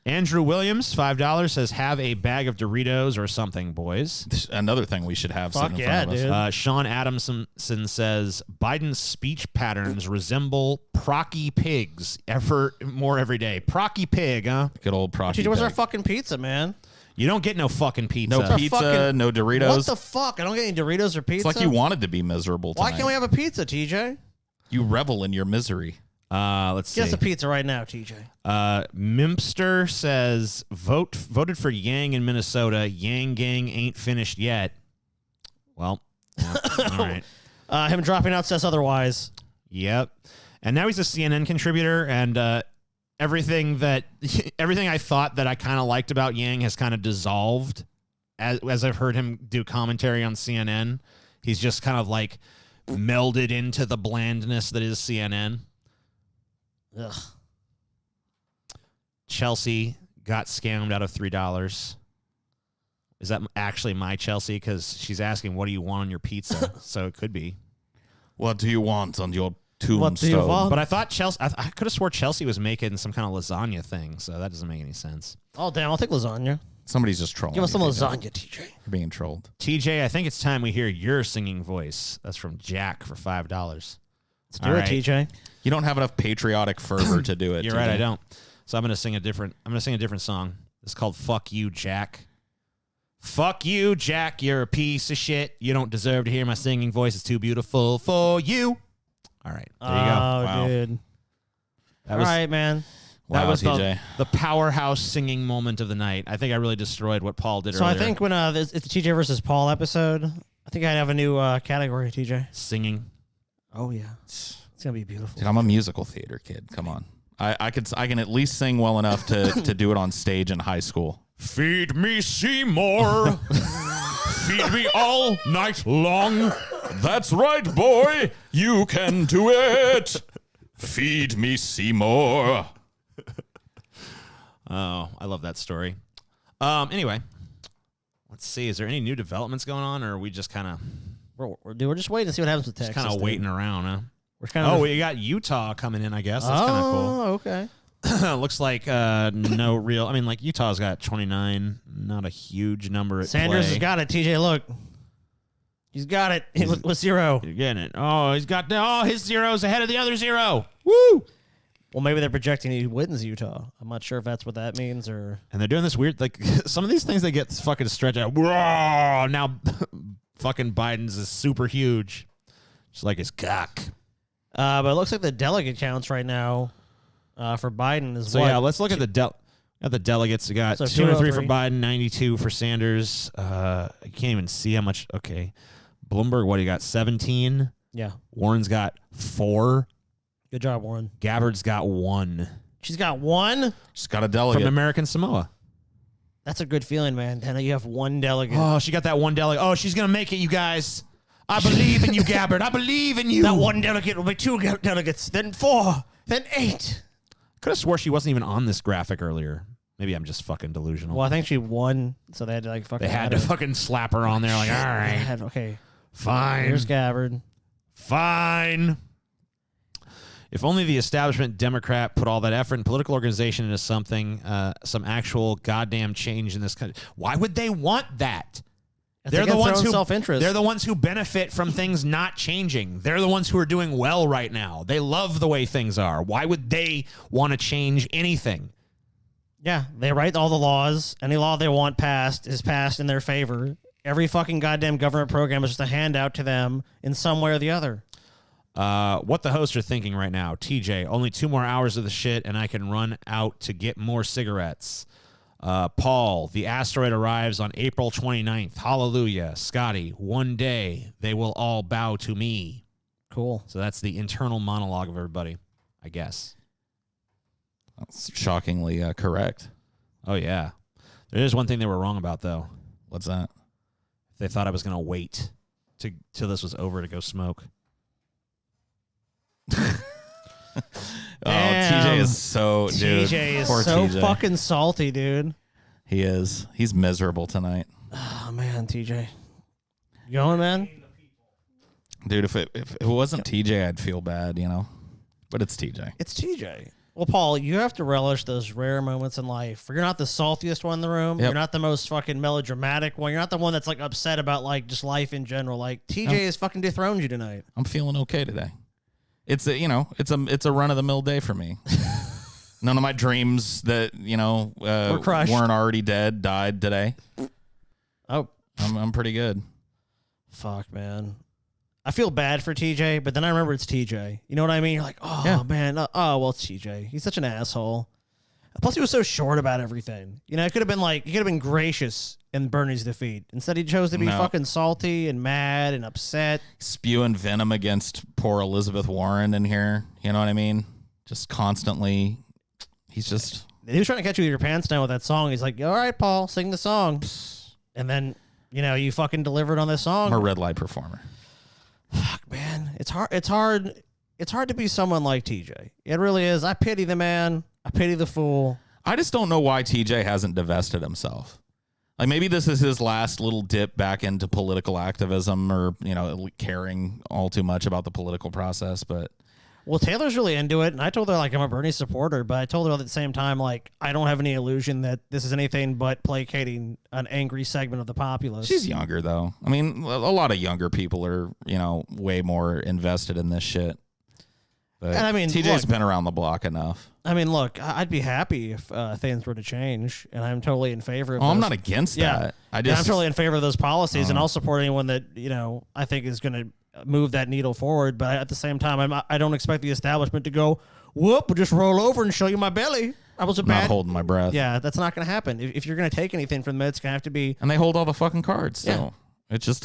Andrew Williams, $5, says, have a bag of Doritos or something, boys. Another thing we should have sitting Fuck in yeah, front of us. dude. Sean Adamson says, Biden's speech patterns resemble procky pigs more every day. Procky pig, huh? Good old Procky TJ, where's our Pig. fucking pizza, man? You don't get no fucking pizza. No pizza, fucking- no Doritos. What the fuck? I don't get any Doritos or pizza. It's like you wanted to be miserable Why tonight. can't we have a pizza, TJ? You revel in your misery. Let's see. Get us a pizza right now, TJ. Mimpster says, voted for Yang in Minnesota. Yang gang ain't finished yet. Well, yeah, all right. Him dropping out says otherwise. Yep. And now he's a CNN contributor, and everything I thought that I kind of liked about Yang has kind of dissolved as I've heard him do commentary on CNN. He's just kind of like melded into the blandness that is CNN. Ugh. Chelsea got scammed out of $3. Is that actually my Chelsea? Because she's asking, what do you want on your pizza? So it could be. What do you want on your tombstone? What do you want? But I thought Chelsea, I could have swore Chelsea was making some kind of lasagna thing. So that doesn't make any sense. Oh, damn. I'll take lasagna. Somebody's just trolling. Give us some you, TJ. lasagna, TJ. You're being trolled. TJ, I think it's time we hear your singing voice. That's from Jack for $5. Let's do All it, right. TJ. You don't have enough patriotic fervor to do it. You're TJ. right, I don't. So I'm gonna sing a different song. It's called Fuck You, Jack. Fuck you, Jack. You're a piece of shit. You don't deserve to hear my singing voice. It's too beautiful for you. All right. There you go. Oh, Wow. dude. That All was, right, man. that Wow, was TJ. the powerhouse singing moment of the night. I think I really destroyed what Paul did So earlier. I think when it's the TJ versus Paul episode, I think I'd have a new category, TJ. singing. Oh, yeah. It's going to be beautiful. Dude, I'm a musical theater kid. Come on. I can at least sing well enough to do it on stage in high school. Feed me Seymour. Feed me all night long. That's right, boy. You can do it. Feed me Seymour. Oh, I love that story. Anyway, let's see. Is there any new developments going on, or are we just kind of We're just waiting to see what happens with Texas. kind of dude. waiting around, huh? We're kind of. Oh, we got Utah coming in, I guess. That's kind of Oh, okay. cool. Looks like no real. I mean, like Utah's got 29, not a huge number at Sanders play. has got it, TJ. Look. He's got it with 0. You're getting it. Oh, he's got his zero's ahead of the other 0. Woo! Well, maybe they're projecting he wins Utah. I'm not sure if that's what that means or. And they're doing this weird, like some of these things they get fucking stretched out. Whoa! Now, fucking Biden's is super huge, just like his cock. But it looks like the delegate counts right now for Biden is So what? yeah, let's look at the delegates. We got So 203 for 203. Biden, 92 for Sanders. I can't even see how much. Okay, Bloomberg, what do you got? 17. Yeah. Warren's got 4. Good job, Warren. Gabbard's got 1 She's got 1. Just got a from delegate. American Samoa. That's a good feeling, man. Hannah, you have 1 delegate. Oh, she got that 1 delegate. Oh, she's gonna make it, you guys. I believe in you, Gabbard. I believe in you. That 1 delegate will be 2 delegates, then 4, then 8. Could have swore she wasn't even on this graphic earlier. Maybe I'm just fucking delusional. Well, I think she won, so they had to like fucking. They had add to her. fucking slap her on there. Like, all They right, had- okay. fine, Here's Gabbard. fine. If only the establishment Democrat put all that effort and political organization into something, some actual goddamn change in this country. Why would they want that? They're the ones who self-interest. They're the ones who benefit from things not changing. They're the ones who are doing well right now. They love the way things are. Why would they want to change anything? Yeah, they write all the laws. Any law they want passed is passed in their favor. Every fucking goddamn government program is just a handout to them in some way or the other. What the hosts are thinking right now. TJ, only 2 more hours of the shit and I can run out to get more cigarettes. Paul, the asteroid arrives on April 29th. Hallelujah. Scotty, one day they will all bow to me. Cool. So that's the internal monologue of everybody, I guess. That's shockingly correct. Oh, yeah. There is one thing they were wrong about, though. What's that? They thought I was going to wait till this was over to go smoke. Oh, Damn. TJ is so dude. TJ is Poor so TJ. fucking salty, dude. He is. He's miserable tonight, Oh man, TJ. You going, man? dude. If it wasn't TJ, I'd feel bad, you know. But it's TJ. It's TJ. Well, Paul, you have to relish those rare moments in life. You're not the saltiest one in the room. Yep. You're not the most fucking melodramatic one. You're not the one that's like upset about like just life in general. Like TJ has fucking dethroned you tonight. I'm feeling okay today. It's a it's a run of the mill day for me. None of my dreams that Were crushed. weren't already dead died today. Oh, I'm pretty good. fuck, man. I feel bad for TJ, but then I remember it's TJ. You know what I mean? You're like, oh, Yeah. man. Well, it's TJ. He's such an asshole. Plus, he was so short about everything. You know, it could have been like, he could have been gracious in Bernie's defeat. Instead, he chose to be No. fucking salty and mad and upset. Spewing venom against poor Elizabeth Warren in here. You know what I mean? Just constantly. He's just. He was trying to catch you with your pants down with that song. He's like, all right, Paul, sing the song. And then, you fucking delivered on this song. I'm a red light performer. Fuck, man. It's hard to be someone like TJ. It really is. I pity the man. I pity the fool. I just don't know why TJ hasn't divested himself. Like maybe this is his last little dip back into political activism or, caring all too much about the political process. But Well, Taylor's really into it, and I told her, like, I'm a Bernie supporter, but I told her at the same time, like, I don't have any illusion that this is anything but placating an angry segment of the populace. she's younger, though. I mean, a lot of younger people are, way more invested in this shit. But And I mean, TJ's look- been around the block enough. I mean, look, I'd be happy if things were to change, and I'm totally in favor of Oh, I'm those- not against Yeah. that. I'm totally in favor of those policies, and I'll support anyone that, I think is going to move that needle forward. But at the same time, I don't expect the establishment to go, whoop, we'll just roll over and show you my belly. I was a I'm not bad... holding my breath. Yeah, that's not going to happen. If you're going to take anything from them, it's going to have to be... And they hold all the fucking cards. Yeah. So it's just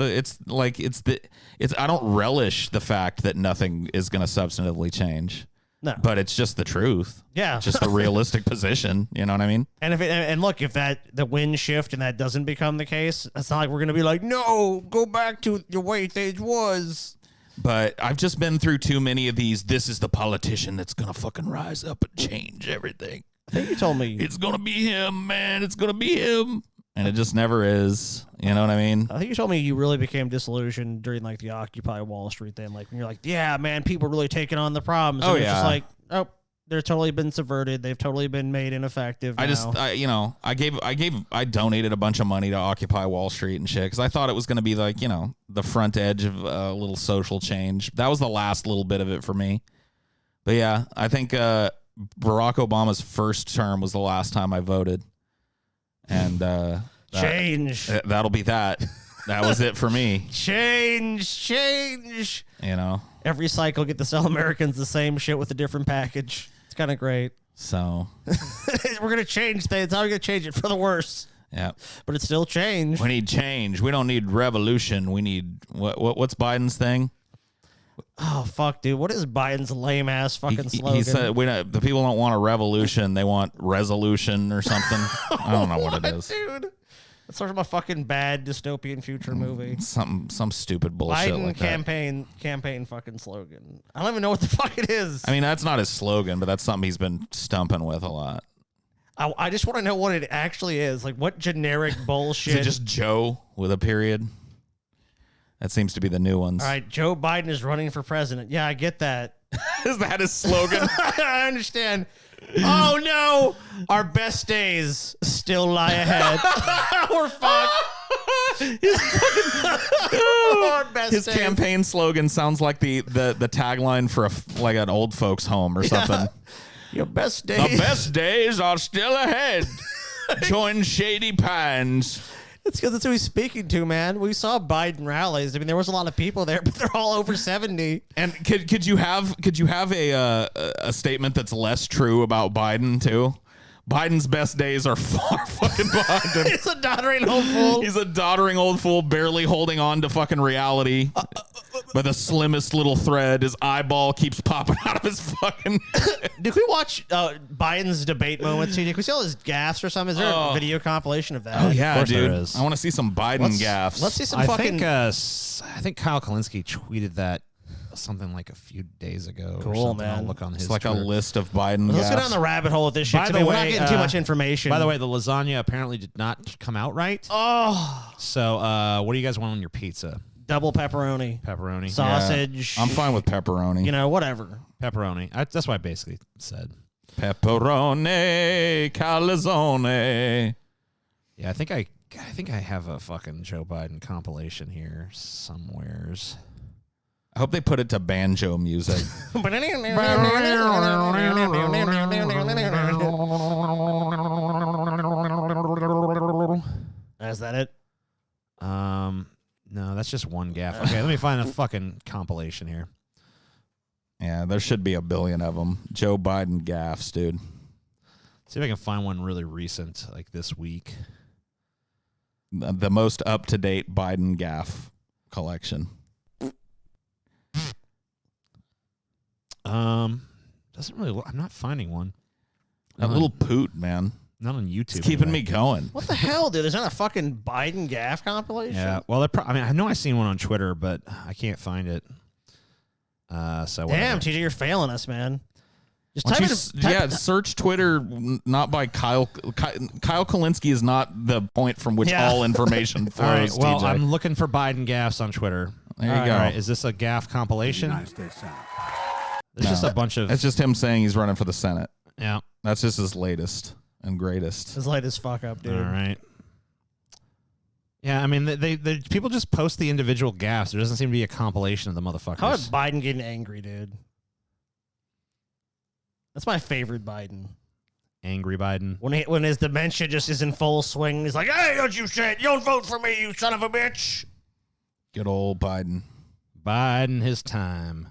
I don't relish the fact that nothing is going to substantively change. No. But it's just the truth. Yeah. It's just the realistic position. You know what I mean? And look, if the wind shift and that doesn't become the case, it's not like we're gonna be like, no, go back to the way things was. But I've just been through too many of these. This is the politician that's gonna fucking rise up and change everything. I think you told me. It's gonna be him, man. It's gonna be him. And it just never is. You know what I mean? I think you told me you really became disillusioned during like the Occupy Wall Street thing. Like when you're like, yeah, man, people are really taking on the problems. Oh, And it's just yeah. like, oh, they're totally been subverted. They've totally been made ineffective. I now. I donated a bunch of money to Occupy Wall Street and shit because I thought it was going to be like, the front edge of a little social change. That was the last little bit of it for me. But yeah, I think Barack Obama's first term was the last time I voted. And change. that'll be that. That was it for me, Change. Every cycle, get to sell Americans the same shit with a different package. It's kind of great. So, We're gonna change things. How are we gonna change it for the worse? yeah. But it's still change. We need change. We don't need revolution. We need what's Biden's thing? Oh fuck, dude! What is Biden's lame ass fucking slogan? He said the people don't want a revolution, they want resolution or something. I don't know what it is. dude. It's sort of a fucking bad dystopian future movie. Some stupid bullshit Biden like that. campaign fucking slogan. I don't even know what the fuck it is. I mean, that's not his slogan, but that's something he's been stumping with a lot. I just want to know what it actually is. Like what generic bullshit. Is it just Joe with a period? That seems to be the new ones. All right, Joe Biden is running for president. Yeah, I get that. Is that his slogan? I understand. Oh no, our best days still lie ahead. We're fucked. Our best His days. campaign slogan sounds like the tagline for like an old folks home or something. Your best days. The best days are still ahead. Join Shady Pines. It's because that's who he's speaking to, man. We saw Biden rallies. I mean, there was a lot of people there, but they're all over 70. And could you have a statement that's less true about Biden too? Biden's best days are far fucking behind him. He's a doddering old fool. He's a doddering old fool, barely holding on to fucking reality. By the slimmest little thread, his eyeball keeps popping out of his fucking. Did we watch Biden's debate moments? Did we see all his gaffes or something? Is there a video compilation of that? Oh yeah, course there dude. is. I want to see some Biden gaffes. Let's see some I fucking. think Kyle Kalinske tweeted that something like a few days ago. or Cool, something. man. I'll look on his. It's like Twitter. a list of Biden. Let's go gaffes. down the rabbit hole with this shit. By 'cause, the I mean, we're way, not getting too much information. By the way, the lasagna apparently did not come out right. oh, So, what do you guys want on your pizza? double pepperoni, Pepperoni. Yeah. sausage. I'm fine with pepperoni. Whatever. Pepperoni. That's what I basically said. Pepperoni, calzone. Yeah, I think I have a fucking Joe Biden compilation here somewheres. I hope they put it to banjo music. Is that it? No, that's just one gaff. Okay, let me find a fucking compilation here. Yeah, there should be a billion of them. Joe Biden gaffes, dude. See if I can find one really recent, like this week. The most up-to-date Biden gaff collection. Doesn't really. I'm not finding one. That little poot, man. Not on YouTube. It's keeping anyway. me going. What the hell, dude? There's not a fucking Biden gaff compilation? Yeah. Well, I mean, I know I seen one on Twitter, but I can't find it. So Damn, whatever. TJ, you're failing us, man. Just Why type don't it. you search Twitter, not by Kyle. Kyle Kalinske is not the point from which Yeah. all information flows. All right. Well, TJ. I'm looking for Biden gaffes on Twitter. There you go. All right. Is this a gaff compilation? There's just a bunch of. It's just him saying he's running for the Senate. Yeah. That's just his latest and greatest. It's light as fuck up, dude. All right. Yeah, I mean, they people just post the individual gaffes. There doesn't seem to be a compilation of the motherfuckers. How about Biden getting angry, dude? That's my favorite Biden. Angry Biden. When his dementia just is in full swing, he's like, "Hey, don't you shit! You don't vote for me, you son of a bitch!" Good old Biden. Biden his time.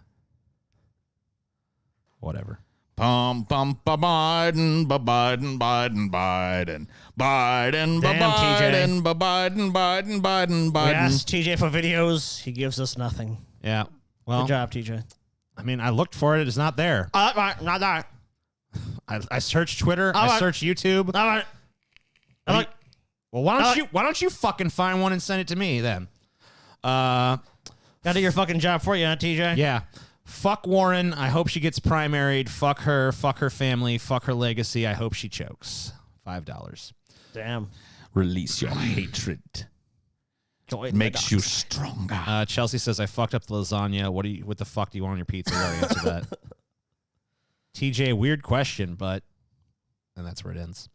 Whatever. Bum bum ba Biden ba Biden Biden Biden Biden ba Damn, TJ. Biden ba Biden Biden Biden We Biden. asked TJ for videos. He gives us nothing. Yeah. Well, Good job, TJ. I mean, I looked for it. It's not there. Not that. I searched Twitter. All I right. searched YouTube. Not that. I'm like, Well, why don't you fucking find one and send it to me then? gotta do your fucking job for you, huh, TJ? Yeah. Fuck Warren. I hope she gets primaried. Fuck her. Fuck her family. Fuck her legacy. I hope she chokes. $5. Damn. Release your hatred. Join Makes you stronger. Chelsea says I fucked up the lasagna. What the fuck do you want on your pizza? I already answered that. TJ, weird question, but and that's where it ends.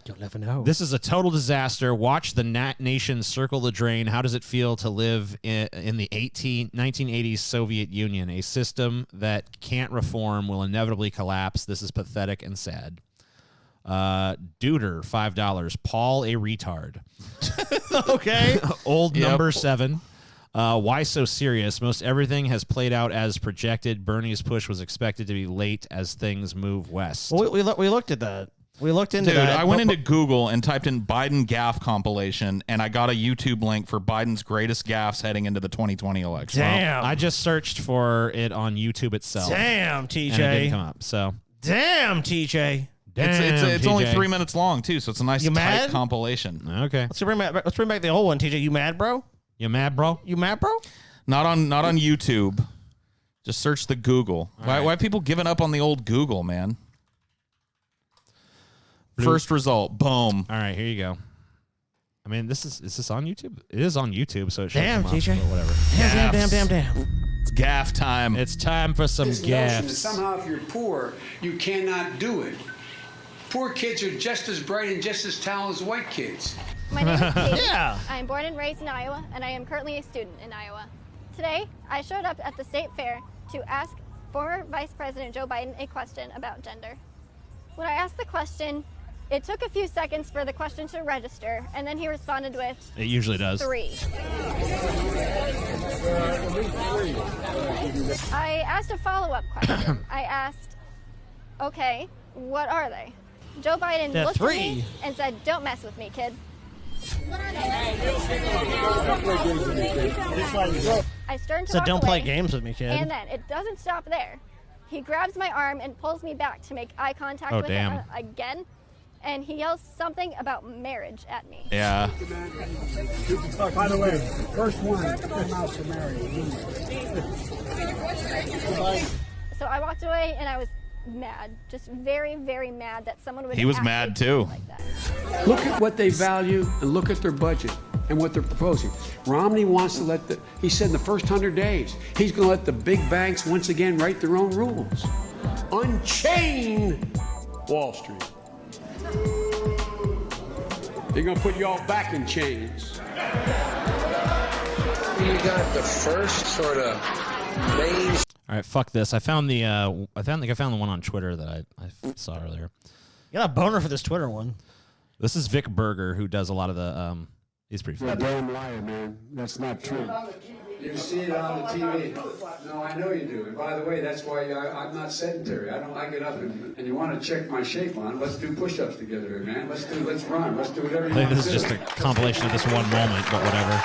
You'll never know. This is a total disaster. Watch the nation circle the drain. How does it feel to live in the 1980s Soviet Union? A system that can't reform will inevitably collapse. This is pathetic and sad. Duder, $5. Paul, a retard. Okay. Old Yep. number 7. Why so serious? Most everything has played out as projected. Bernie's push was expected to be late as things move west. Well, we looked at that. We looked into Dude, that. I went into Google and typed in Biden gaffe compilation, and I got a YouTube link for Biden's greatest gaffes heading into the 2020 election. Damn. I just searched for it on YouTube itself. Damn, And it didn't come TJ. up. So Damn, TJ. It's only TJ. 3 minutes long too, so it's a nice You tight mad? compilation. Okay. Let's bring back the old one, TJ. You mad, bro? You mad, bro? You mad, bro? Not on YouTube. Just search the Google. Why people giving up on the old Google, man? First result, boom. All right, here you go. I mean, is this on YouTube? It is on YouTube, so it should Damn, come up, TJ. but whatever. Damn. It's gaff time. It's time for some This notion that gaffes. somehow if you're poor, you cannot do it. Poor kids are just as bright and just as talented as white kids. My name is Katie. Yeah. I am born and raised in Iowa, and I am currently a student in Iowa. Today, I showed up at the state fair to ask former Vice President Joe Biden a question about gender. When I asked the question, it took a few seconds for the question to register, and then he responded with It usually does. 3. I asked a follow-up question. I asked, okay, what are they? Joe Biden They're looked at 3. me and said, don't mess with me, kid. I sterned to So walk don't play away, games with me, kid. and then it doesn't stop there. He grabs my arm and pulls me back to make eye contact with damn. him again, and he yells something about marriage at me. Yeah. By the way, first one came out to marry. So I walked away, and I was mad, just very, very mad that someone would. He was actually mad, do too. Like that. Look at what they value and look at their budget and what they're proposing. Romney wants to he said in the first 100 days, he's going to let the big banks once again write their own rules. unchain Wall Street. They're going to put you all back in chains. You got the first sort of main. All right, fuck this. I found the I found the one on Twitter that I saw earlier. You got a boner for this Twitter one. This is Vic Berger, who does a lot of the he's pretty funny. You're a damn liar, man. That's not true. You see it on the TV. No, I know you do. And by the way, that's why I'm not sedentary. I get up and you want to check my shape on. Let's do push-ups together here, man. Let's run. Let's do whatever you I think want this to is do. just a compilation of this one moment, but whatever.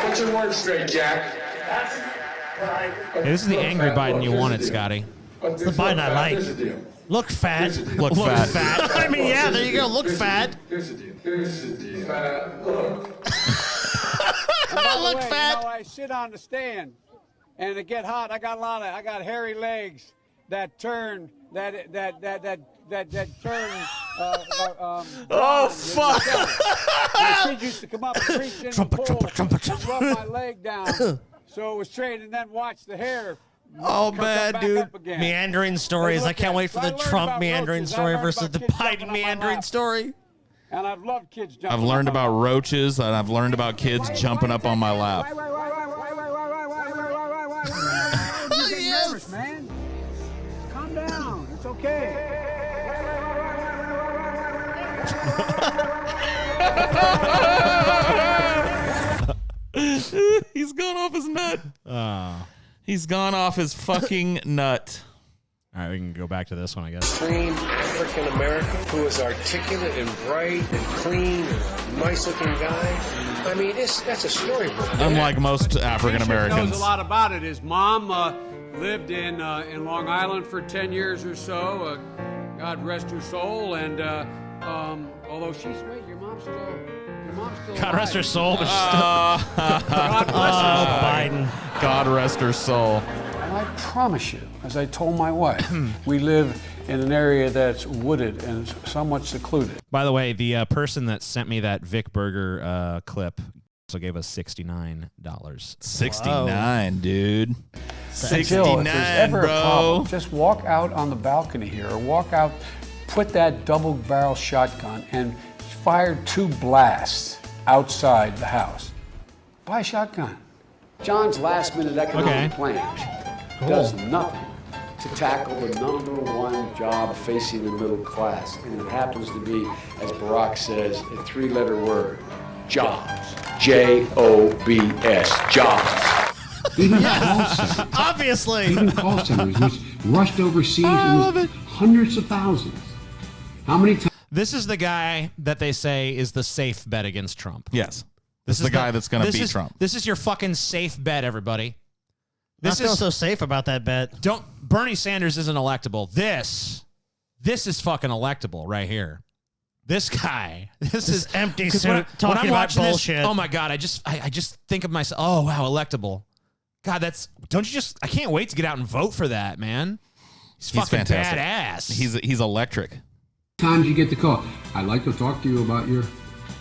Get your words straight, Jack. Hey, this is the angry Biden you wanted, Scotty. It's the Biden I like. Look fat. Look fat. I mean, yeah, there you go. Look fat. Here's the deal. Here's the deal. Look. Look fat. You know, I sit on the stand, and it get hot. I got hairy legs that turn that turn. Oh, fuck. The kids used to come up and reach in the pool and rub my leg down, so it was straight, and then watch the hair. Oh, come man, back dude. up again. Meandering stories. I can't wait for the I learned Trump about meandering roaches. I story learned versus about the kids jumping Biden on my meandering lap. story. And I've loved kids jumping. I've learned on my about lap. roaches, and I've learned about kids jumping up on my lap. You get nervous, man. Calm down. It's okay. He's gone off his nut. Oh. He's gone off his fucking nut. All right, we can go back to this one, I guess. Clean African American who is articulate and bright and clean and nice looking guy. I mean, that's a storybook. Unlike most African Knows Americans. a lot about it. His mom lived in Long Island for 10 years or so. God rest her soul. And although your mom's still. God rest her soul, but she's God bless her. Biden. God rest her soul. And I promise you, as I told my wife, we live in an area that's wooded and somewhat secluded. By the way, the person that sent me that Vic Berger clip also gave us $69. 69, dude. Jill, if 69, there's ever a bro. problem, just walk out on the balcony here, or walk out, put that double-barrel shotgun, and fire 2 blasts outside the house. Buy a shotgun. John's last-minute economic plan does nothing to tackle the #1 job facing the middle class, and it happens to be, as Barack says, a 3-letter word: jobs. J-O-B-S. Jobs. Even obviously. Even call centers was rushed overseas and was hundreds of thousands. How many times? This is the guy that they say is the safe bet against Trump. Yes. This is the guy that's going to beat Trump. This is your fucking safe bet, everybody. Not feeling so safe about that bet. Bernie Sanders isn't electable. This is fucking electable right here. This guy. This is empty 'cause suit talking I'm about watching bullshit. This, oh my God, I just think of myself, oh wow, electable. God, I can't wait to get out and vote for that, man. He's fucking fantastic. badass. He's electric. Times you get the call. I'd like to talk to you about your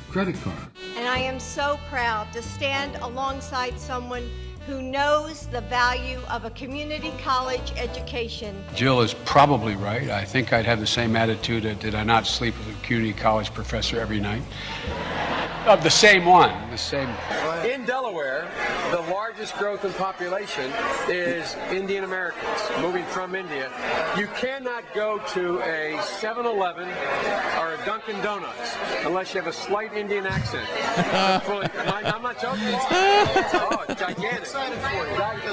credit card. And I am so proud to stand alongside someone who knows the value of a community college education. Jill is probably right. I think I'd have the same attitude did I not sleep with a community college professor every night. Of the same one. In Delaware, the largest growth in population is Indian Americans moving from India. You cannot go to a 7-Eleven or a Dunkin' Donuts unless you have a slight Indian accent. I'm not joking. Oh, it's gigantic.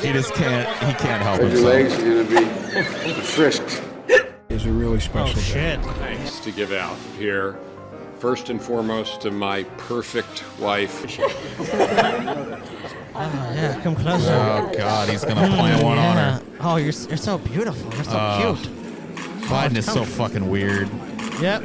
He just can't help Your himself. legs are going to be frisked. It's a really special day. Shit. Thanks to give out here. First and foremost to my perfect wife. Yeah, come closer. Oh, God, he's going to plant one on her. Oh, you're so beautiful. You're so cute. Biden is so fucking weird. Yep.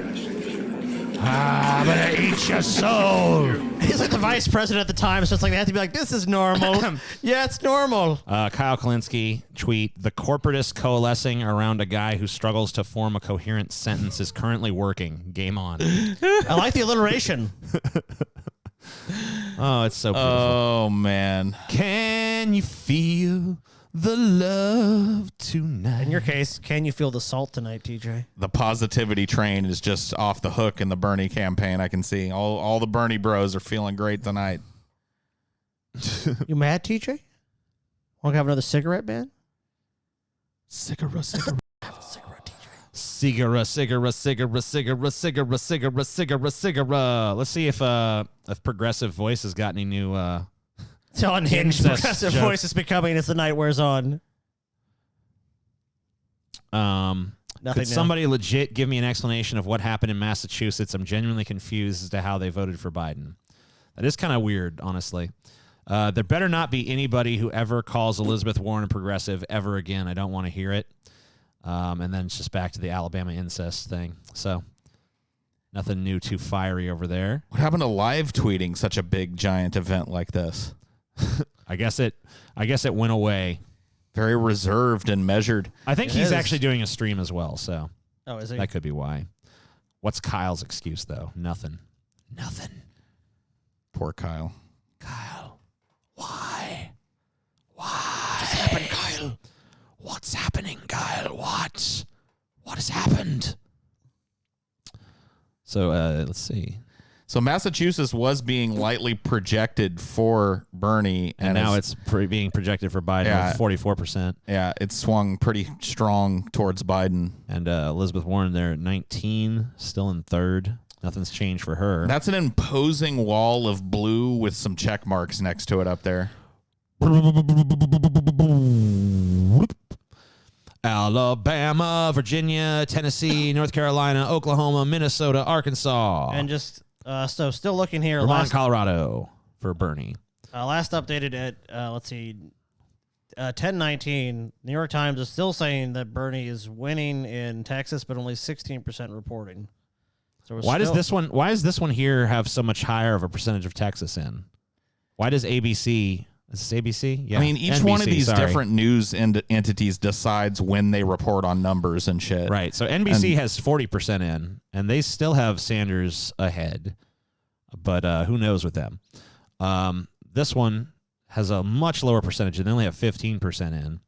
I'm gonna eat your soul. He's like the vice president at the time, so it's like they have to be like, this is normal. Yeah, it's normal. Kyle Kalinske tweet: the corporatists coalescing around a guy who struggles to form a coherent sentence is currently working. Game on. I like the alliteration. Oh, it's so beautiful. Oh, man. Can you feel the love tonight. In your case, can you feel the salt tonight, TJ? The positivity train is just off the hook in the Bernie campaign. I can see all the Bernie bros are feeling great tonight. You mad, TJ? Want to have another cigarette, man? Cigarette. Let's see if Progressive Voice has got any new It's unhinged. incest Progressive jokes. Voice is becoming as the night wears on. Could Nothing new. somebody legit give me an explanation of what happened in Massachusetts? I'm genuinely confused as to how they voted for Biden. That is kind of weird, honestly. There better not be anybody who ever calls Elizabeth Warren a progressive ever again. I don't want to hear it. And then it's just back to the Alabama incest thing. So nothing new, too fiery over there. What happened to live tweeting such a big giant event like this? I guess it went away. Very reserved and measured. I think It he's is. actually doing a stream as well, so Oh, is he? that could be why. What's Kyle's excuse though? Nothing. Poor Kyle. Kyle, why? What's happened, Kyle? What's happening, Kyle? What has happened? So let's see. So Massachusetts was being lightly projected for Bernie, And now it's it's being projected for Biden Yeah. with 44%. yeah, it swung pretty strong towards Biden. And Elizabeth Warren there at 19, still in third. Nothing's changed for her. That's an imposing wall of blue with some check marks next to it up there. Alabama, Virginia, Tennessee, North Carolina, Oklahoma, Minnesota, Arkansas, And just so still looking here. Vermont, Last, Colorado for Bernie. last updated at let's see, 10:19. New York Times is still saying that Bernie is winning in Texas, but only 16% reporting. So we're Why still- does this one here have so much higher of a percentage of Texas in? Why does ABC? Is this ABC? Yeah. I mean, each NBC, one of these sorry. different news entities decides when they report on numbers and shit. Right. So NBC has 40% in, and they still have Sanders ahead, but who knows with them? This one has a much lower percentage, and they only have 15% in,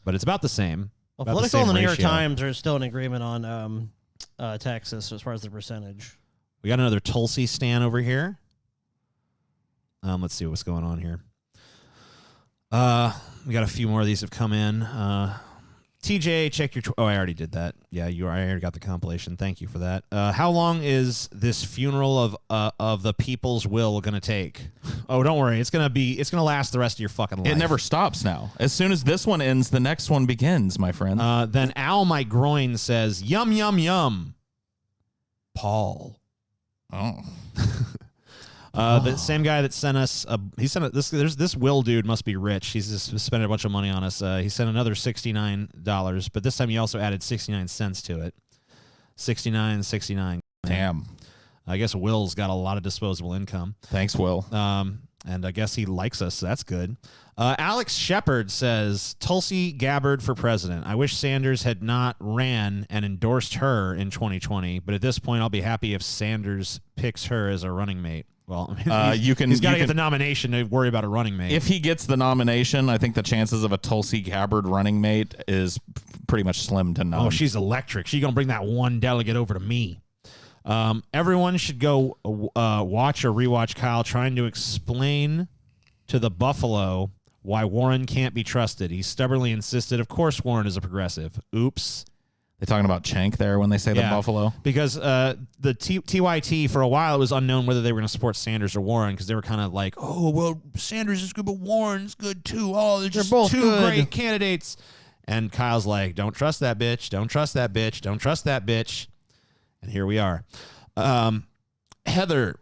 but it's about the same. Well, about the Politico same and the New York ratio. Times are still in agreement on Texas as far as the percentage. We got another Tulsi stan over here. Let's see what's going on here. We got a few more of these have come in. TJ, check your. I already did that. Yeah, I already got the compilation. Thank you for that. How long is this funeral of the people's will going to take? Oh, don't worry. It's gonna last the rest of your fucking life. It never stops now. As soon as this one ends, the next one begins, my friend. Then Al My Groin says, "Yum yum yum." Paul. Oh. The same guy that sent us, he sent this Will dude must be rich. He's just spent a bunch of money on us. He sent another $69, but this time he also added 69 cents to it. 69. Damn. I guess Will's got a lot of disposable income. Thanks, Will. And I guess he likes us, so that's good. Alex Shepard says, Tulsi Gabbard for president. I wish Sanders had not ran and endorsed her in 2020, but at this point I'll be happy if Sanders picks her as a running mate. Well, I mean, he's got to get the nomination to worry about a running mate. If he gets the nomination, I think the chances of a Tulsi Gabbard running mate is pretty much slim to none. Oh, she's electric. She's going to bring that one delegate over to me. Everyone should go watch or rewatch Kyle trying to explain to the Buffalo why Warren can't be trusted. He stubbornly insisted, of course, Warren is a progressive. Oops. They talking about Cenk there when they say the Buffalo? Because the TYT, for a while, it was unknown whether they were going to support Sanders or Warren because they were kind of like, oh, well, Sanders is good, but Warren's good too. Oh, they're just both two good. great candidates. And Kyle's like, don't trust that bitch. Don't trust that bitch. Don't trust that bitch. And here we are. Heather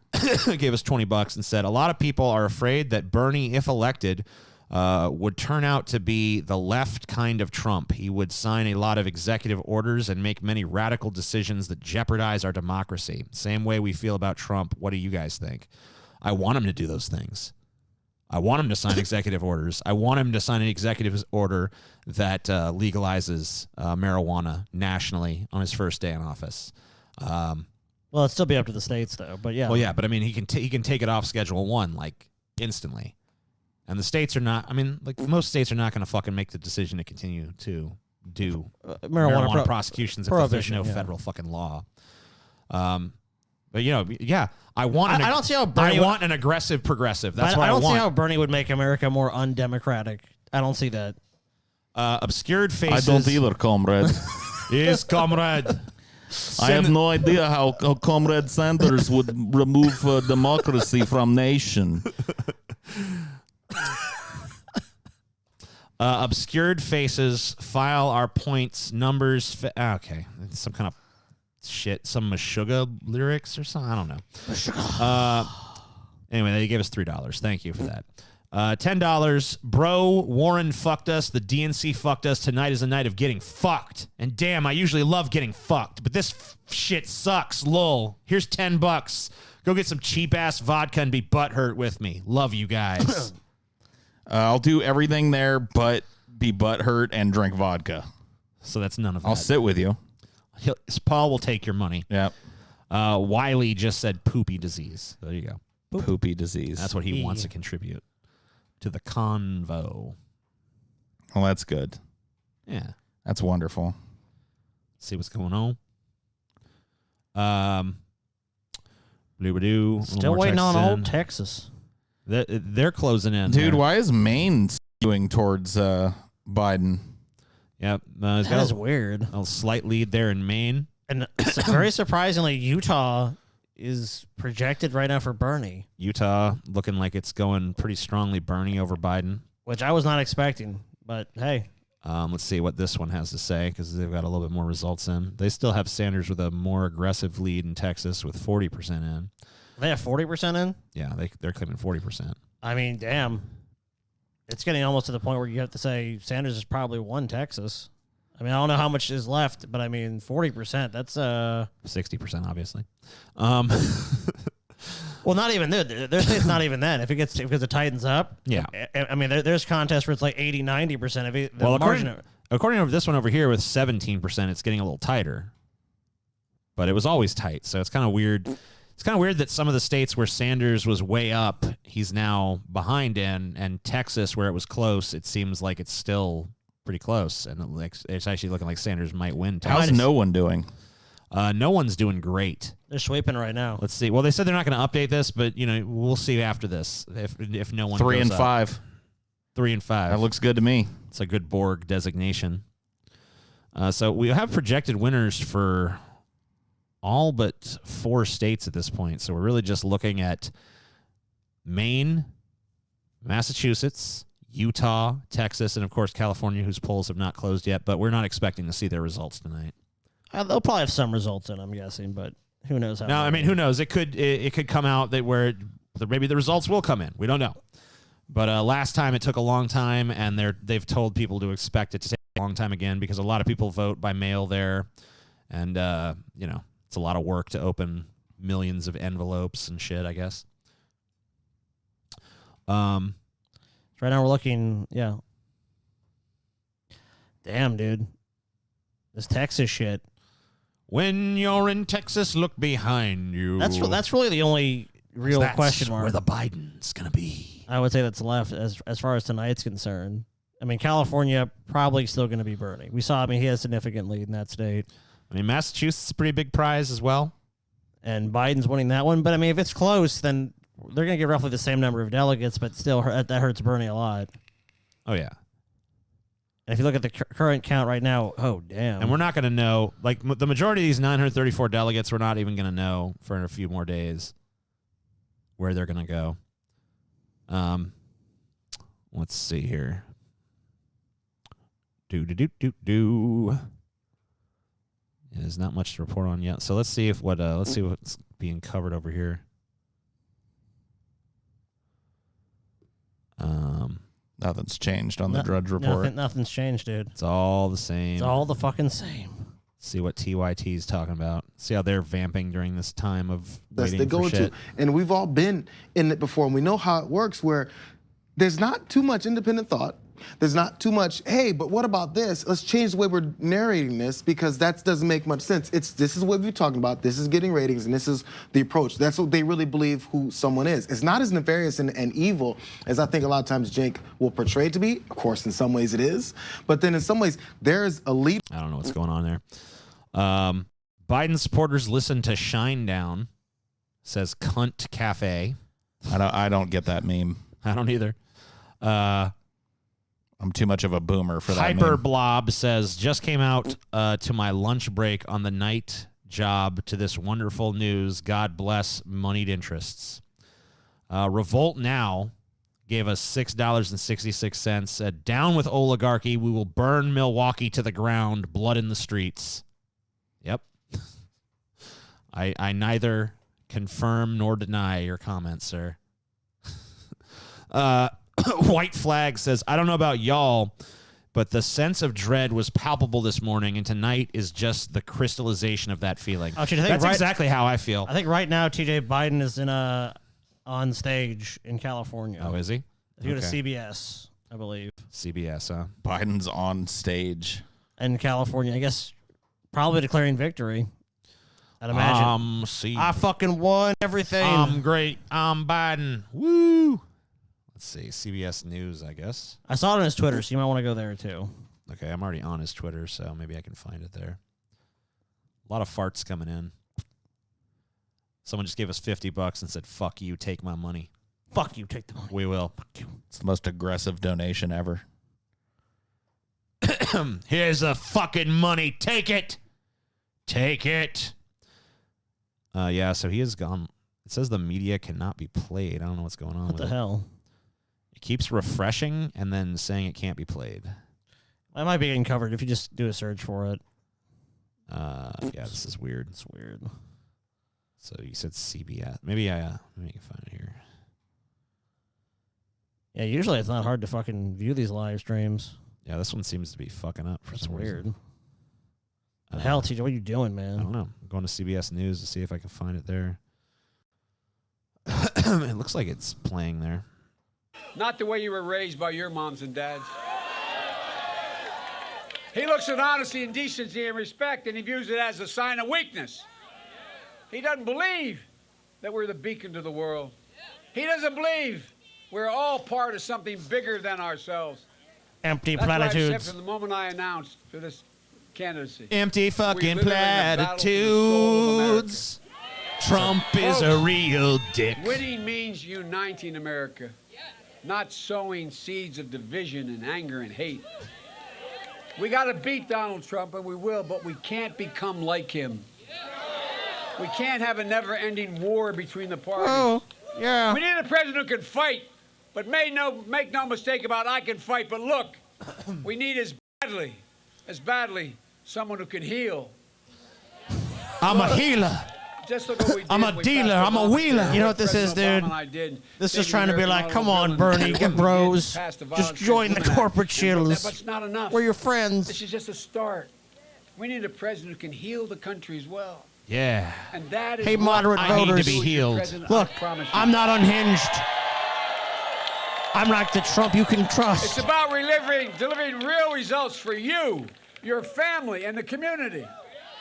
gave us $20 and said, a lot of people are afraid that Bernie, if elected, would turn out to be the left kind of Trump. He would sign a lot of executive orders and make many radical decisions that jeopardize our democracy. Same way we feel about Trump. What do you guys think? I want him to do those things. I want him to sign executive orders. I want him to sign an executive order that legalizes marijuana nationally on his first day in office. Well, it'd still be up to the states, though. But yeah. Well, yeah, but I mean, he can take it off Schedule 1 like instantly. And the states are not. I mean, like most states are not going to fucking make the decision to continue to do marijuana prosecutions if there's no federal fucking law. But yeah, I want. I don't see how Bernie. I want an aggressive progressive. That's what I want. I don't see how Bernie would make America more undemocratic. I don't see that. Obscured faces. I don't either, comrade. Yes, comrade. I have no idea how Comrade Sanders would remove democracy from nation. Obscured faces file our points numbers. Okay, it's some kind of shit, some Meshuggah lyrics or something. I don't know. Anyway, they gave us $3. Thank you for that. $10. Bro, Warren fucked us. The DNC fucked us. Tonight is a night of getting fucked. And damn, I usually love getting fucked, but this shit sucks. Lol. Here's $10. Go get some cheap ass vodka and be butthurt with me. Love you guys. I'll do everything there, but be butthurt and drink vodka. So that's none of that. I'll sit with you. Paul will take your money. Yep. Wiley just said poopy disease. There you go. Poopy disease. That's what he wants to contribute to the convo. Well, that's good. Yeah. That's wonderful. See what's going on. Still waiting on old Texas. They're closing in. Dude, there. why is Maine skewing towards Biden? Yep. That is weird. A slight lead there in Maine. And very surprisingly, Utah is projected right now for Bernie. Utah looking like it's going pretty strongly Bernie over Biden. Which I was not expecting, but hey. Let's see what this one has to say because they've got a little bit more results in. They still have Sanders with a more aggressive lead in Texas with 40% in. They have 40% in? Yeah, they're claiming 40%. I mean, damn. It's getting almost to the point where you have to say Sanders has probably won Texas. I mean, I don't know how much is left, but I mean, 40%, that's 60%, obviously. Well, not even there. There's not even then. If it tightens up, yeah. I mean, there's contests where it's like 80, 90% of it. Well, according to this one over here with 17%, it's getting a little tighter. But it was always tight, so it's kind of weird. It's kind of weird that some of the states where Sanders was way up, he's now behind in, and Texas, where it was close, it seems like it's still pretty close, and it's actually looking like Sanders might win. How's no one doing? No one's doing great. They're sweeping right now. Let's see. Well, they said they're not going to update this, but we'll see after this if no one. 3 goes and up. 5. 3 and 5. That looks good to me. It's a good Borg designation. So we have projected winners for all but 4 states at this point. So we're really just looking at Maine, Massachusetts, Utah, Texas, and of course California, whose polls have not closed yet. But we're not expecting to see their results tonight. They'll probably have some results in, I'm guessing, but who knows how. No, I mean, who knows? It could come out that maybe the results will come in. We don't know. But last time it took a long time, and they've told people to expect it to take a long time again because a lot of people vote by mail there, and it's a lot of work to open millions of envelopes and shit, I guess. Right now we're looking, yeah. Damn, dude. This Texas shit. When you're in Texas, look behind you. That's really the only real question mark. Where the Biden's gonna be. I would say that's left as far as tonight's concerned. I mean, California probably still going to be Bernie. We saw. I mean, he has a significant lead in that state. I mean, Massachusetts is a pretty big prize as well, and Biden's winning that one. But I mean, if it's close, then they're going to get roughly the same number of delegates. But still, that hurts Bernie a lot. Oh yeah. And if you look at the current count right now, oh, damn. And we're not going to know, like the majority of these 934 delegates, we're not even going to know for a few more days where they're going to go. Let's see here. There's not much to report on yet. So let's see what's being covered over here. Nothing's changed on the Drudge Report. Nothing's changed, dude. It's all the same. It's all the fucking same. See what TYT is talking about. See how they're vamping during this time of waiting they go for shit. And we've all been in it before, and we know how it works, where there's not too much independent thought. There's not too much, hey, but what about this? Let's change the way we're narrating this because that doesn't make much sense. This is what we're talking about. This is getting ratings, and this is the approach. That's what they really believe who someone is. It's not as nefarious and evil as I think a lot of times Cenk will portray it to be. Of course, in some ways it is. But then in some ways, there's a lead. I don't know what's going on there. Biden supporters listen to Shinedown, says Cunt Cafe. I don't get that meme. I don't either. I'm too much of a boomer for that. Hyper meme. Blob says, just came out to my lunch break on the night job to this wonderful news. God bless moneyed interests. Revolt Now gave us $6.66. Said, down with oligarchy. We will burn Milwaukee to the ground. Blood in the streets. Yep. I neither confirm nor deny your comments, sir. White Flag says, I don't know about y'all, but the sense of dread was palpable this morning, and tonight is just the crystallization of that feeling. Actually, I think That's exactly how I feel. I think right now TJ Biden is on stage in California. Oh, is he? If you go to CBS, I believe. CBS, huh? Biden's on stage. In California, I guess probably declaring victory. I'd imagine. I fucking won everything. I'm great. I'm Biden. Woo! Let's see. CBS News, I guess. I saw it on his Twitter, so you might want to go there too. Okay, I'm already on his Twitter, so maybe I can find it there. A lot of farts coming in. Someone just gave us $50 and said, fuck you, take my money. Fuck you, take the money. We will. Fuck you. It's the most aggressive donation ever. Here's the fucking money. Take it. Take it. Yeah, so he is gone. It says the media cannot be played. I don't know what's going on What with the it. hell? It keeps refreshing and then saying it can't be played. I might be getting covered if you just do a search for it. Yeah, this is weird. It's weird. So you said CBS. Maybe I can find it here. Yeah, usually it's not hard to fucking view these live streams. Yeah, this one seems to be fucking up for That's some weird. reason. The hell, TJ, what are you doing, man? I don't know. I'm going to CBS News to see if I can find it there. It looks like it's playing there. Not the way you were raised by your moms and dads. He looks at honesty and decency and respect, and he views it as a sign of weakness. He doesn't believe that we're the beacon to the world. He doesn't believe we're all part of something bigger than ourselves. Empty That's what I've said platitudes. from the moment I announced for this candidacy. Empty fucking We live in the battle for the soul of platitudes. Trump is a real dick. Winning means uniting America, not sowing seeds of division and anger and hate. We got to beat Donald Trump, and we will, but we can't become like him. We can't have a never-ending war between the parties. Oh, yeah. We need a president who can fight, but make no mistake about I can fight. But look, we need as badly, someone who can heal. I'm a healer. Just look what we did. I'm a We dealer. passed I'm a Obamacare. wheeler. You know what this is, President dude? Obama and I did. This is Saving trying to be American like, come on, automobile Bernie, and get bros. passed the Just violence join the against women corporate act. chills. But it's not enough. We're your friends. This is just a start. We need a president who can heal the country as well. Yeah. And that is Hey, what moderate I need to voters. be healed. President, Look, I promise you. I'm not unhinged. I'm like the Trump you can It's trust. about delivering real results for you, your family, and the community.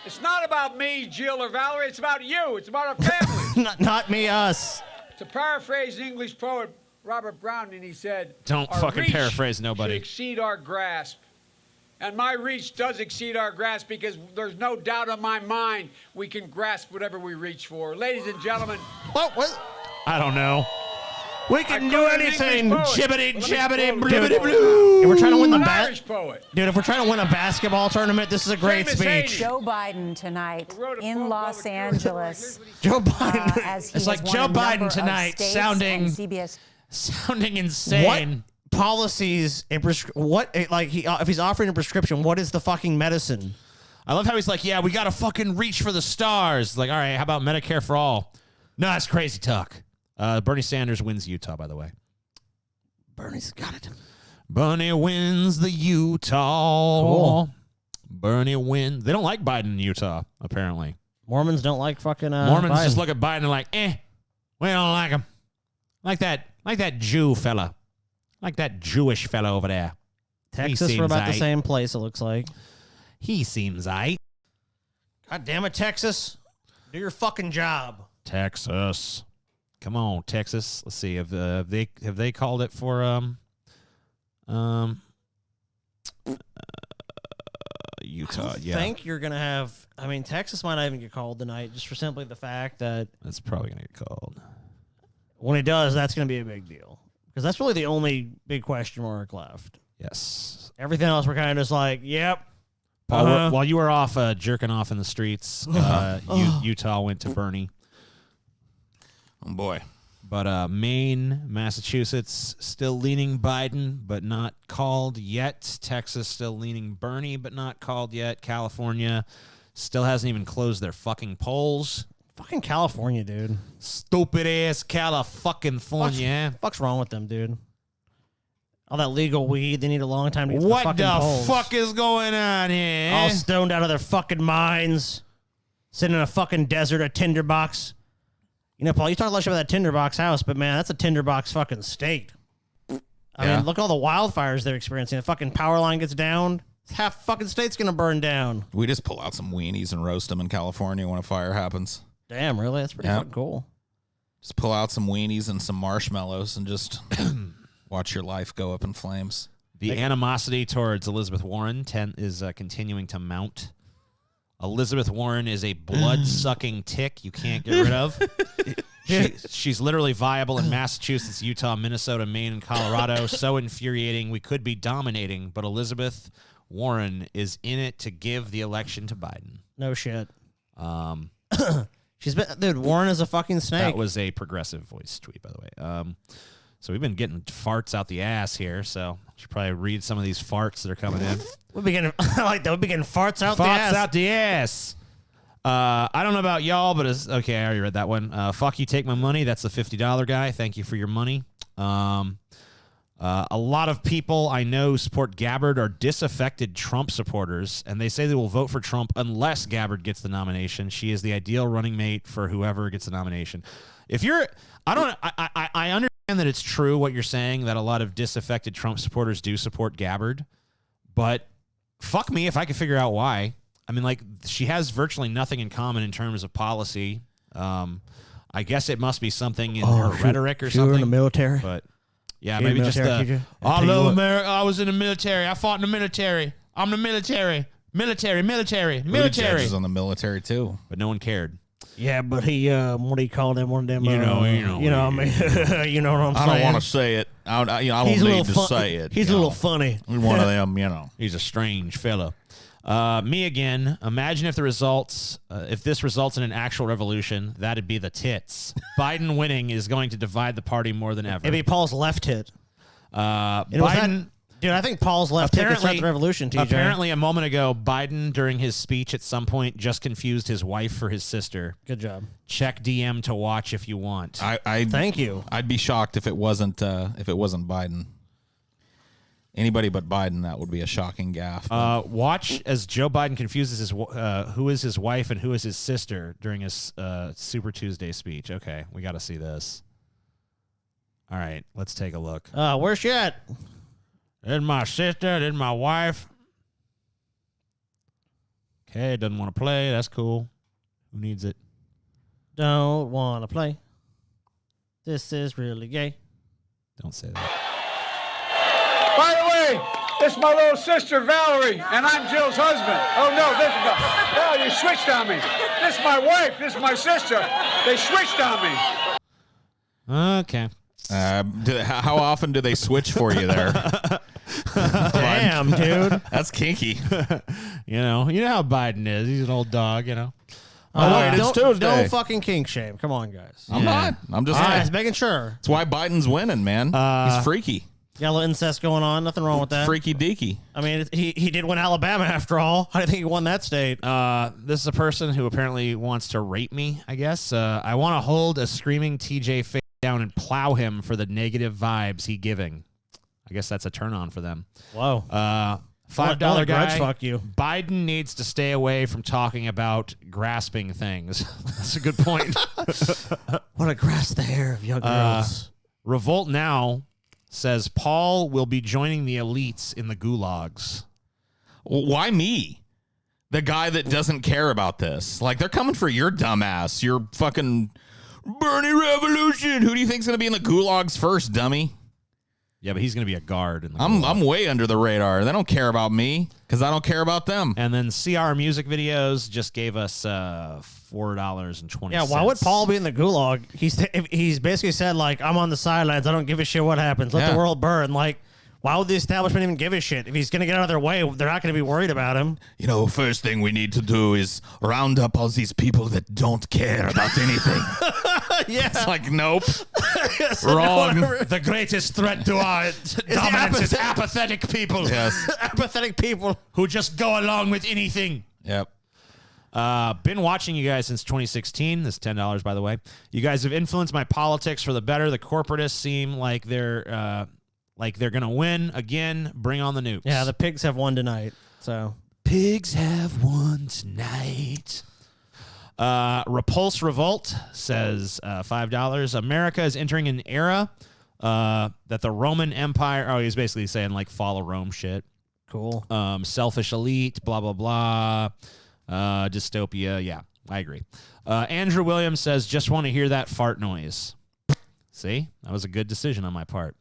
It's not about me, Jill, or Valerie. It's about you. It's about our family. Not me, us. To paraphrase English poet Robert Browning, he said, Don't "Our fucking reach paraphrase nobody." should exceed our grasp. And my reach does exceed our grasp because there's no doubt in my mind we can grasp whatever we reach for. Ladies and gentlemen, What? I don't know. We can I do quoted an anything. English poet. Jibbity, Well, let me jabbity, quote blibbity, it. blue. If we're trying to win the An bat, Irish poet. dude, if we're trying to win a basketball tournament, this is a great Famous speech. Haney. Joe Biden tonight wrote a in poem Los called The Cure. Angeles. Joe Biden. As he It's has like won Joe a number Biden of tonight states sounding- and CBS. Sounding insane. What policies and if he's offering a prescription, what is the fucking medicine? I love how he's like, yeah, we got to fucking reach for the stars. Like, all right, how about Medicare for all? No, that's crazy talk. Bernie Sanders wins Utah, by the way. Bernie's got it. Bernie wins the Utah. Cool. Bernie wins. They don't like Biden in Utah, apparently. Mormons don't like fucking Mormons Biden. just look at Biden and like, we don't like him. Like that Jew fella. Like that Jewish fella over there. Texas, we're about the same place, it looks like. He seems aight. God damn it, Texas. Do your fucking job. Texas. Come on, Texas. Let's see. Have they called it for Utah? I think you're gonna have. I mean, Texas might not even get called tonight, just for simply the fact that it's probably gonna get called. When it does, that's gonna be a big deal because that's really the only big question mark left. Yes. Everything else, we're kind of just like, yep. Paul, while you were off jerking off in the streets, Utah went to Bernie. Oh boy. But Maine, Massachusetts still leaning Biden, but not called yet. Texas still leaning Bernie, but not called yet. California still hasn't even closed their fucking polls. Fucking California, dude. Stupid ass California. Fuck's wrong with them, dude? All that legal weed, they need a long time to get to the What fucking the polls. fuck is going on here? All stoned out of their fucking minds, sitting in a fucking desert, a tinderbox. You know, Paul, you talk a lot about that tinderbox house, but man, that's a tinderbox fucking state. I mean, look at all the wildfires they're experiencing. The fucking power line gets down, half fucking state's gonna burn down. We just pull out some weenies and roast them in California when a fire happens. Damn, really? That's pretty fucking cool. Just pull out some weenies and some marshmallows and just watch your life go up in flames. The animosity towards Elizabeth Warren is continuing to mount. Elizabeth Warren is a blood-sucking tick you can't get rid of. She's literally viable in Massachusetts, Utah, Minnesota, Maine, and Colorado. So infuriating, we could be dominating, but Elizabeth Warren is in it to give the election to Biden. No shit. She's been, dude. Warren is a fucking snake. That was a progressive voice tweet, by the way. So we've been getting farts out the ass here. So I should probably read some of these farts that are coming in. We'll be getting, I like that. We'll be getting farts out the ass. Farts out the ass. I don't know about y'all, but it's okay. I already read that one. Fuck you, take my money. That's the $50 guy. Thank you for your money. A lot of people I know who support Gabbard are disaffected Trump supporters, and they say they will vote for Trump unless Gabbard gets the nomination. She is the ideal running mate for whoever gets the nomination. If you're, I understand that it's true what you're saying, that a lot of disaffected Trump supporters do support Gabbard, but fuck me if I could figure out why. I mean, like, she has virtually nothing in common in terms of policy. I guess it must be something in her rhetoric or something. In the military, but yeah, You're maybe in the just military, TJ? I love America. I was in the military. I fought in the military. I'm the military. Military. Buttigieg on the military too, but no one cared. Yeah, but he, what do you call them? One of them, You know, I mean, you know what I'm saying? I don't want to say it. I don't need to say it. He's a little funny. One of them, you know. He's a strange fella. Me again. Imagine if the results, if this results in an actual revolution, that'd be the tits. Biden winning is going to divide the party more than ever. It'd be Paul's left hit. Biden. Dude, I think Paul's left hit could start the revolution, TJ. Apparently, a moment ago, Biden, during his speech at some point, just confused his wife for his sister. Good job. Check DM to watch if you want. Thank you. I'd be shocked if it wasn't Biden. Anybody but Biden, that would be a shocking gaffe. Watch as Joe Biden confuses who is his wife and who is his sister during his Super Tuesday speech. Okay, we got to see this. All right, let's take a look. Where's she at? This is my sister. This is my wife. Okay, doesn't want to play. That's cool. Who needs it? Don't want to play. This is really gay. Don't say that. By the way, this is my little sister, Valerie, and I'm Jill's husband. Oh, no, this is oh, you switched on me. This is my wife. This is my sister. They switched on me. Okay. How often do they switch for you there? Damn, dude. That's kinky. You know how Biden is. He's an old dog, you know. Wait, it's Tuesday. Don't fucking kink shame. Come on, guys. I'm not. I'm just saying. making sure. That's why Biden's winning, man. He's freaky. Got a little incest going on. Nothing wrong with that. Freaky deaky. I mean, he did win Alabama after all. I think he won that state. This is a person who apparently wants to rape me, I guess. I want to hold a screaming TJ face down and plow him for the negative vibes he giving. I guess that's a turn on for them. Whoa. $5 grudge guy. fuck you. Biden needs to stay away from talking about grasping things. That's a good point. Want to grasp the hair of young girls. Revolt Now says Paul will be joining the elites in the gulags. Why me? The guy that doesn't care about this. Like, they're coming for your dumbass. Your fucking Bernie Revolution. Who do you think's going to be in the gulags first, dummy? Yeah, but he's going to be a guard. In the I'm way under the radar. They don't care about me because I don't care about them. And then CR Music Videos just gave us $4.20. Yeah, why would Paul be in the gulag? He's basically said, like, I'm on the sidelines. I don't give a shit what happens. Let the world burn. Like, why would the establishment even give a shit? If he's going to get out of their way, they're not going to be worried about him. You know, first thing we need to do is round up all these people that don't care about anything. Yeah. It's like, nope. Wrong. The greatest threat to our dominance is apathetic people. Yes. Apathetic people who just go along with anything. Yep. Been watching you guys since 2016. This is $10, by the way. You guys have influenced my politics for the better. The corporatists seem like they're gonna win again. Bring on the nukes. Yeah, the pigs have won tonight. So pigs have won tonight. Repulse Revolt says $5. America is entering an era that the Roman Empire. Oh, he's basically saying like follow Rome shit. Cool. Selfish elite. Blah blah blah. Dystopia. Yeah, I agree. Andrew Williams says just want to hear that fart noise. See, that was a good decision on my part.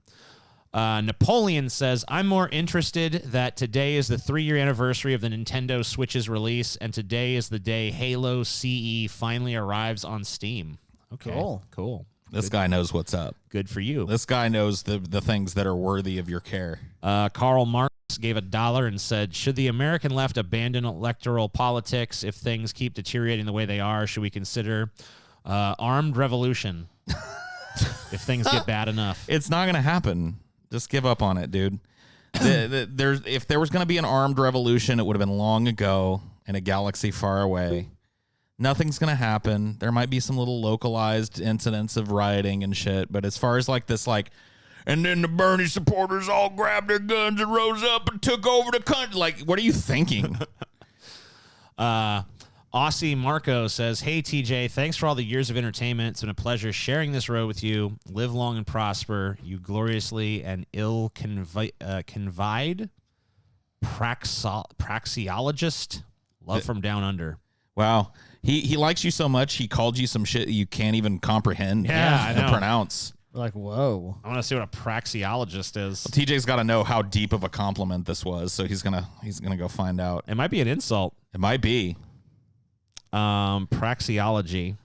Napoleon says, I'm more interested that today is the 3-year anniversary of the Nintendo Switch's release, and today is the day Halo CE finally arrives on Steam. Okay, cool. This guy knows what's up. Good for you. This guy knows the things that are worthy of your care. Karl Marx gave $1 and said, should the American left abandon electoral politics if things keep deteriorating the way they are? Should we consider armed revolution if things get bad enough? It's not going to happen. Just give up on it, dude. If there was going to be an armed revolution, it would have been long ago in a galaxy far away. Nothing's going to happen. There might be some little localized incidents of rioting and shit, but as far as like this, like, and then the Bernie supporters all grabbed their guns and rose up and took over the country. Like, what are you thinking? Aussie Marco says, hey, TJ, thanks for all the years of entertainment. It's been a pleasure sharing this road with you. Live long and prosper. You gloriously and ill-conveyed praxeologist. Love from down under. Wow. He likes you so much, he called you some shit you can't even comprehend and pronounce. Like, whoa. I want to see what a praxeologist is. Well, TJ's got to know how deep of a compliment this was, so he's gonna go find out. It might be an insult. It might be. Praxeology,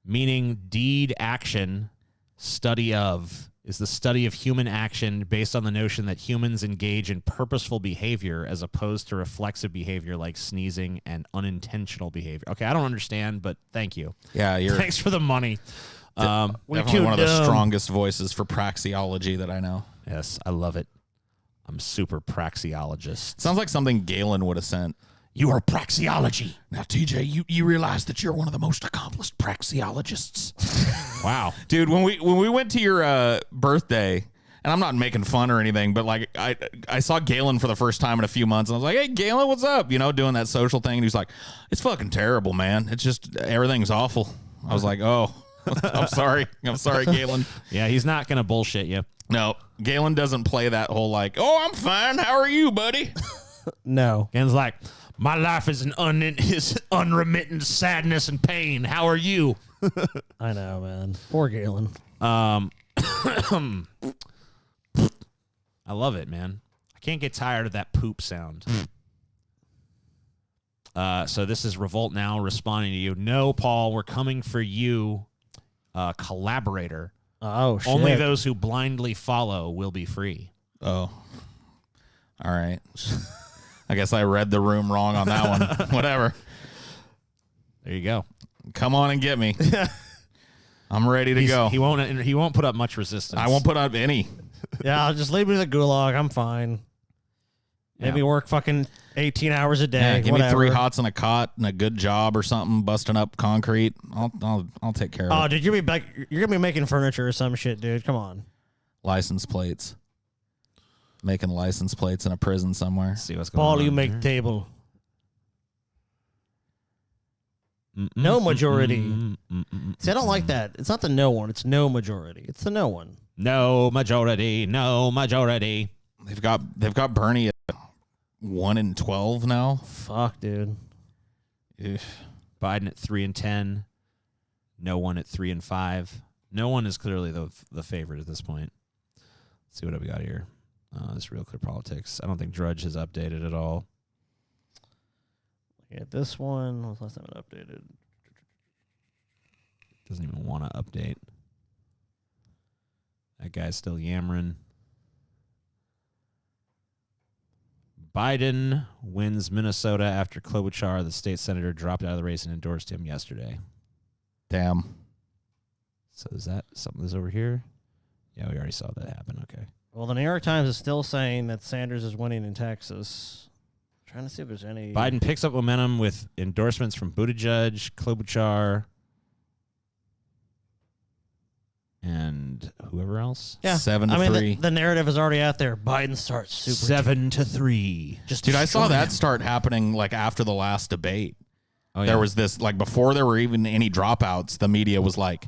meaning deed, action, study of, is the study of human action based on the notion that humans engage in purposeful behavior as opposed to reflexive behavior like sneezing and unintentional behavior. Okay, I don't understand, but thank you. Yeah, thanks for the money. Definitely one of the strongest voices for praxeology that I know. Yes, I love it. I'm super praxeologist. Sounds like something Galen would have sent. You are praxeology. Now, TJ, you realize that you're one of the most accomplished praxeologists. Wow. Dude, when we went to your birthday, and I'm not making fun or anything, but like I saw Galen for the first time in a few months, and I was like, hey, Galen, what's up? You know, doing that social thing. And he was like, it's fucking terrible, man. It's just, everything's awful. I was like, oh, I'm sorry. I'm sorry, Galen. Yeah, he's not going to bullshit you. No, Galen doesn't play that whole like, oh, I'm fine. How are you, buddy? No. Galen's like, my life is unremittent sadness and pain. How are you? I know, man. Poor Galen. I love it, man. I can't get tired of that poop sound. So this is Revolt Now responding to you. No, Paul, we're coming for you, collaborator. Oh, shit. Only those who blindly follow will be free. Oh. All right. I guess I read the room wrong on that one. Whatever. There you go. Come on and get me. I'm ready to go. He won't put up much resistance. I won't put up any. Yeah, I'll just leave me to the gulag. I'm fine. Maybe work fucking 18 hours a day. Yeah, give whatever. me 3 hots and a cot and a good job or something, busting up concrete. I'll take care of it. Oh, dude, you're gonna be making furniture or some shit, dude. Come on. License plates. Making license plates in a prison somewhere. See what's going Paul, on. you make table. No majority. See, I don't like that. It's not the no one. It's no majority. It's the no one. No majority. No majority. They've got Bernie at 1-12 now. Fuck, dude. Biden at 3-10. No one at 3-5. No one is clearly the favorite at this point. Let's see what we got here. This Real Clear Politics. I don't think Drudge has updated at all. Yeah, this one was last time it updated. Doesn't even want to update. That guy's still yammering. Biden wins Minnesota after Klobuchar, the state senator, dropped out of the race and endorsed him yesterday. Damn. So is that something that's over here? Yeah, we already saw that happen. Okay. Well, the New York Times is still saying that Sanders is winning in Texas. I'm trying to see if there's any. Biden picks up momentum with endorsements from Buttigieg, Klobuchar, and whoever else. Yeah, 7-3. The narrative is already out there. Biden starts super 7-3. Just dude, I saw destroy that him. start happening like after the last debate. Oh, There yeah. was this, like, before there were even any dropouts, the media was like,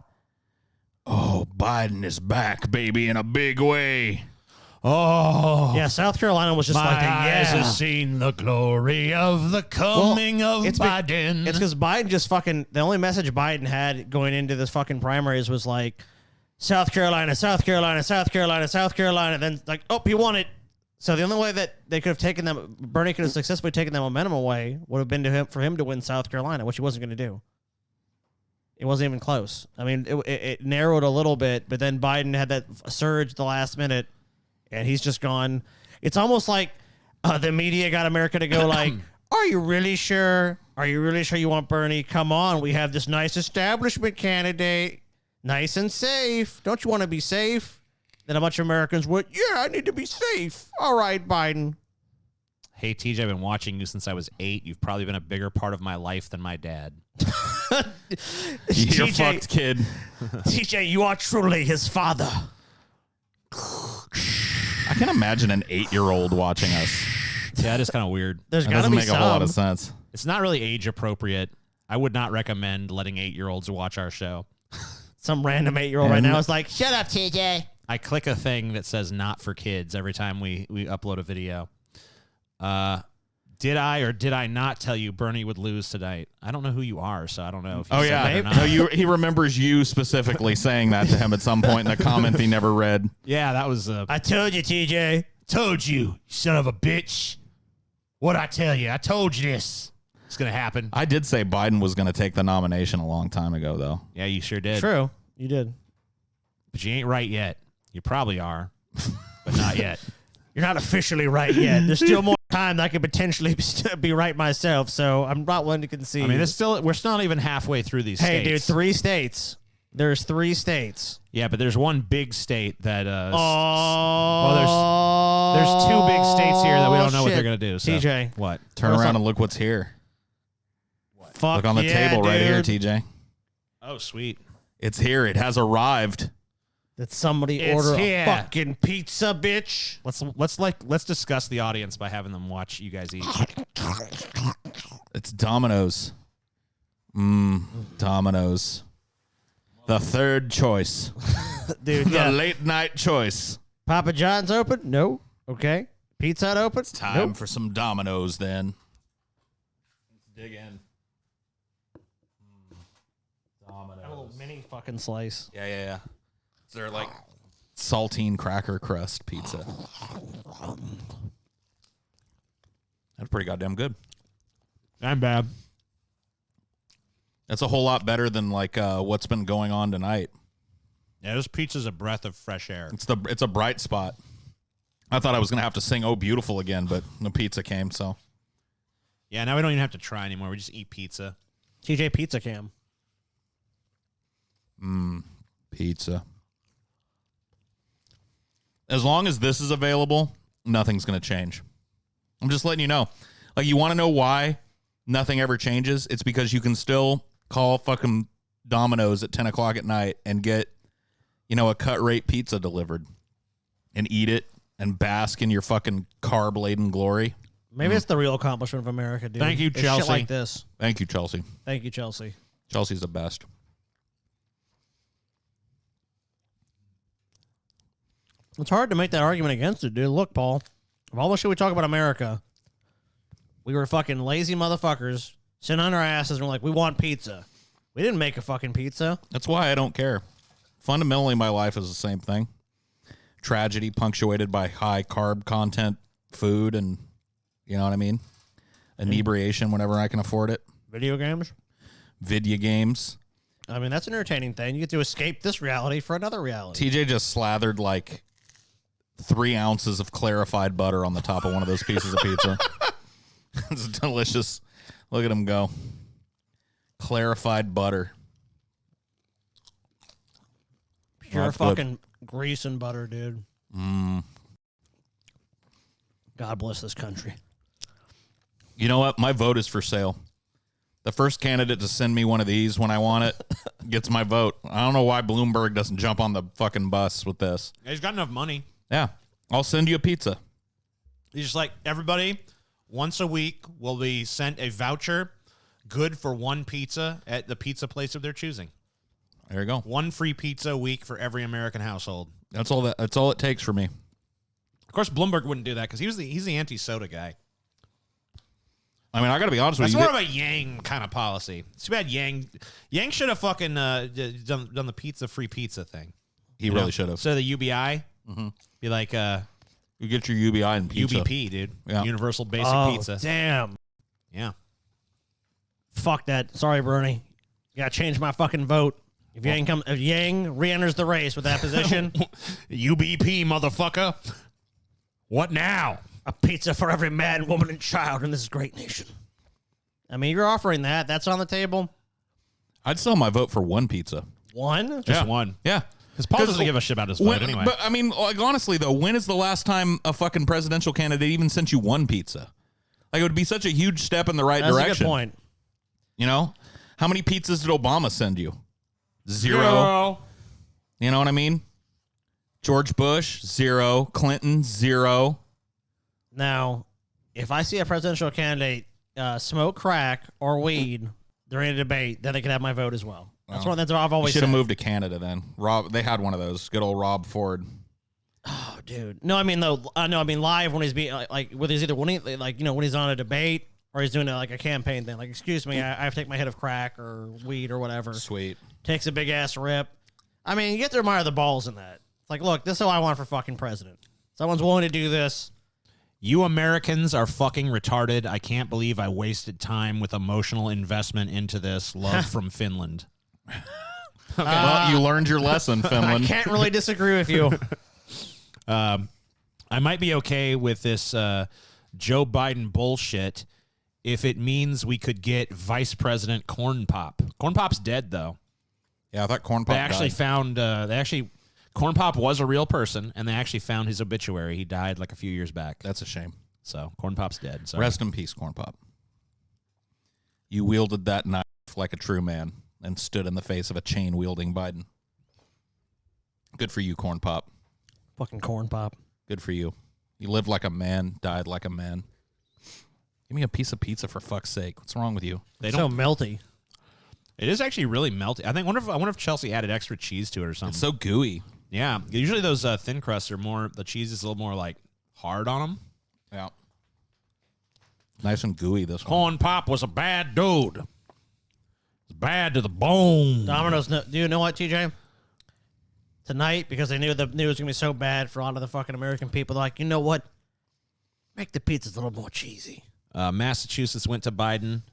"Oh, Biden is back, baby, in a big way." Oh, Yeah, South Carolina was just my like the eyes have seen the glory of the coming of Biden. It's because Biden just fucking. The only message Biden had going into this fucking primaries was like, South Carolina, South Carolina, South Carolina, South Carolina. Then like, oh, he won it. So the only way that they could have taken them, Bernie could have successfully taken that momentum away, would have been for him to win South Carolina, which he wasn't going to do. It wasn't even close. I mean, it narrowed a little bit, but then Biden had that surge the last minute, and he's just gone. It's almost like the media got America to go like, are you really sure? Are you really sure you want Bernie? Come on, we have this nice establishment candidate, nice and safe. Don't you want to be safe? Then a bunch of Americans went, yeah, I need to be safe. All right, Biden. Hey, TJ, I've been watching you since I was 8. You've probably been a bigger part of my life than my dad. You're TJ fucked, kid. TJ, you are truly his father. I can imagine an 8-year-old watching us. Yeah, it is kind of weird. There's That got to doesn't be make some. a whole lot of sense. It's not really age appropriate. I would not recommend letting 8-year-olds watch our show. Some random 8-year-old right now is like, shut up, TJ. I click a thing that says not for kids every time we upload a video. Did I or did I not tell you Bernie would lose tonight? I don't know who you are, so I don't know if you Oh, said that yeah. or not. No, he remembers you specifically saying that to him at some point in a comment he never read. Yeah, that was I told you, TJ. Told you, son of a bitch. What'd I tell you? I told you this. It's going to happen. I did say Biden was going to take the nomination a long time ago, though. Yeah, you sure did. True. You did. But you ain't right yet. You probably are, but not yet. You're not officially right yet. There's still more time that I could potentially be right myself, so I'm not willing to concede. I mean, we're still not even halfway through these Hey, states. dude, 3 states. There's 3 states. Yeah, but there's one big state that Oh, there's 2 big states here that we don't know what shit. they're going to do. So. TJ. What? Turn around and look what's here. Fuck Look on the yeah, table right here, dude. TJ. Oh, sweet. It's here. It has arrived. Did somebody It's order here. a fucking pizza, bitch? Let's discuss the audience by having them watch you guys eat. It's Domino's. Domino's. The third choice. Dude, The yeah. late night choice. Papa John's open? No. Okay. Pizza Hut open? It's time for some Domino's then. Dig in. A little mini fucking slice. Yeah. They're like saltine cracker crust pizza. That's pretty goddamn good. I'm bad. That's a whole lot better than like what's been going on tonight. Yeah, this pizza's a breath of fresh air. It's a bright spot. I thought I was gonna have to sing "Oh Beautiful" again, but the pizza came. So Yeah, now we don't even have to try anymore. We just eat pizza. TJ Pizza Cam. pizza. As long as this is available, nothing's gonna change. I'm just letting you know. Like, you want to know why nothing ever changes? It's because you can still call fucking Domino's at 10 o'clock at night and get, a cut rate pizza delivered and eat it and bask in your fucking carb-laden glory. Maybe it's the real accomplishment of America, dude. Thank you, It's Chelsea. shit like this. Thank you, Chelsea. Thank you, Chelsea. Chelsea's the best. It's hard to make that argument against it, dude. Look, Paul, of all the shit we talk about America, we were fucking lazy motherfuckers sitting on our asses and we're like, we want pizza. We didn't make a fucking pizza. That's why I don't care. Fundamentally, my life is the same thing. Tragedy punctuated by high carb content food and, you know what I mean? Inebriation whenever I can afford it. Video games? Video games. I mean, that's an entertaining thing. You get to escape this reality for another reality. TJ just slathered like 3 ounces of clarified butter on the top of one of those pieces of pizza. It's delicious. Look at him go. Clarified butter. Pure That's fucking grease and butter, dude. Mm. God bless this country. You know what? My vote is for sale. The first candidate to send me one of these when I want it gets my vote. I don't know why Bloomberg doesn't jump on the fucking bus with this. He's got enough money. Yeah. I'll send you a pizza. He's just like, everybody, once a week will be sent a voucher good for one pizza at the pizza place of their choosing. There you go. One free pizza a week for every American household. That's all it takes for me. Of course, Bloomberg wouldn't do that because he's the anti-soda guy. I mean, I got to be honest with That's you. more of a Yang kind of policy. It's too bad Yang should have fucking done the free pizza thing. He really should have. So the UBI, be like, you get your UBI and pizza. UBP, dude. Yeah. Universal Basic Pizza. Damn. Yeah. Fuck that. Sorry, Bernie. You gotta change my fucking vote. If Yang re-enters the race with that position, UBP, motherfucker. What now? A pizza for every man, woman, and child in this great nation. I mean, you're offering that. That's on the table. I'd sell my vote for one pizza. One? Just one. Yeah. Because Paul doesn't give a shit about his vote anyway. But, I mean, like, honestly, though, when is the last time a fucking presidential candidate even sent you one pizza? Like, it would be such a huge step in the right direction. That's a good point. You know? How many pizzas did Obama send you? Zero. You know what I mean? George Bush, 0. Clinton, 0. Now, if I see a presidential candidate smoke crack or weed during a debate, then they could have my vote as well. That's what I've always Should said. have moved to Canada then. They had one of those. Good old Rob Ford. Oh, dude. No, I mean live when he's being like whether he's either winning, like when he's on a debate or he's doing a campaign thing. Like, excuse me, I have to take my hit of crack or weed or whatever. Sweet. Takes a big ass rip. I mean, you get to admire the balls in that. It's like, look, this is what I want for fucking president. Someone's willing to do this. You Americans are fucking retarded. I can't believe I wasted time with emotional investment into this. Love from Finland. Okay. Well, you learned your lesson, Finland. I can't really disagree with you. I might be okay with this Joe Biden bullshit if it means we could get Vice President Corn Pop. Corn Pop's dead, though. Yeah, I thought Corn Pop They actually died. found, Corn Pop was a real person, and they actually found his obituary. He died like a few years back. That's a shame. So Corn Pop's dead. So Rest in peace, Corn Pop. You wielded that knife like a true man and stood in the face of a chain-wielding Biden. Good for you, Corn Pop. Fucking Corn Pop. Good for you. You lived like a man, died like a man. Give me a piece of pizza for fuck's sake. What's wrong with you? They So don't. melty. It is actually really melty. I wonder if Chelsea added extra cheese to it or something. It's so gooey. Yeah. Usually those thin crusts are more. The cheese is a little more like hard on them. Yeah. Nice and gooey, this one. Corn Pop was a bad dude. It's bad to the bone. Domino's. Do you know what, TJ? Tonight, because they knew the news was gonna be so bad for a lot of the fucking American people, they're like, you know what? Make the pizzas a little more cheesy. Massachusetts went to Biden.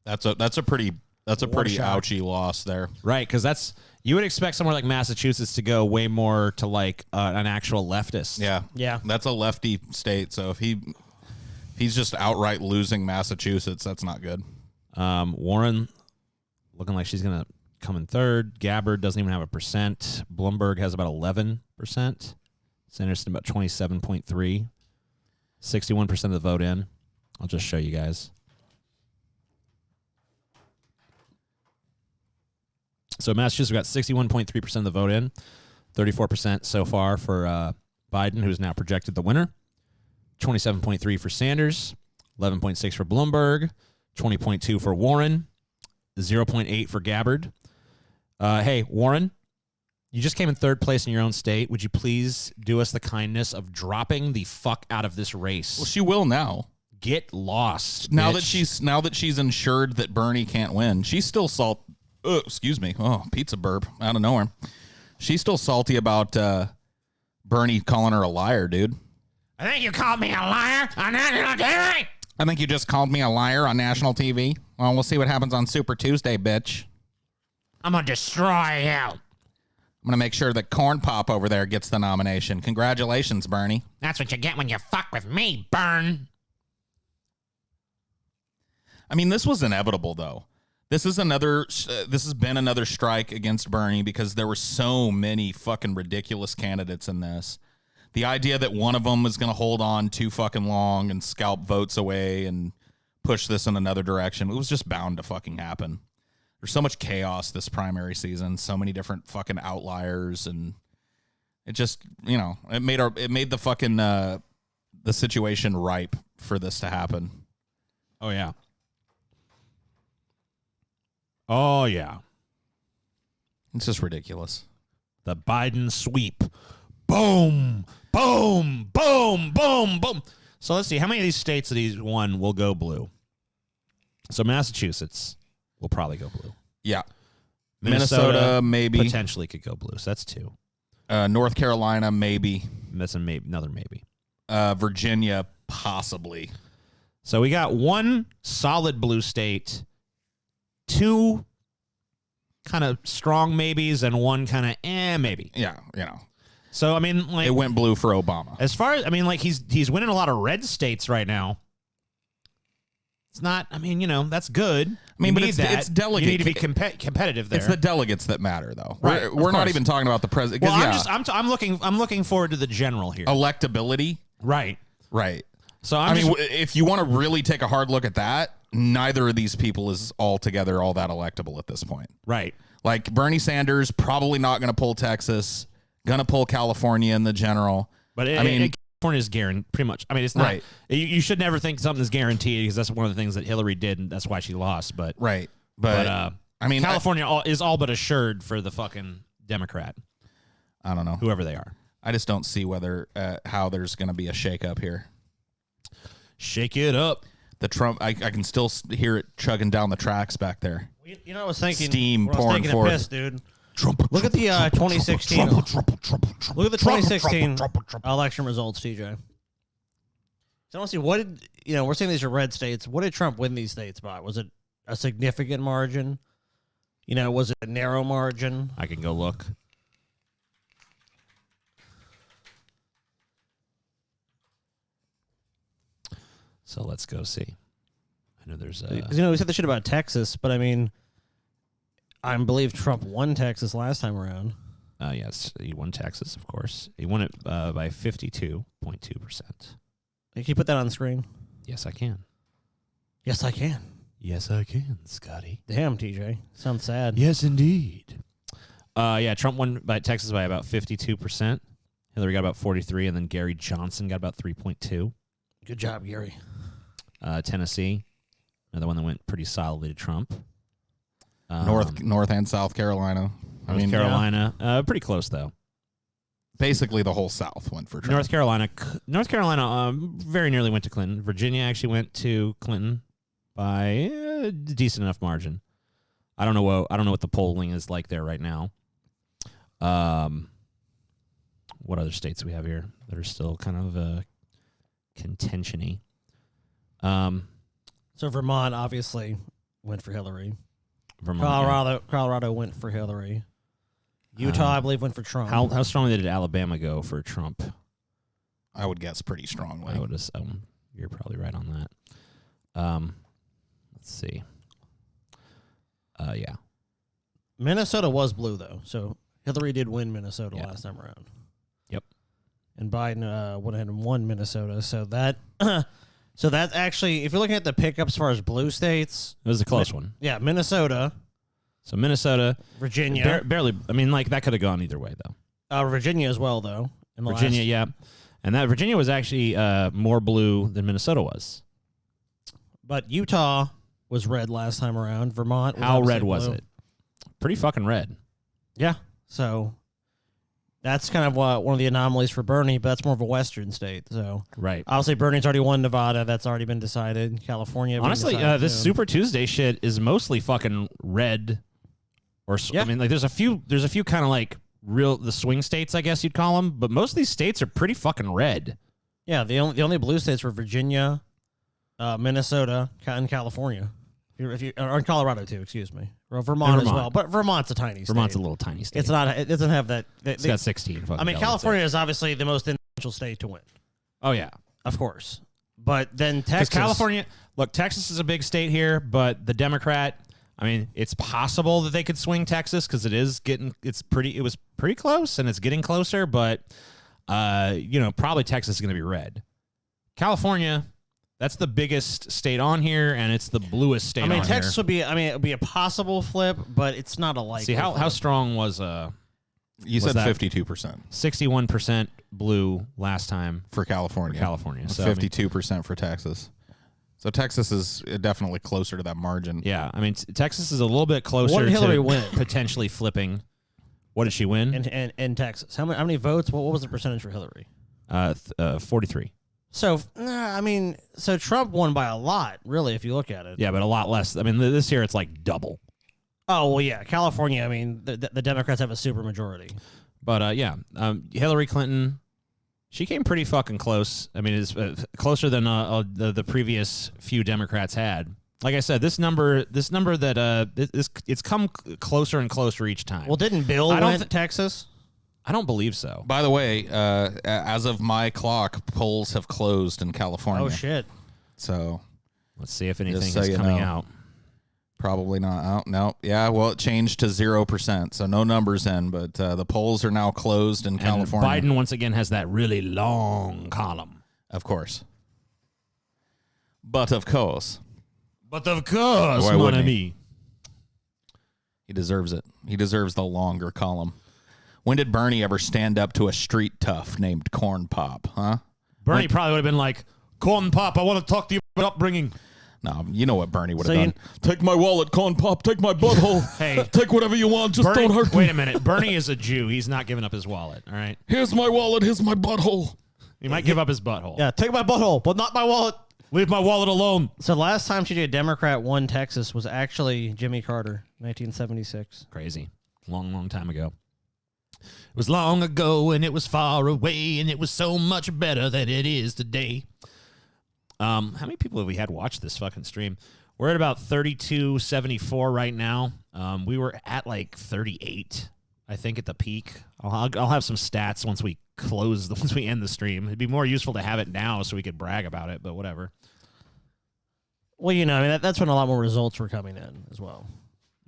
That's a pretty shot. ouchy loss there. Right, because you would expect somewhere like Massachusetts to go way more to like an actual leftist. Yeah. Yeah. That's a lefty state, so if he's just outright losing Massachusetts, that's not good. Warren looking like she's going to come in third. Gabbard doesn't even have a percent. Bloomberg has about 11%. Sanderson about 27.3. 61% of the vote in. I'll just show you guys. So Massachusetts got 61.3% of the vote in. 34% so far for Biden, who's now projected the winner. 27.3 for Sanders. 11.6 for Bloomberg. 20.2 for Warren. 0.8 for Gabbard. Hey, Warren, You just came in third place in your own state. Would you please do us the kindness of dropping the fuck out of this race? Well, she will now. Get lost. Now bitch. that she's ensured that Bernie can't win, she's still excuse me. Oh, pizza burp out of nowhere. She's still salty about Bernie calling her a liar, dude. I think you called me a liar on national TV. I think you just called me a liar on national TV. Well, we'll see what happens on Super Tuesday, bitch. I'm gonna destroy you. I'm going to make sure that Corn Pop over there gets the nomination. Congratulations, Bernie. That's what you get when you fuck with me, Burn. I mean, this was inevitable, though. This has been another strike against Bernie because there were so many fucking ridiculous candidates in this. The idea that one of them was going to hold on too fucking long and scalp votes away and push this in another direction, it was just bound to fucking happen. There's so much chaos this primary season, so many different fucking outliers, and it just, it made the fucking the situation ripe for this to happen. Oh yeah. Oh yeah. It's just ridiculous. The Biden sweep. Boom, boom, boom, boom, boom. So let's see how many of these states that he's won will go blue. So Massachusetts will probably go blue. Yeah. Minnesota maybe. Potentially could go blue. So that's 2. North Carolina, maybe. That's another maybe. Virginia, possibly. So we got 1 solid blue state, 2 kind of strong maybes, and 1 kind of maybe. Yeah, So I mean, like, it went blue for Obama. As far as he's winning a lot of red states right now. It's not. I mean, that's good. But it's delegate. You need to be competitive there. It's the delegates that matter, though. Right, We're not even talking about the president. Well, I'm looking forward to the general here. Electability. Right. So if you want to really take a hard look at that, neither of these people is altogether all that electable at this point. Right. Like Bernie Sanders, probably not going to pull Texas, going to pull California in the general. But California is guaranteed, pretty much. I mean, it's not. Right. You should never think something is guaranteed because that's one of the things that Hillary did, and that's why she lost. But right. But I mean, California is all but assured for the fucking Democrat. I don't know, whoever they are. I just don't see whether how there's going to be a shakeup here. Shake it up. The Trump, I can still hear it chugging down the tracks back there. I was thinking steam pouring forth. Piss, dude. Look at the 2016. Look at the 2016 election results, TJ. So I want to see what did we're saying these are red states. What did Trump win these states by? Was it a significant margin? Was it a narrow margin? I can go look. So let's go see. I know there's we said the shit about Texas, but I mean, I believe Trump won Texas last time around. Yes, he won Texas, of course. He won it by 52.2%. Can you put that on screen? Yes, I can. Yes, I can. Yes, I can, Scotty. Damn, TJ. Sounds sad. Yes, indeed. Trump won by Texas by about 52%. Hillary got about 43%, and then Gary Johnson got about 3.2%. Good job, Gary. Tennessee, another one that went pretty solidly to Trump. North and South Carolina. North Carolina, pretty close though. Basically, the whole South went for Trump. North Carolina, very nearly went to Clinton. Virginia actually went to Clinton by a decent enough margin. I don't know what the polling is like there right now. What other states do we have here that are still kind of contention-y? So Vermont obviously went for Hillary. Colorado went for Hillary. Utah, I believe, went for Trump. How strongly did Alabama go for Trump? I would guess pretty strongly. I would assume you're probably right on that. Let's see. Yeah. Minnesota was blue though, so Hillary did win Minnesota last time around. Yep. And Biden went ahead and won Minnesota, so that. So that's actually, if you're looking at the pickups as far as blue states, it was a close one. Yeah, Minnesota. So Minnesota, Virginia, barely. I mean, like that could have gone either way though. Virginia as well though. Virginia, yeah, and that Virginia was actually more blue than Minnesota was. But Utah was red last time around. Vermont. How red was it? Pretty fucking red. Yeah. So That's kind of one of the anomalies for Bernie, but that's more of a Western state. So Right. obviously Bernie's already won Nevada. That's already been decided. California. being Honestly, decided this soon. Super Tuesday shit is mostly fucking red. Or I mean, like there's a few kind of like the swing states, I guess you'd call them, but most of these states are pretty fucking red. Yeah, the only blue states were Virginia, Minnesota, and California. Or in Colorado too, excuse me. Or Vermont as well, but Vermont's a tiny state. Vermont's a little tiny state. It's not. It doesn't have that. It's got 16. I mean, California is obviously the most influential state to win. Oh yeah, of course. But then because Texas, California. Look, Texas is a big state here, but the Democrat. I mean, it's possible that they could swing Texas because it was pretty close, and it's getting closer. But probably Texas is going to be red. California. That's the biggest state on here, and it's the bluest state on here. Texas would be. It would be a possible flip, but it's not a likely. See how strong was You said 52%. 61% blue last time for California. So 52% for Texas. So Texas is definitely closer to that margin. Yeah, I mean Texas is a little bit closer. What did Hillary to win? Potentially flipping. What did she win? In Texas, how many votes? What was the percentage for Hillary? 43. So, so Trump won by a lot, really, if you look at it. Yeah, but a lot less. I mean, this year it's like double. Oh, well, yeah. California, I mean, the Democrats have a super majority. But, Hillary Clinton, she came pretty fucking close. I mean, it's closer than the previous few Democrats had. Like I said, this number that it's come closer and closer each time. Well, didn't Bill win Texas? I don't believe so. By the way, as of my clock, polls have closed in California. Oh, shit. So let's see if anything is coming out. Probably not out. No. Yeah, well, it changed to 0%, so no numbers in, but the polls are now closed in California. Biden, once again, has that really long column. Of course. But of course. Why mon ami. He deserves it. He deserves the longer column. When did Bernie ever stand up to a street tough named Corn Pop, huh? Bernie probably would have been like, Corn Pop, I want to talk to you about upbringing. No, you know what Bernie would have done. Take my wallet, Corn Pop. Take my butthole. Hey. Take whatever you want. Just Bernie, don't hurt me. Wait a minute. Bernie is a Jew. He's not giving up his wallet, all right? Here's my wallet. Here's my butthole. He might give up his butthole. Yeah, take my butthole, but not my wallet. Leave my wallet alone. So last time a Democrat won Texas was actually Jimmy Carter, 1976. Crazy. Long time ago. It was long ago, and it was far away, and it was so much better than it is today. How many people have we had watch this fucking stream? We're at about 3274 right now. We were at like 38, I think, at the peak. I'll have some stats once we end the stream. It'd be more useful to have it now so we could brag about it, but whatever. Well, that's when a lot more results were coming in as well.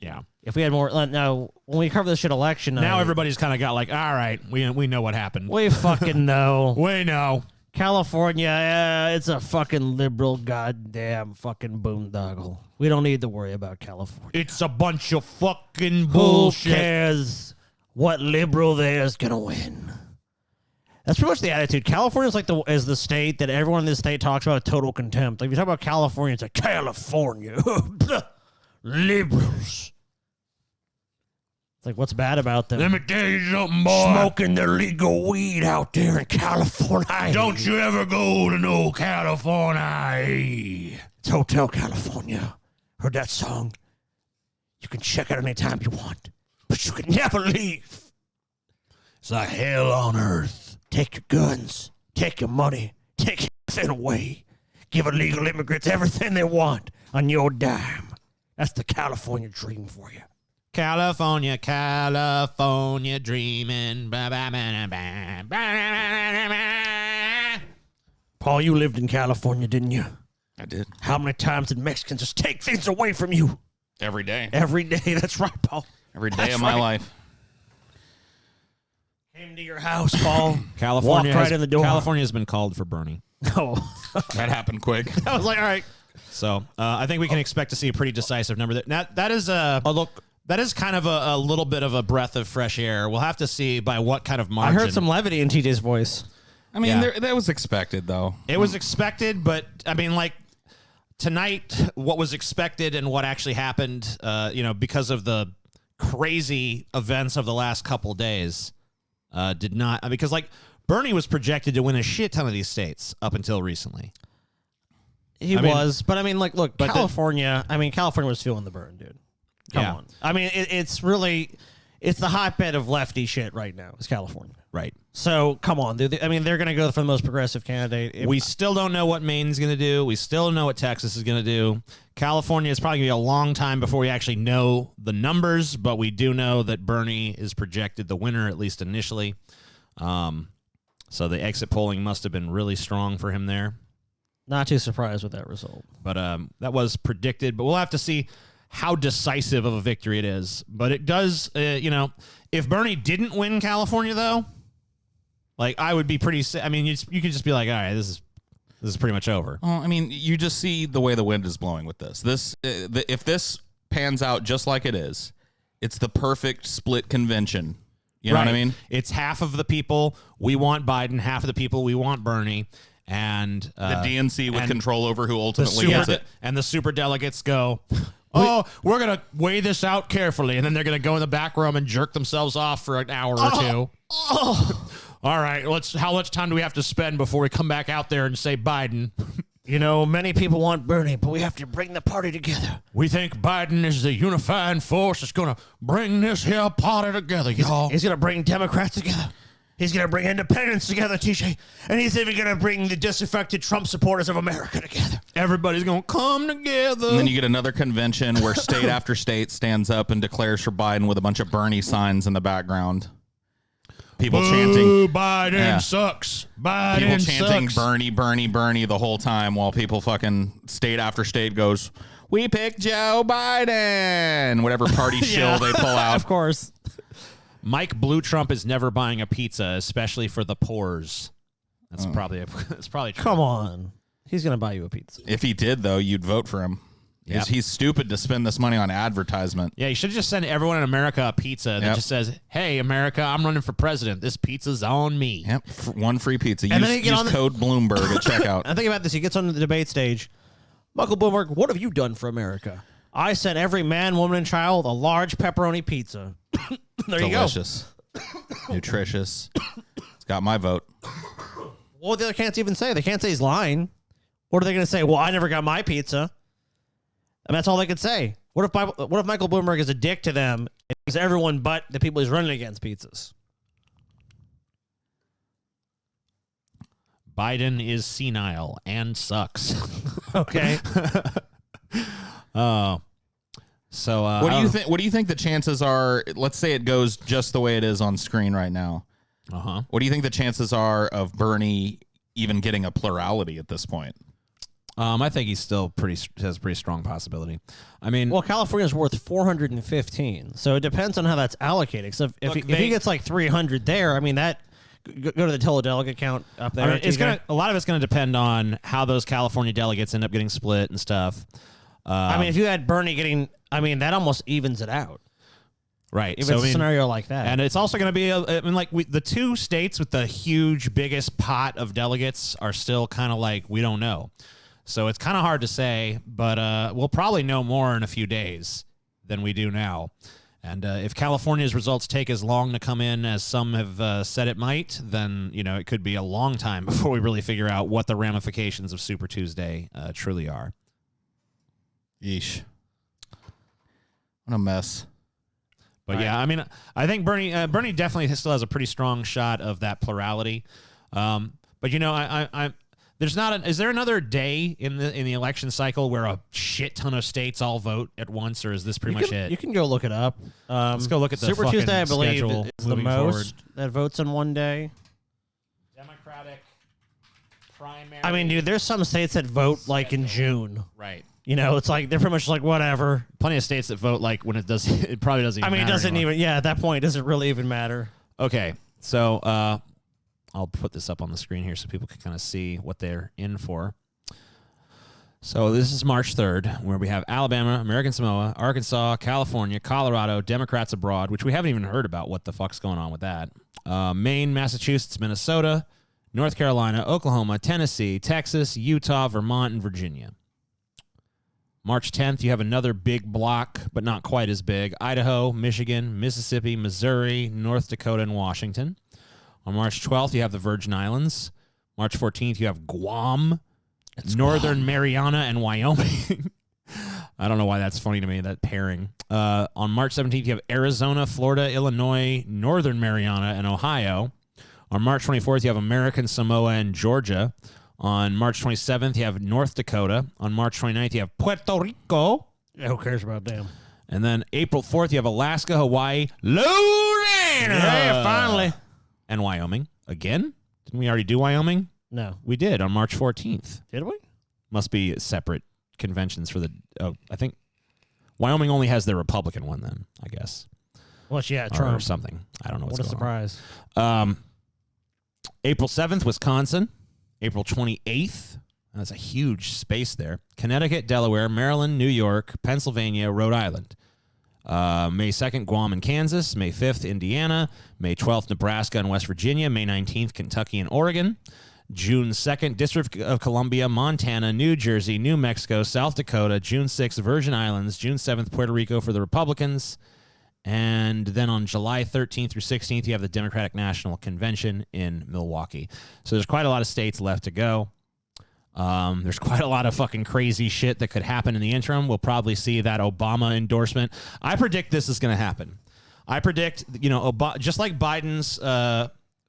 Yeah. If we had more, now when we cover this shit election night, now everybody's kind of got like, all right, we know what happened. We fucking know. We know. California, it's a fucking liberal goddamn fucking boondoggle. We don't need to worry about California. It's a bunch of fucking bullshit. Who cares what liberal there is gonna win? That's pretty much the attitude. California is like is the state that everyone in this state talks about with total contempt. Like if you talk about California, it's like California. Liberals. It's like, what's bad about them? Let me tell you something, boy. Smoking their legal weed out there in California. Don't you ever go to no California. It's Hotel California. Heard that song? You can check it anytime you want, but you can never leave. It's like hell on earth. Take your guns. Take your money. Take everything away. Give illegal immigrants everything they want on your dime. That's the California dream for you. California dreaming. Paul, you lived in California, didn't you? I did. How many times did Mexicans just take things away from you? Every day. Every day. That's right, Paul. Every day of my life. Came to your house, Paul. California Walked right in the door. California has been called for Bernie. Oh. That happened quick. I was like, all right. So I think we can expect to see a pretty decisive number. That is that is kind of a little bit of a breath of fresh air. We'll have to see by what kind of margin. I heard some levity in TJ's voice. I mean, that was expected, though. It was expected, but I mean, like tonight, what was expected and what actually happened, because of the crazy events of the last couple days, did not, because like Bernie was projected to win a shit ton of these states up until recently. He was, but I mean, like, look, California. California was feeling the burn, dude. Come on. I mean, it's really, it's the hotbed of lefty shit right now. Is California, right? So come on, dude. I mean, they're going to go for the most progressive candidate. We still don't know what Maine's going to do. We still don't know what Texas is going to do. California is probably going to be a long time before we actually know the numbers, but we do know that Bernie is projected the winner, at least initially. So the exit polling must have been really strong for him there. Not too surprised with that result. But that was predicted. But we'll have to see how decisive of a victory it is. But it does, if Bernie didn't win California, though, like I would be pretty. I mean, you could just be like, all right, this is pretty much over. Well, I mean, you just see the way the wind is blowing with this. If this pans out just like it is, it's the perfect split convention. You know what I mean? It's half of the people we want Biden, half of the people we want Bernie. And the DNC with control over who ultimately gets it. And the super delegates go, oh, we're going to weigh this out carefully. And then they're going to go in the back room and jerk themselves off for an hour or two. All right, how much time do we have to spend before we come back out there and say Biden? Many people want Bernie, but we have to bring the party together. We think Biden is the unifying force that's going to bring this here party together, y'all. He's going to bring Democrats together. He's going to bring independents together, TJ. And he's even going to bring the disaffected Trump supporters of America together. Everybody's going to come together. And then you get another convention where state after state stands up and declares for Biden with a bunch of Bernie signs in the background. People chanting, Biden sucks. Biden people chanting sucks. Bernie, Bernie, Bernie the whole time while people fucking state after state goes, we picked Joe Biden. Whatever party shill they pull out. Of course. Mike Blue Trump is never buying a pizza, especially for the poors. That's probably true. Come on. He's going to buy you a pizza. If he did, though, you'd vote for him. Yep. He's stupid to spend this money on advertisement. Yeah, you should just send everyone in America a pizza that just says, hey, America, I'm running for president. This pizza's on me. Yep, one free pizza. And Use code Bloomberg at checkout. And think about this. He gets on the debate stage. Michael Bloomberg, what have you done for America? I sent every man, woman, and child a large pepperoni pizza. There Delicious. you go. Nutritious. It's got my vote. Well, the other can't even say. They can't say he's lying. What are they going to say? Well, I never got my pizza. And that's all they could say. What if Michael Bloomberg is a dick to them and gives everyone but the people he's running against pizzas? Biden is senile and sucks. Okay. So what do you think? What do you think the chances are? Let's say it goes just the way it is on screen right now. What do you think the chances are of Bernie even getting a plurality at this point? I think he's still has a pretty strong possibility. I mean, well, California's worth 415, so it depends on how that's allocated. So if he gets like 300 there, I mean that go to the total delegate count up there. I mean, a lot of it's going to depend on how those California delegates end up getting split and stuff. I mean, if you had Bernie getting, that almost evens it out. Right. If it's a scenario like that. And it's also going to be, the two states with the biggest pot of delegates are still kind of like, we don't know. So it's kind of hard to say, but we'll probably know more in a few days than we do now. And if California's results take as long to come in as some have said it might, then, it could be a long time before we really figure out what the ramifications of Super Tuesday truly are. Yeesh. What a mess. But yeah, I mean, I think Bernie definitely still has a pretty strong shot of that plurality. But there's not. Is there another day in the election cycle where a shit ton of states all vote at once, or is this pretty much it? You can go look it up. Let's go look at the Super fucking Tuesday, I believe, schedule is the moving most forward. that votes in one day. Democratic primary. I mean, dude, there's some states that vote like in June. Right. It's like they're pretty much like whatever. Plenty of states that vote like when it does. It probably doesn't. Even It matter doesn't anymore. even. Yeah, at that point, it doesn't really even matter. Okay, so I'll put this up on the screen here so people can kind of see what they're in for. So this is March 3rd, where we have Alabama, American Samoa, Arkansas, California, Colorado, Democrats abroad, which we haven't even heard about what the fuck's going on with that. Maine, Massachusetts, Minnesota, North Carolina, Oklahoma, Tennessee, Texas, Utah, Vermont, and Virginia. March 10th, you have another big block, but not quite as big. Idaho, Michigan, Mississippi, Missouri, North Dakota, and Washington. On March 12th, you have the Virgin Islands. March 14th, you have Guam, Northern Mariana, and Wyoming. I don't know why that's funny to me, that pairing. On March 17th, you have Arizona, Florida, Illinois, Northern Mariana, and Ohio. On March 24th, you have American Samoa and Georgia. On March 27th, you have North Dakota. On March 29th, you have Puerto Rico. Yeah, who cares about them? And then April 4th, you have Alaska, Hawaii, Louisiana. Yeah, finally. And Wyoming. Again? Didn't we already do Wyoming? No. We did on March 14th. Did we? Must be separate conventions for the... Oh, I think Wyoming only has their Republican one then, I guess. Well, yeah, Or Trump. something. I don't know what's What a going on. surprise. April 7th, Wisconsin. April 28th. That's a huge space there. Connecticut, Delaware, Maryland, New York, Pennsylvania, Rhode Island. May 2nd, Guam and Kansas. May 5th, Indiana. May 12th, Nebraska and West Virginia. May 19th, Kentucky and Oregon. June 2nd, District of Columbia, Montana, New Jersey, New Mexico, South Dakota. June 6th, Virgin Islands. June 7th, Puerto Rico for the Republicans. And then on July 13th through 16th, you have the Democratic National Convention in Milwaukee. So there's quite a lot of states left to go. There's quite a lot of fucking crazy shit that could happen in the interim. We'll probably see that Obama endorsement. I predict this is going to happen. I predict, just like Biden's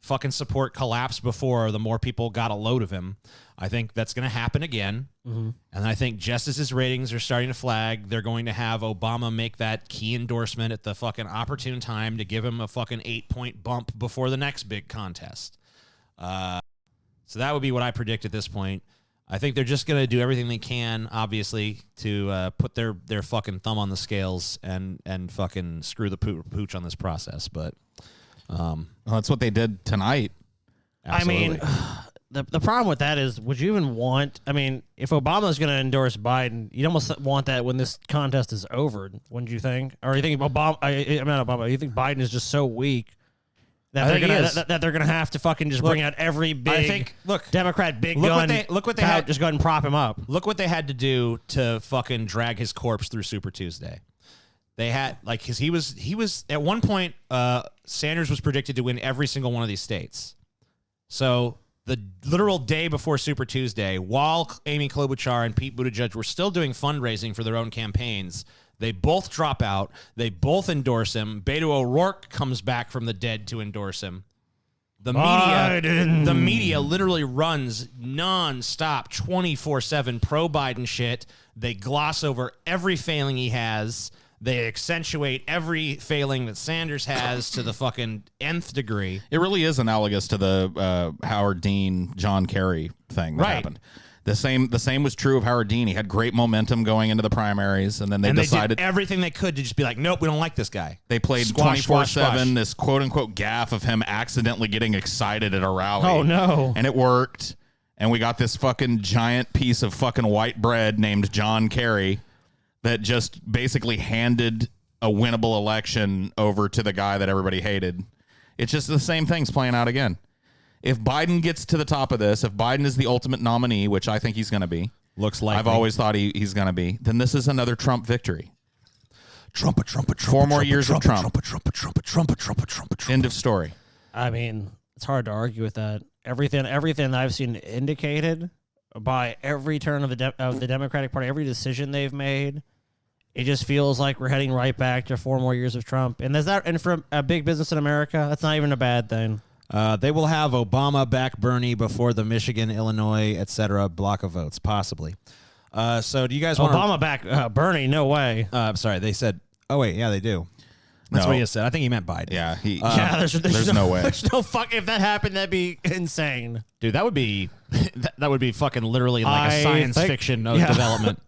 fucking support collapsed before, the more people got a load of him. I think that's going to happen again. Mm-hmm. And I think just as his ratings are starting to flag, they're going to have Obama make that key endorsement at the fucking opportune time to give him a fucking 8-point bump before the next big contest. So that would be what I predict at this point. I think they're just going to do everything they can, obviously, to put their fucking thumb on the scales and fucking screw the pooch on this process. But well, that's what they did tonight. Absolutely. I mean, the problem with that is, would you even want? I mean, if Obama's going to endorse Biden, you'd almost want that when this contest is over, wouldn't you think? Or you think Obama? I'm not Obama. You think Biden is just so weak that they're gonna have to fucking just bring out every big Democrat big gun? Look what they had. Just go ahead and prop him up. Look what they had to do to fucking drag his corpse through Super Tuesday. They had because he was at one point. Sanders was predicted to win every single one of these states. So the literal day before Super Tuesday, while Amy Klobuchar and Pete Buttigieg were still doing fundraising for their own campaigns, they both drop out. They both endorse him. Beto O'Rourke comes back from the dead to endorse him. The media literally runs nonstop 24/7 pro-Biden shit. They gloss over every failing he has. They accentuate every failing that Sanders has to the fucking nth degree. It really is analogous to the Howard Dean, John Kerry thing that happened. The same was true of Howard Dean. He had great momentum going into the primaries, and then they decided did everything they could to just be like, nope, we don't like this guy. They played 24/7 this quote unquote gaffe of him accidentally getting excited at a rally. Oh no! And it worked, and we got this fucking giant piece of fucking white bread named John Kerry that just basically handed a winnable election over to the guy that everybody hated. It's just the same thing's playing out again. If Biden gets to the top of this, if Biden is the ultimate nominee, which I think he's going to be, looks like I've always thought he's going to be, then this is another Trump victory. Trump. 4 more years of Trump. Trump. End of story. I mean, it's hard to argue with that. Everything that I've seen indicated by every turn of the Democratic Party, every decision they've made, it just feels like we're heading right back to 4 more years of Trump. And for a big business in America, that's not even a bad thing. They will have Obama back Bernie before the Michigan, Illinois, etc. block of votes, possibly. So do you guys want Obama back Bernie? No way. I'm sorry. They said, oh, wait. Yeah, they do. That's what he said. I think he meant Biden. Yeah. There's no way. There's no fuck. If that happened, that'd be insane. Dude, that would be that would be fucking literally like a science fiction development.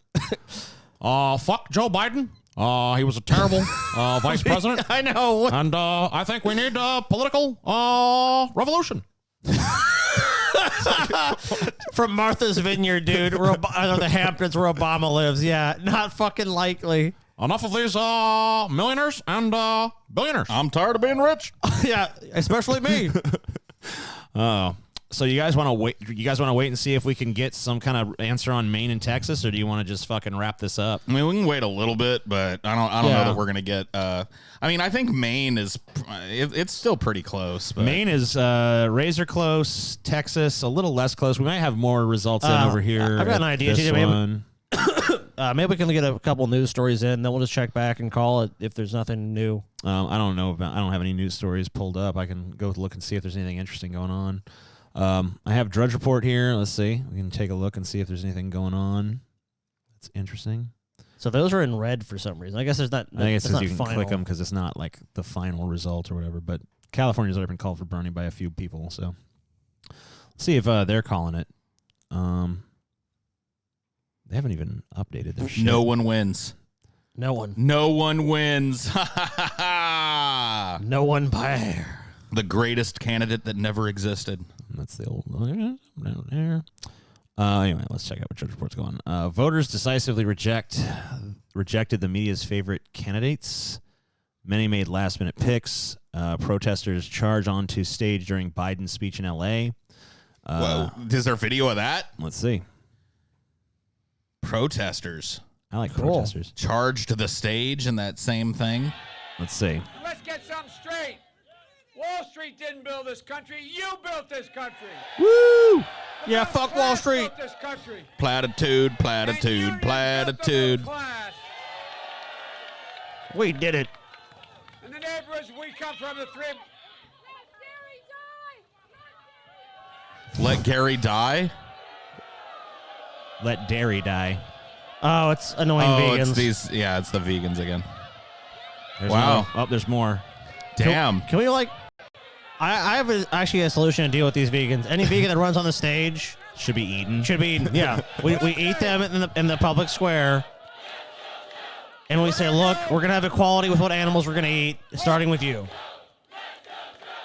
Fuck Joe Biden. He was a terrible vice president. I know. And I think we need a political revolution. From Martha's Vineyard, dude. The Hamptons where Obama lives. Yeah, not fucking likely. Enough of these millionaires and billionaires. I'm tired of being rich. Yeah, especially me. So you guys want to wait? You guys want to wait and see if we can get some kind of answer on Maine and Texas, or do you want to just fucking wrap this up? I mean, we can wait a little bit, but I don't know that we're gonna get. I mean, I think Maine is. It's still pretty close. But. Maine is razor close. Texas a little less close. We might have more results in over here. I've got an idea. This one. Maybe we can get a couple news stories in, then we'll just check back and call it if there's nothing new. I don't know about. I don't have any news stories pulled up. I can go look and see if there's anything interesting going on. I have Drudge Report here. Let's see. We can take a look and see if there's anything going on. That's interesting. So those are in red for some reason. I guess there's not. I think it says you can final. click them because it's not like the final result or whatever. But California's already been called for Bernie by a few people. So let's see if they're calling it. They haven't even updated their shit. No one wins. No one. No one wins. No one by the greatest candidate that never existed. That's the old down there. Anyway, let's check out what Drudge Report's going on. Voters decisively rejected the media's favorite candidates. Many made last-minute picks. Protesters charge onto stage during Biden's speech in L.A. Whoa. Is there video of that? Let's see. Protesters. I like protesters. Charge to the stage in that same thing. Let's see. Let's get something straight. Wall Street didn't build this country. You built this country. Woo! Yeah, fuck Wall Street. Built this country. Platitude, platitude, platitude. We did it. In the neighborhoods we come from, the three. Let Gary die? Let dairy die. Oh, it's annoying vegans. It's these. Yeah, it's the vegans again. There's Wow. Oh, there's more. Damn. Can we like? I have actually a solution to deal with these vegans. Any vegan that runs on the stage should be eaten. Should be eaten. Yeah, we eat them in the public square, and we say, look, we're gonna have equality with what animals we're gonna eat, starting with you.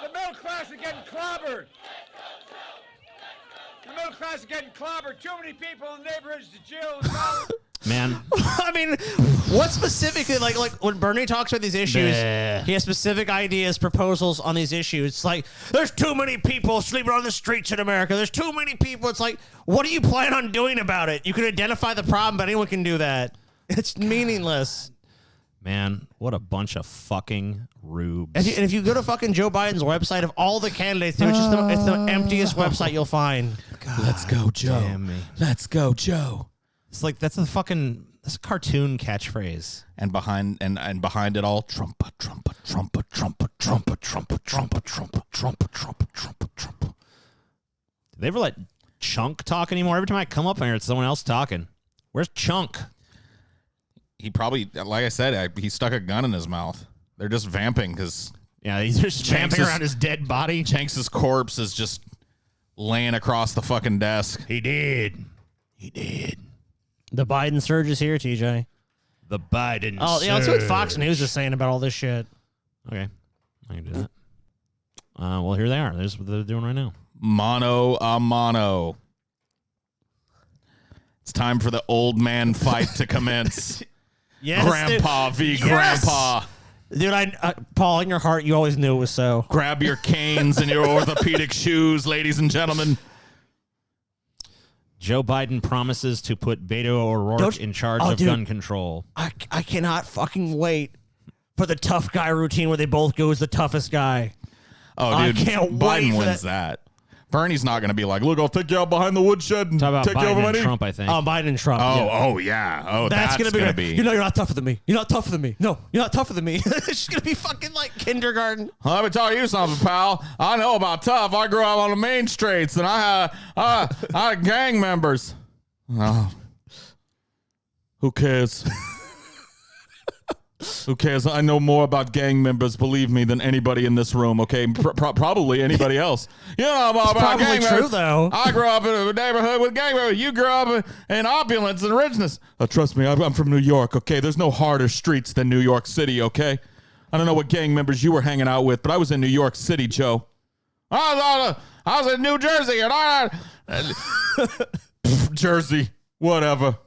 The middle class are getting clobbered. The middle class are getting clobbered. Too many people in the neighborhoods to jail. Man. I mean, what specifically, like when Bernie talks about these issues, Bleh. he has specific ideas, proposals on these issues. It's like, there's too many people sleeping on the streets in America. There's too many people. It's like, what do you plan on doing about it? You can identify the problem, but anyone can do that. It's meaningless. Man, what a bunch of fucking rubes. And if you go to fucking Joe Biden's website, of all the candidates, it's the emptiest website you'll find. God, let's go, Joe. Damn me. Let's go, Joe. It's like that's a cartoon catchphrase. And behind it all, Trumpa, Trumpa, Trumpa, Trumpa, Trumpa, Trumpa, Trumpa, Trumpa, Trumpa, Trumpa, Trumpa, Trumpa. Do they ever let Chunk talk anymore? Every time I come up here, it's someone else talking. Where's Chunk? He probably, like I said, he stuck a gun in his mouth. They're just vamping because he's just vamping around his dead body. Hanks's corpse is just laying across the fucking desk. He did. The Biden surge is here, TJ. The Biden Oh, yeah, let's see what Fox News is saying about all this shit. Okay. I can do that. Well, here they are. There's what they're doing right now. Mano a mano. It's time for the old man fight to commence. Yes, Grandpa v. Yes! Grandpa. Dude, Paul, in your heart, you always knew it was so. Grab your canes and your orthopedic shoes, ladies and gentlemen. Joe Biden promises to put Beto O'Rourke in charge of gun control. I cannot fucking wait for the tough guy routine where they both go as the toughest guy. Oh, dude, I can't wait Biden for wins that. Bernie's not going to be like, look, I'll take you out behind the woodshed and Talk about take you Biden over my and knee. Trump, I think. Oh, Biden and Trump. Oh, yeah. Oh, that's gonna going to be. You know, you're not tougher than me. You're not tougher than me. No, you're not tougher than me. It's just going to be fucking like kindergarten. Well, let me tell you something, pal. I know about tough. I grew up on the main streets, and I had gang members. Oh. Who cares? Who cares? I know more about gang members, believe me, than anybody in this room, okay? Probably anybody else. You know about probably gang true, members. though. I grew up in a neighborhood with gang members. You grew up in opulence and richness. Trust me, I'm from New York, okay? There's no harder streets than New York City, okay? I don't know what gang members you were hanging out with, but I was in New York City, Joe. I was in New Jersey, and Jersey, whatever.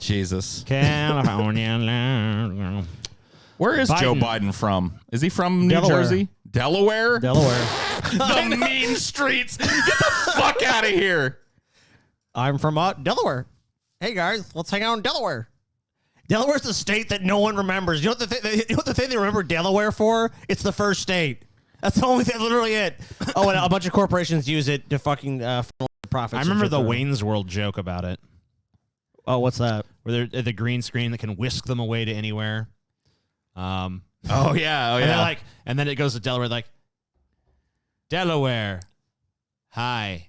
Jesus. California. Where is Joe Biden. Biden from? Is he from New Delaware. Jersey? Delaware? The mean streets. Get the fuck out of here. I'm from Delaware. Hey guys, let's hang out in Delaware. Delaware's the state that no one remembers. You know what the thing they remember Delaware for? It's the first state. That's the only thing, literally it. Oh, and a bunch of corporations use it to fucking profits. I remember the Wayne's World joke about it. Oh, what's that? Where they're the green screen that can whisk them away to anywhere. Oh yeah. And they're like, and then it goes to Delaware, like, Delaware. Hi.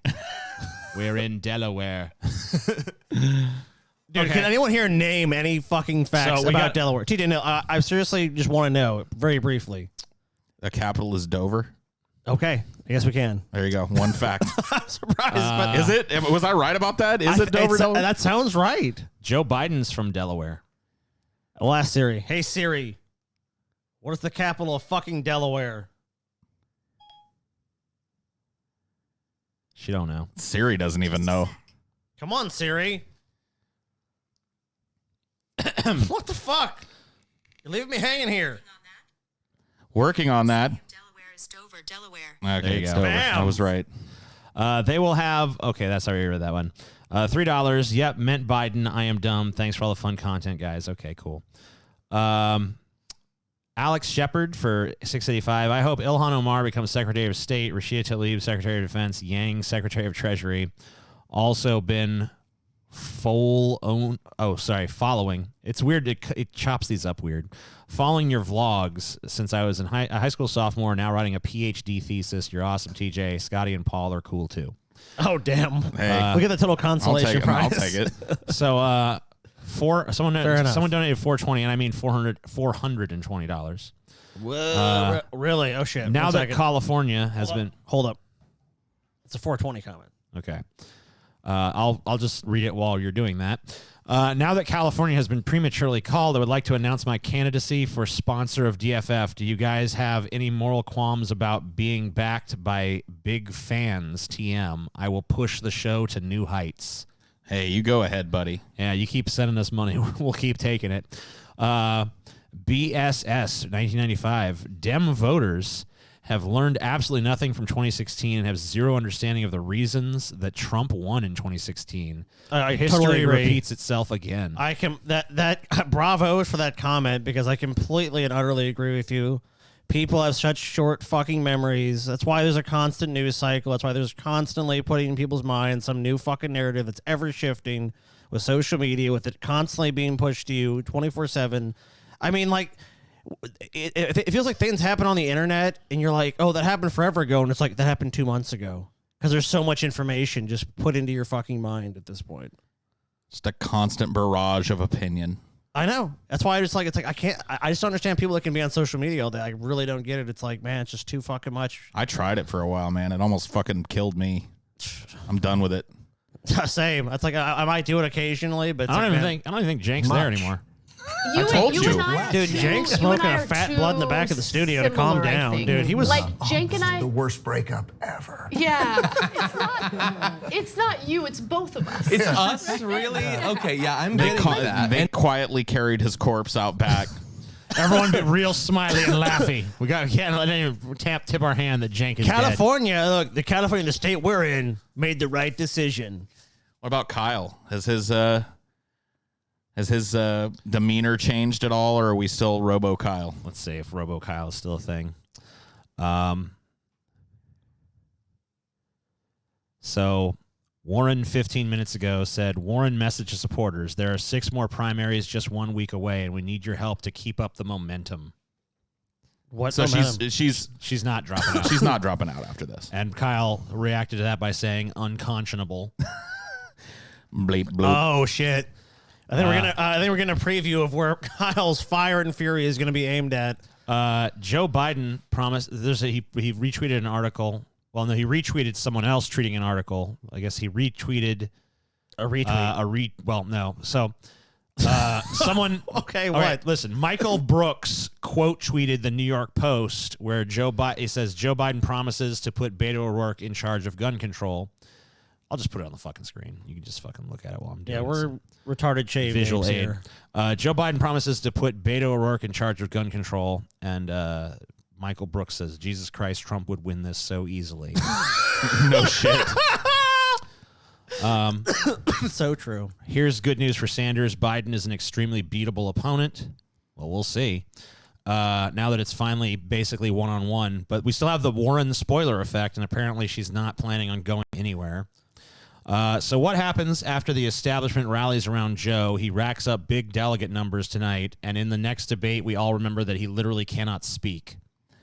We're in Delaware. Dude, can anyone here name any fucking facts about Delaware? TJ, no, I seriously just want to know, very briefly. The capital is Dover. Okay, I guess we can. There you go. One fact. I'm surprised. But is it? Was I right about that? Is it Dover, Delaware? That sounds right. Joe Biden's from Delaware. I'll ask Siri. Hey, Siri, what is the capital of fucking Delaware? She don't know. Siri doesn't even know. Come on, Siri. What the fuck? You're leaving me hanging here. Working on that. Delaware is Dover, Delaware. Okay, There you it's go. Dover. I was right. They will have, okay, that's how you read that one. $3. Yep, meant Biden. I am dumb. Thanks for all the fun content, guys. Okay, cool. Alex Shepard for $6.85. I hope Ilhan Omar becomes Secretary of State, Rashida Tlaib, Secretary of Defense, Yang, Secretary of Treasury. Also been following. It's weird. It chops these up weird. Following your vlogs since I was a high school sophomore, now writing a PhD thesis. You're awesome, TJ. Scotty and Paul are cool too. Oh, damn. Hey. Look at the total consolation prize. I'll take it. So, someone enough. donated $420, and I mean $420. Whoa, really? Oh shit! Now One that second. California has been Hold up. It's a 420 comment. okay. I'll just read it while you're doing that. Now that California has been prematurely called, I would like to announce my candidacy for sponsor of DFF. Do you guys have any moral qualms about being backed by big fans? TM. I will push the show to new heights. Hey, you go ahead, buddy. Yeah, you keep sending us money. We'll keep taking it. BSS 1995. Dem voters have learned absolutely nothing from 2016 and have zero understanding of the reasons that Trump won in 2016. I History totally agree. repeats itself again. I can that bravo for that comment because I completely and utterly agree with you. People have such short fucking memories. That's why there's a constant news cycle. That's why there's constantly putting in people's minds some new fucking narrative that's ever shifting with social media, with it constantly being pushed to you 24/7. I mean, like, it feels like things happen on the internet and you're like, oh, that happened forever ago. And it's like, that happened 2 months ago. Because there's so much information just put into your fucking mind at this point. Just a constant barrage of opinion. I know. That's why it's like I can't. I just don't understand people that can be on social media all day. I really don't get it. It's like, man, it's just too fucking much. I tried it for a while, man. It almost fucking killed me. I'm done with it. Same. That's like I might do it occasionally, but it's I don't like, even think Jank's there anymore. You told and, you. and I dude, are Jank's two- smoking you and I a are fat two blood in the back of the studio to calm similar, I down, think. dude. He was like Jank and I. The worst breakup ever. Yeah, it's not you. It's both of us. It's us, really? Okay, yeah, I'm They, getting that. they quietly carried his corpse out back. Everyone be real smiley and laughy. We can't let anyone tip our hand that Jank is California. Look, the state we're in, made the right decision. What about Kyle? Has his demeanor changed at all, or are we still Robo Kyle? Let's see if Robo Kyle is still a thing. So Warren 15 minutes ago said, Warren message to supporters, there are 6 more primaries just 1 week away, and we need your help to keep up the momentum. What? So momentum? she's not dropping out. She's not dropping out after this. And Kyle reacted to that by saying unconscionable. Bleep bloop. Oh shit! I think we're getting a preview of where Kyle's fire and fury is going to be aimed at. Joe Biden promised. He retweeted an article. Well, no, he retweeted someone else tweeting an article. I guess he retweeted a retweet. Well, no. So someone. Okay, all what? right, listen, Michael Brooks quote tweeted the New York Post where it says Joe Biden promises to put Beto O'Rourke in charge of gun control. I'll just put it on the fucking screen. You can just fucking look at it while I'm doing it. Yeah, we're retarded shave visual names aid. here. Joe Biden promises to put Beto O'Rourke in charge of gun control, and Michael Brooks says, Jesus Christ, Trump would win this so easily. No shit. So true. Here's good news for Sanders. Biden is an extremely beatable opponent. Well, we'll see. Now that it's finally basically one-on-one. But we still have the Warren spoiler effect, and apparently she's not planning on going anywhere. So what happens after the establishment rallies around Joe? He racks up big delegate numbers tonight, and in the next debate, we all remember that he literally cannot speak.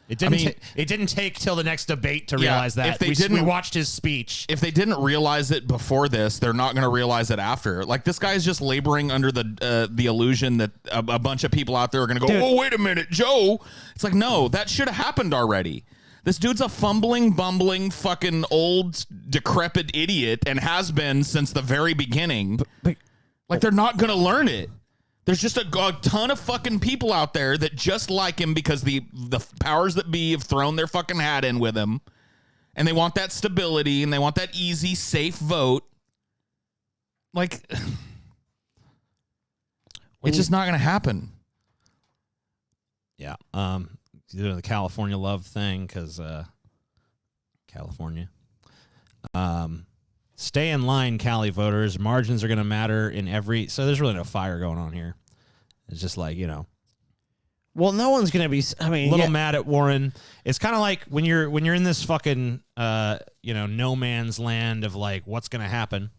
It didn't take till the next debate to realize that. We watched his speech. If they didn't realize it before this, they're not going to realize it after. Like, this guy's just laboring under the illusion that a bunch of people out there are going to go, oh, wait a minute, Joe. It's like, no, that should have happened already. This dude's a fumbling, bumbling, fucking old, decrepit idiot and has been since the very beginning. Like, they're not going to learn it. There's just a ton of fucking people out there that just like him because the powers that be have thrown their fucking hat in with him. And they want that stability and they want that easy, safe vote. Like, it's just not going to happen. Yeah. Doing the California love thing because California. Stay in line, Cali voters. Margins are going to matter in every... So there's really no fire going on here. It's just like, you know... Well, no one's going to be... I mean, a little mad at Warren. It's kind of like when you're in this fucking, no man's land of like, what's going to happen?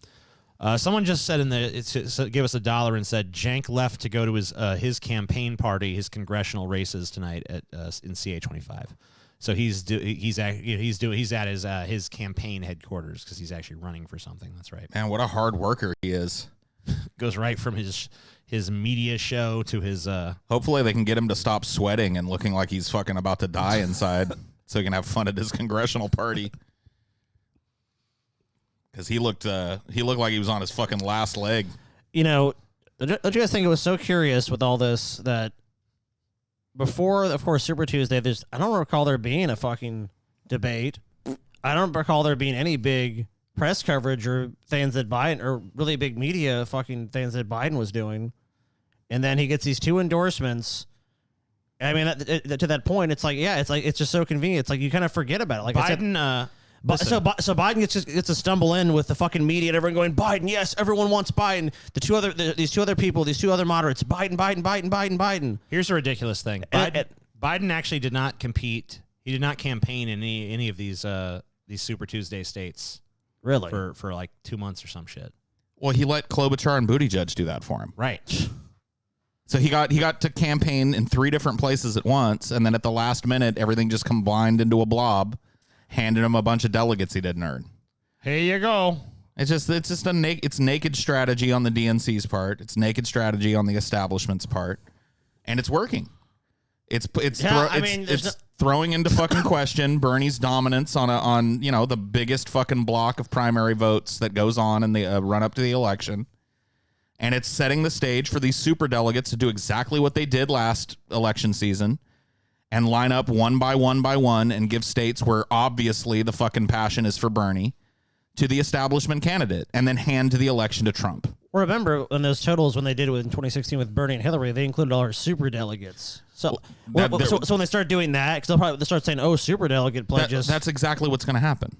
Someone just said gave us $1 and said Cenk left to go to his campaign party, his congressional races tonight in CA25. So he's at his campaign headquarters because he's actually running for something. That's right. Man, what a hard worker he is. Goes right from his media show to his. Hopefully they can get him to stop sweating and looking like he's fucking about to die inside, so he can have fun at his congressional party. Because he looked like he was on his fucking last leg. You know, don't you guys think it was so curious with all this that before, of course, Super Tuesday, I don't recall there being a fucking debate. I don't recall there being any big press coverage or things that Biden, or really big media fucking things that Biden was doing. And then he gets these 2 endorsements. I mean, to that point, it's like, yeah, it's just so convenient. It's like you kind of forget about it. Like Biden, so Biden gets to stumble in with the fucking media and everyone going, Biden, yes, everyone wants Biden. These two other people, these 2 other moderates, Biden. Here's a ridiculous thing. Biden actually did not compete. He did not campaign in any of these Super Tuesday states. Really? For like 2 months or some shit. Well, he let Klobuchar and Buttigieg do that for him. Right. So he got to campaign in 3 different places at once, and then at the last minute, everything just combined into a blob, handed him a bunch of delegates he didn't earn. Here you go. It's just it's naked strategy on the DNC's part. It's naked strategy on the establishment's part, and it's working. It's throwing into fucking question Bernie's dominance on the biggest fucking block of primary votes that goes on in the run up to the election. And it's setting the stage for these super delegates to do exactly what they did last election season and line up one by one and give states where obviously the fucking passion is for Bernie to the establishment candidate and then hand the election to Trump. Well, remember when those totals, when they did it in 2016 with Bernie and Hillary, they included all our super delegates. So when they start doing that, because they'll start saying, "Oh, super delegate pledges." That's exactly what's going to happen.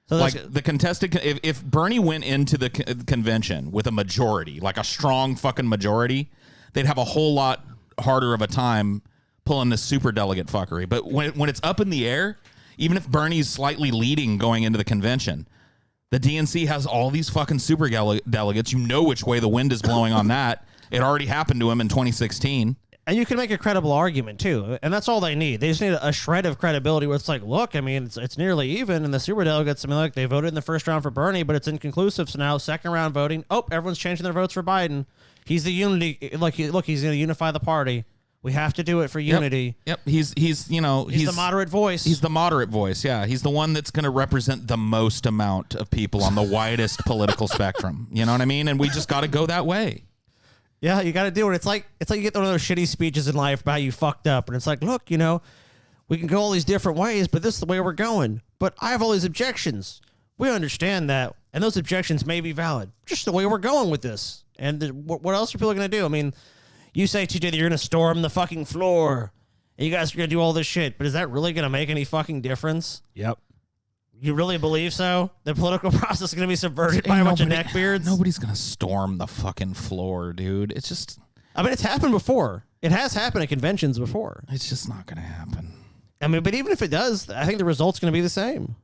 So like the contested, if Bernie went into the convention with a majority, like a strong fucking majority, they'd have a whole lot harder of a time pulling this super delegate fuckery. But when it's up in the air, even if Bernie's slightly leading going into the convention, the DNC has all these fucking super delegates. You know which way the wind is blowing on that. It already happened to him in 2016. And you can make a credible argument, too. And that's all they need. They just need a shred of credibility where it's like, look, I mean, it's nearly even. And the super delegates, I mean, look, they voted in the first round for Bernie, but it's inconclusive. So now, second round voting, everyone's changing their votes for Biden. He's the unity. Look, he's going to unify the party. We have to do it for unity. Yep. He's the moderate voice. He's the moderate voice. Yeah. He's the one that's going to represent the most amount of people on the widest political spectrum. You know what I mean? And we just got to go that way. Yeah, you got to do it. It's like you get one of those shitty speeches in life about how you fucked up, and it's like, look, we can go all these different ways, but this is the way we're going. But I have all these objections. We understand that, and those objections may be valid. Just the way we're going with this. And what else are people going to do? I mean, you say, TJ, that you're going to storm the fucking floor. And you guys are going to do all this shit, but is that really going to make any fucking difference? Yep. You really believe so? The political process is going to be subverted by a bunch of neckbeards? Nobody's going to storm the fucking floor, dude. It's just... I mean, it's happened before. It has happened at conventions before. It's just not going to happen. I mean, but even if it does, I think the result's going to be the same.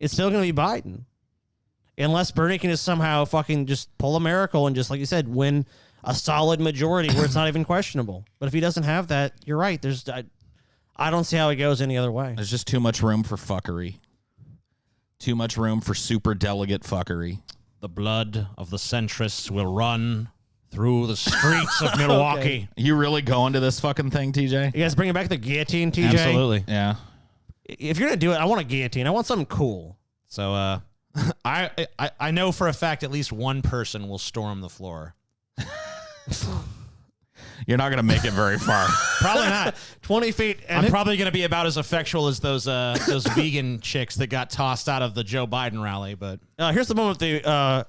It's still going to be Biden. Unless Bernie can just somehow fucking just pull a miracle and just, like you said, win a solid majority where it's not even questionable. But if he doesn't have that, you're right. I don't see how it goes any other way. There's just too much room for fuckery. Too much room for super delegate fuckery. The blood of the centrists will run through the streets of Milwaukee. Okay. You really going to this fucking thing, TJ? You guys bringing back the guillotine, TJ? Absolutely. Yeah. If you're going to do it, I want a guillotine. I want something cool. So I know for a fact at least one person will storm the floor. You're not going to make it very far. Probably not. 20 feet. I'm probably going to be about as effectual as those vegan chicks that got tossed out of the Joe Biden rally. But here's the moment the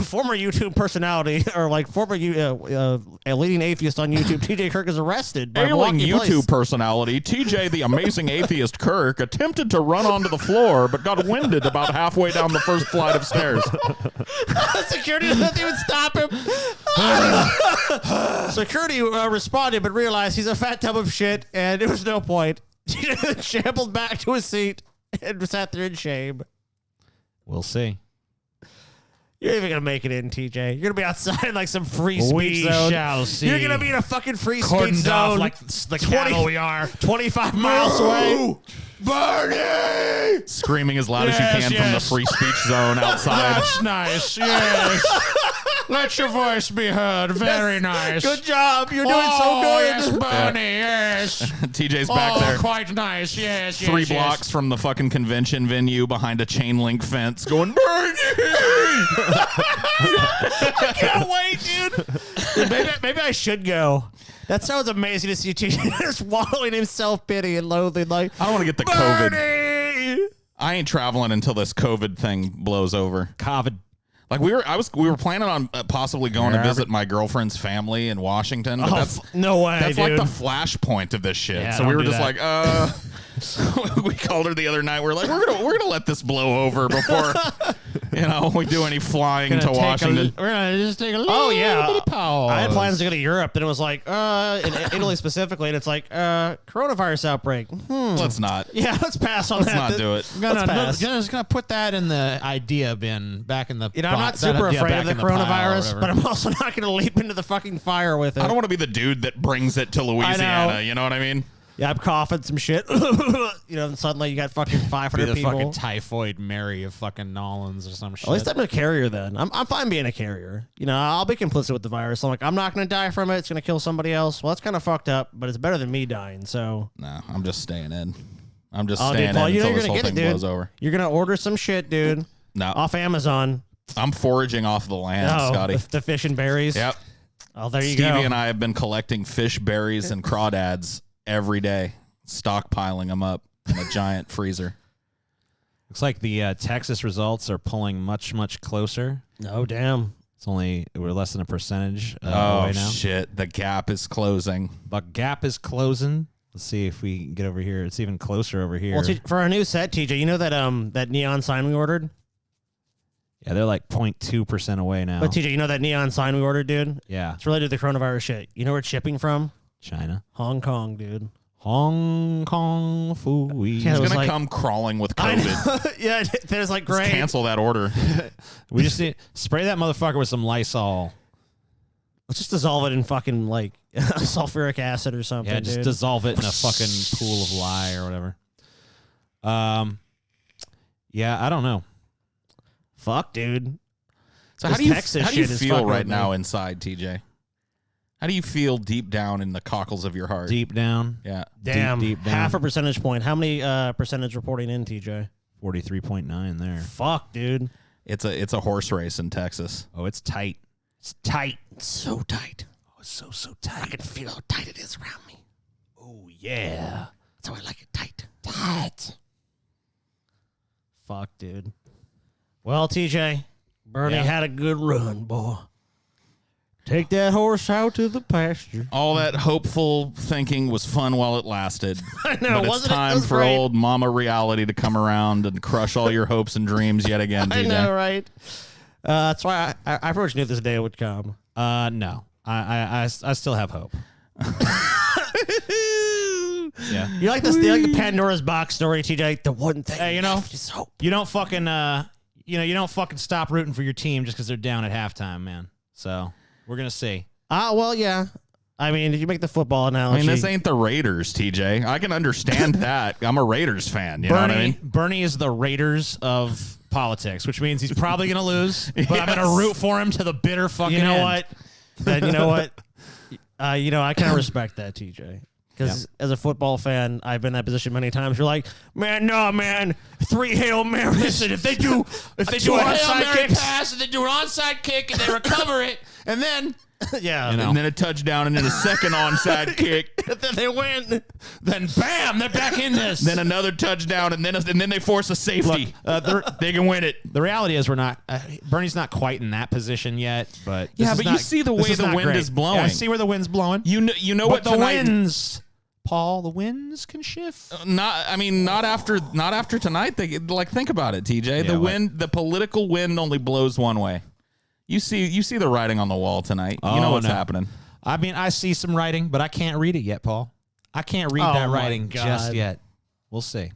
former YouTube personality or like former a leading atheist on YouTube, TJ Kirk, is arrested by Ailing Milwaukee YouTube police. personality TJ the Amazing Atheist Kirk attempted to run onto the floor but got winded about halfway down the first flight of stairs. Security doesn't even stop him. Security responded but realized he's a fat tub of shit and there was no point. He shambled back to his seat and sat there in shame. we'll see. You're even gonna make it in, TJ. You're gonna be outside like some free We speech zone. shall see. You're gonna be in a fucking free speech Cordoned off zone, like the cattle we are. 25 miles away. Bernie! Screaming as loud as you can from the free speech zone outside. That's nice. Yes. Let your voice be heard. Very nice. Good job. You're doing so good. Yes, Bernie. Yes. TJ's back there. Quite nice. Yes. Three blocks from the fucking convention venue behind a chain link fence going, Bernie! I can't wait, dude. Maybe I should go. That sounds amazing to see TJ just wallowing in self-pity and loathing. Like, I don't want to get the COVID. I ain't traveling until this COVID thing blows over. COVID. Like we were planning on possibly going to visit my girlfriend's family in Washington. But that's no way. That's dude. like the flashpoint of this shit. Yeah, so we don't were do just that. like, we called her the other night. We're like, we're gonna let this blow over before we do any flying to Washington. We're gonna just take a little Oh yeah, bit of pause. I had plans to go to Europe. Then it was like, in Italy specifically, and it's like, coronavirus outbreak. Let's not. Yeah, let's pass on Let's that. not do it. Let's pass. Just gonna put that in the idea bin back in the. I'm not super afraid of the coronavirus, but I'm also not going to leap into the fucking fire with it. I don't want to be the dude that brings it to Louisiana. You know what I mean? Yeah, I'm coughing some shit. And suddenly you got fucking 500 Be the people. fucking typhoid Mary of fucking Nolans or some shit. At least I'm a carrier then. I'm fine being a carrier. I'll be complicit with the virus. I'm like, I'm not going to die from it. It's going to kill somebody else. Well, that's kind of fucked up, but it's better than me dying. So No, I'm just staying in. I'm just dude, staying Paul, in you know until you're this going whole to get it, thing dude. blows over. You're going to order some shit, dude. No, Off Amazon. I'm foraging off the land, Oh, Scotty. the fish and berries. Yep. Oh, there you Stevie go. and I have been collecting fish, berries, and crawdads every day, stockpiling them up in a giant freezer. Looks like the Texas results are pulling much, much closer. Oh, damn. We're less than a percentage Oh, away now. shit. The gap is closing. The gap is closing. Let's see if we can get over here. It's even closer over here. Well, for our new set, TJ, you know that neon sign we ordered? Yeah, they're like 0.2% away now. But TJ, you know that neon sign we ordered, dude? Yeah. It's related to the coronavirus shit. You know where it's shipping from? China. Hong Kong, dude. Hong Kong fooey. Yeah, He's it was going to like- come crawling with COVID. Yeah, there's like Just great. cancel that order. We just need spray that motherfucker with some Lysol. Let's just dissolve it in fucking like sulfuric acid or something. Yeah, just dude. dissolve it in a fucking pool of lye or whatever. Yeah, I don't know. Fuck, dude. So This how do you Texas how do you shit is feel fucking right with me. now inside, TJ? How do you feel deep down in the cockles of your heart? Deep down. Yeah. Damn, deep down. half a percentage point. How many percentage reporting in, TJ? 43.9 there. Fuck, dude. It's a horse race in Texas. Oh, it's tight. It's tight. It's so tight. Oh, it's so tight. I can feel how tight it is around me. Oh, yeah. That's how I like it tight. Tight. Fuck, dude. Well, TJ, Bernie Yeah. had a good run, boy. Take that horse out to the pasture. All that hopeful thinking was fun while it lasted. I know, but it's wasn't it? That time was for great. old mama reality to come around and crush all your hopes and dreams yet again, I TJ. know, right? That's why I pretty much knew this day would come. No, I still have hope. Yeah, You like this? You like the Pandora's box story, TJ? The one thing. Hey, you know, left is hope. you don't fucking you don't fucking stop rooting for your team just because they're down at halftime, man. So we're gonna see. Well, yeah. I mean, if you make the football I analogy, mean, this ain't the Raiders, TJ. I can understand that. I'm a Raiders fan. You know what I mean? Bernie is the Raiders of politics, which means he's probably gonna lose. But I'm gonna root for him to the bitter fucking. you know end. what? Then you know what? I kind of respect that, TJ. Because as a football fan, I've been in that position many times. You're like, man, 3 Hail Marys. Listen, if they do a onside Hail Mary kick- pass and they do an onside kick and they recover it, and then yeah, You know. And then a touchdown and then a second onside kick. then they win. then bam, they're back in this. Then another touchdown and then they force a safety. They can win it. The reality is we're not. Bernie's not quite in that position yet, but Yeah, this is but you not- see the this way is the not wind great. is blowing. Yeah, I see where the wind's blowing. You know But what the tonight? winds, Paul, the winds can shift. Not after tonight. Think about it, TJ. Yeah, The what? wind, the political wind, only blows one way. You see the writing on the wall tonight. You know Oh, what's no. happening. I mean, I see some writing, but I can't read it yet, Paul. I can't read Oh, that my writing just God. yet. We'll see.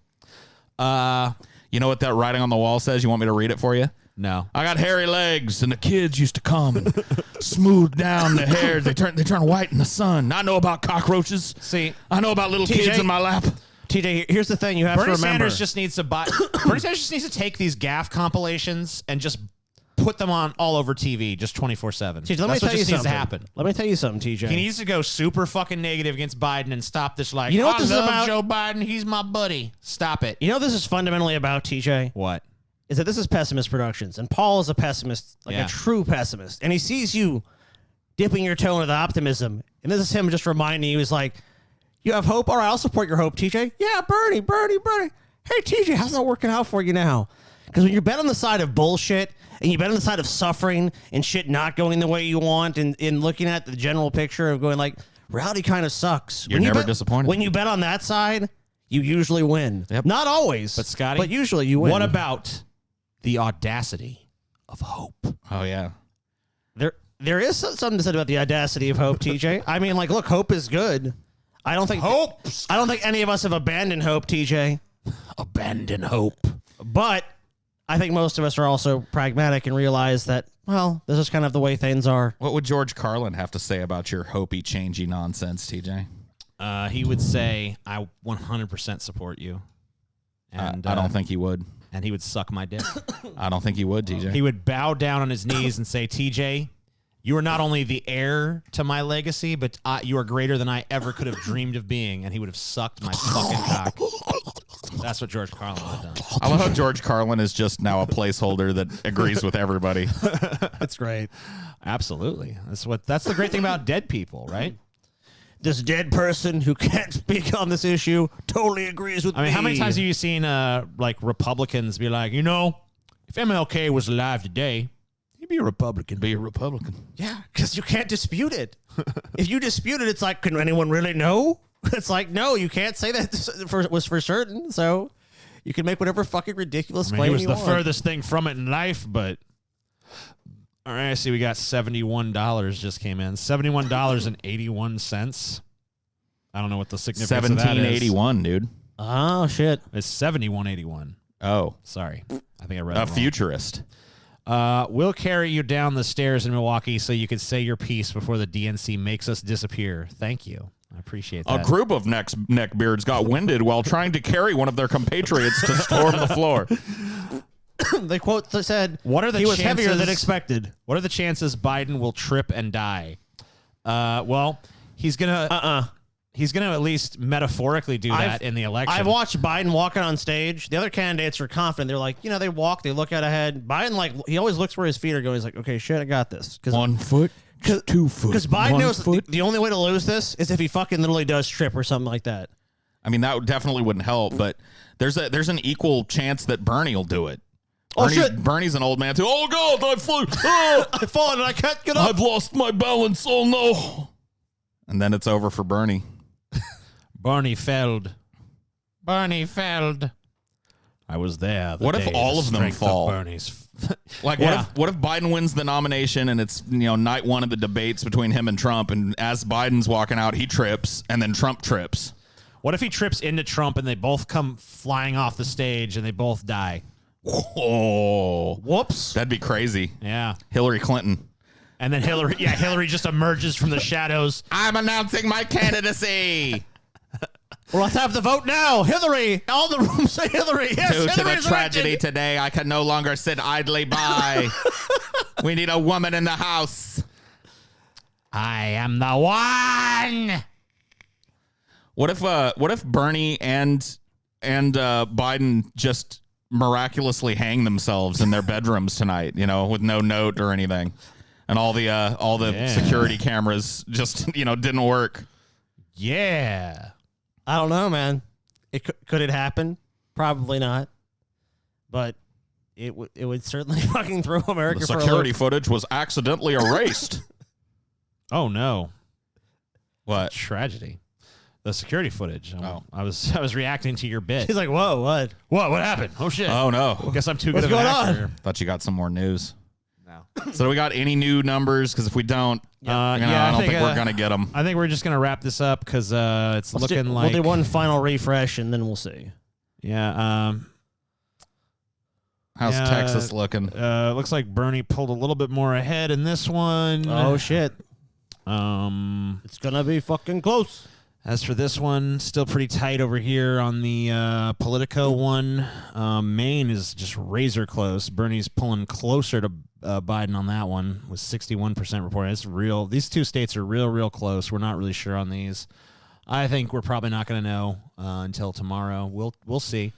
You know what that writing on the wall says? You want me to read it for you? No. I got hairy legs, and the kids used to come and smooth down the hair. They turn white in the sun. I know about cockroaches. See, I know about little TJ kids in my lap. TJ, here's the thing you have Bernie to remember. Sanders just needs to buy. Bernie Sanders just needs to take these gaff compilations and just put them on all over TV, just 24/7. TJ, let me That's what tell you just needs something. to happen. Let me tell you something, TJ. He needs to go super fucking negative against Biden and stop this. Like, You know what I this is love about? Joe Biden. He's my buddy. Stop it. You know what this is fundamentally about, TJ? What? Is that this is Pessimist Productions, and Paul is a pessimist, like Yeah. a true pessimist, and he sees you dipping your toe into the optimism, and this is him just reminding you, he's like, you have hope? All right, I'll support your hope, TJ. Yeah, Bernie. Hey, TJ, how's that working out for you now? Because when you bet on the side of bullshit, and you bet on the side of suffering, and shit not going the way you want, and looking at the general picture of going like, reality kind of sucks. You're When you never bet- disappointed. When you bet on that side, you usually win. Yep. Not always, But Scotty, but usually you win. What about the audacity of hope? Oh yeah. There is something to say about the audacity of hope, TJ. I mean, like, look, hope is good. I don't think any of us have abandoned hope, TJ. Abandon hope. But I think most of us are also pragmatic and realize that, well, this is kind of the way things are. What would George Carlin have to say about your hopey, changey nonsense, TJ? He would say, "I 100% support you." And I don't think he would. And he would suck my dick. I don't think he would, TJ. He would bow down on his knees and say, "TJ, you are not only the heir to my legacy, but you are greater than I ever could have dreamed of being." And he would have sucked my fucking cock. That's what George Carlin would have done. I love how George Carlin is just now a placeholder that agrees with everybody. That's great. Absolutely. That's the great thing about dead people, right? This dead person who can't speak on this issue totally agrees with me. I mean, how many times have you seen like Republicans be like, if MLK was alive today, he'd be a Republican. Be a Republican. Yeah, because you can't dispute it. If you dispute it, it's like, can anyone really know? It's like, no, you can't say that was for certain. So you can make whatever fucking ridiculous He claim was you the want. furthest thing from it in life, but all right, I see we got $71 just came in. $71.81. I don't know what the significance of that is. $17.81, dude. Oh, shit. It's $71.81. Oh. Sorry. I think I read A it wrong. futurist. We'll carry you down the stairs in Milwaukee so you can say your piece before the DNC makes us disappear. Thank you. I appreciate that. A group of neckbeards got winded while trying to carry one of their compatriots to storm the floor. The quote that said, What are the he was chances, heavier than expected. What are the chances Biden will trip and die? Well, he's gonna at least metaphorically do that in the election. I've watched Biden walking on stage. The other candidates are confident. They're like, they walk, they look out ahead. Biden, he always looks where his feet are going. He's like, okay, shit, I got this. 1 foot, 2 foot. Because Biden 1 knows foot. the only way to lose this is if he fucking literally does trip or something like that. I mean, that definitely wouldn't help, but there's an equal chance that Bernie will do it. Oh, shit. Bernie's an old man too. Oh God, I flew. Oh, I've fallen and I can't get up. I've lost my balance. Oh no. And then it's over for Bernie. Bernie felled. Bernie felled. I was there. What if all of them fall? Bernie's. Like, what if Biden wins the nomination and it's, night one of the debates between him and Trump, and as Biden's walking out, he trips and then Trump trips? What if he trips into Trump and they both come flying off the stage and they both die? Oh, whoops! That'd be crazy. Yeah, Hillary Clinton. And then Hillary just emerges from the shadows. I'm announcing my candidacy. Well, let's have the vote now. Hillary. All the rooms say Hillary. Yes, Due to Hillary the is tragedy elected. today, I can no longer sit idly by. We need a woman in the House. I am the one. What if Bernie and Biden just miraculously hang themselves in their bedrooms tonight, with no note or anything, and all the security cameras just didn't work? Yeah. I don't know, man. Could it happen? Probably not. But it would certainly fucking throw America The for a security loop. footage was accidentally erased. Oh no. What? Tragedy. The security footage. I was reacting to your bit. He's like, whoa, what? What happened? Oh shit. Oh no. I guess I'm too What's good of an going actor. on? Thought you got some more news. No. So do we got any new numbers? Because if we don't, I don't think we're gonna get them. I think we're just gonna wrap this up because it's looking like we'll do one final refresh and then we'll see. Yeah. How's Texas looking? Looks like Bernie pulled a little bit more ahead in this one. Oh shit. It's gonna be fucking close. As for this one, still pretty tight over here on the Politico one. Maine is just razor close. Bernie's pulling closer to Biden on that one with 61% reported. It's real. These two states are real close. We're not really sure on these. I think we're probably not going to know until tomorrow. We'll see.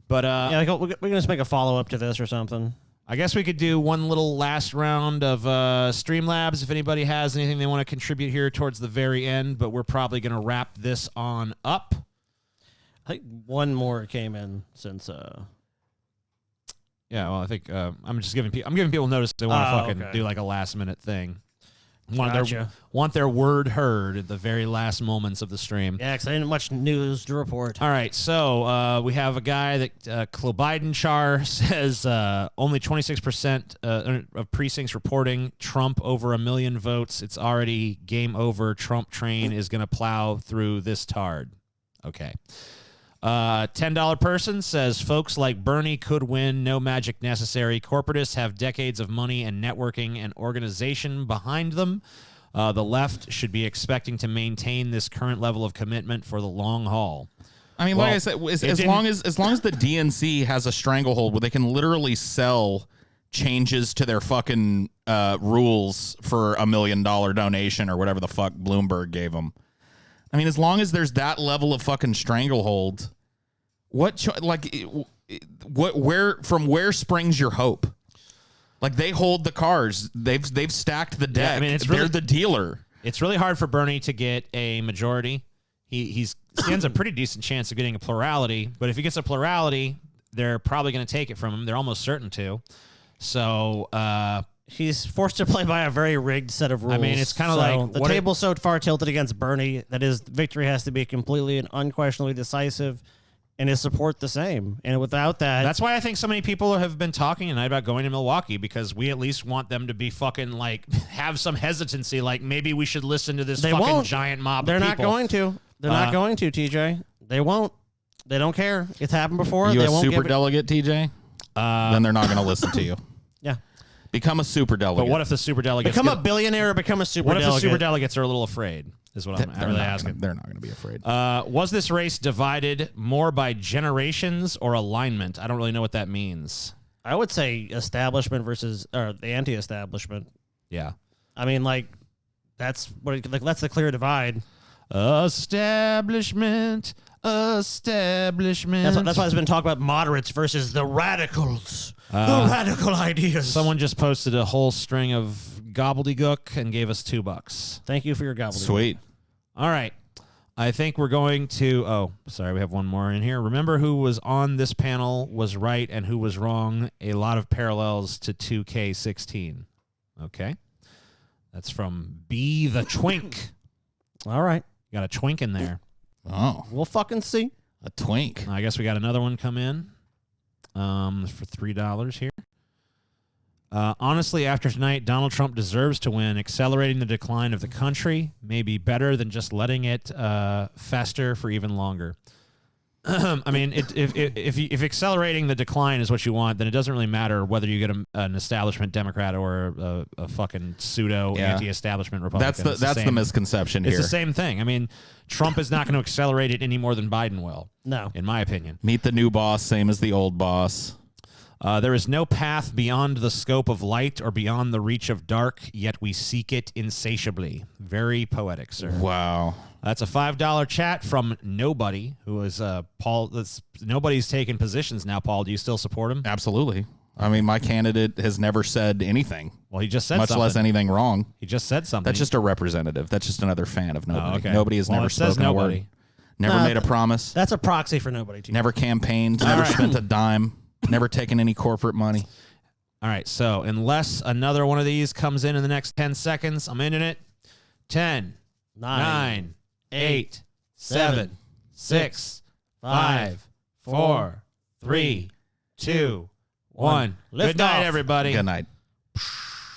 But we're gonna just make a follow up to this or something. I guess we could do one little last round of Streamlabs if anybody has anything they want to contribute here towards the very end, but we're probably going to wrap this on up. I think one more came in since Yeah, well, I think I'm giving people notice they want to fucking do like a last minute thing. Want their word heard at the very last moments of the stream. Yeah, because I didn't much news to report. All right, so we have a guy that Klobuchar says only 26% of precincts reporting Trump over 1 million votes. It's already game over. Trump train is going to plow through this tard. Okay. $10 person says folks like Bernie could win, no magic necessary. Corporatists have decades of money and networking and organization behind them. The left should be expecting to maintain this current level of commitment for the long haul. I mean, like I said, as long as the DNC has a stranglehold where they can literally sell changes to their fucking rules for $1 million donation or whatever the fuck Bloomberg gave them. I mean, as long as there's that level of fucking stranglehold, where springs your hope? Like, they hold the cards. They've stacked the deck. Yeah, I mean, they're the dealer. It's really hard for Bernie to get a majority. He stands a pretty decent chance of getting a plurality, but if he gets a plurality, they're probably going to take it from him. They're almost certain to. So he's forced to play by a very rigged set of rules. I mean, it's kind of like the table's so far tilted against Bernie that his victory has to be completely and unquestionably decisive, and his support the same. And without that, that's why I think so many people have been talking tonight about going to Milwaukee, because we at least want them to be fucking like have some hesitancy. Like, maybe we should listen to this fucking giant mob. They're of not people. going to. They're not going to. TJ, they won't. They don't care. It's happened before. You they a won't super give delegate, TJ? Then they're not going to listen to you. Yeah. Become a super delegate. But what if the super delegates become a billionaire or become a super What delegate? if the super delegates are a little afraid? Is what I'm really asking. They're not going to be afraid. Was this race divided more by generations or alignment? I don't really know what that means. I would say establishment versus the anti-establishment. Yeah. I mean, like, that's that's the clear divide. Establishment. That's why there's been talk about moderates versus the radicals. The radical ideas. Someone just posted a whole string of gobbledygook and gave us $2. Thank you for your gobbledygook. Sweet. All right. I think we're going to. Oh, sorry, we have one more in here. Remember who was on this panel was right and who was wrong. A lot of parallels to 2K16. Okay. That's from B the Twink. All right. You got a twink in there. Oh. We'll fucking see. A twink. I guess we got another one come in for $3 here. Honestly, after tonight, Donald Trump deserves to win. Accelerating the decline of the country may be better than just letting it fester for even longer. I mean, if accelerating the decline is what you want, then it doesn't really matter whether you get an establishment Democrat or a fucking pseudo anti-establishment Republican. That's the misconception here. It's the same thing. I mean, Trump is not going to accelerate it any more than Biden will. No, in my opinion. Meet the new boss, same as the old boss. There is no path beyond the scope of light or beyond the reach of dark, yet we seek it insatiably. Very poetic, sir. Wow. That's a $5 chat from Nobody, who is Paul. Nobody's taking positions now, Paul. Do you still support him? Absolutely. I mean, my candidate has never said anything. Well, he just said much something. less anything wrong. He just said something. That's just a representative. That's just another fan of Nobody. Oh, okay. Nobody has Well, never it says spoken a Nobody. word. Never made a promise. That's a proxy for Nobody. Too. Never campaigned. Never spent a dime. Never taken any corporate money. All right, so unless another one of these comes in the next 10 seconds, I'm ending it. 10, 9, 8, 7, 6, 5, 4, 3, 2, 1. Lift Good night, off. everybody. Good night.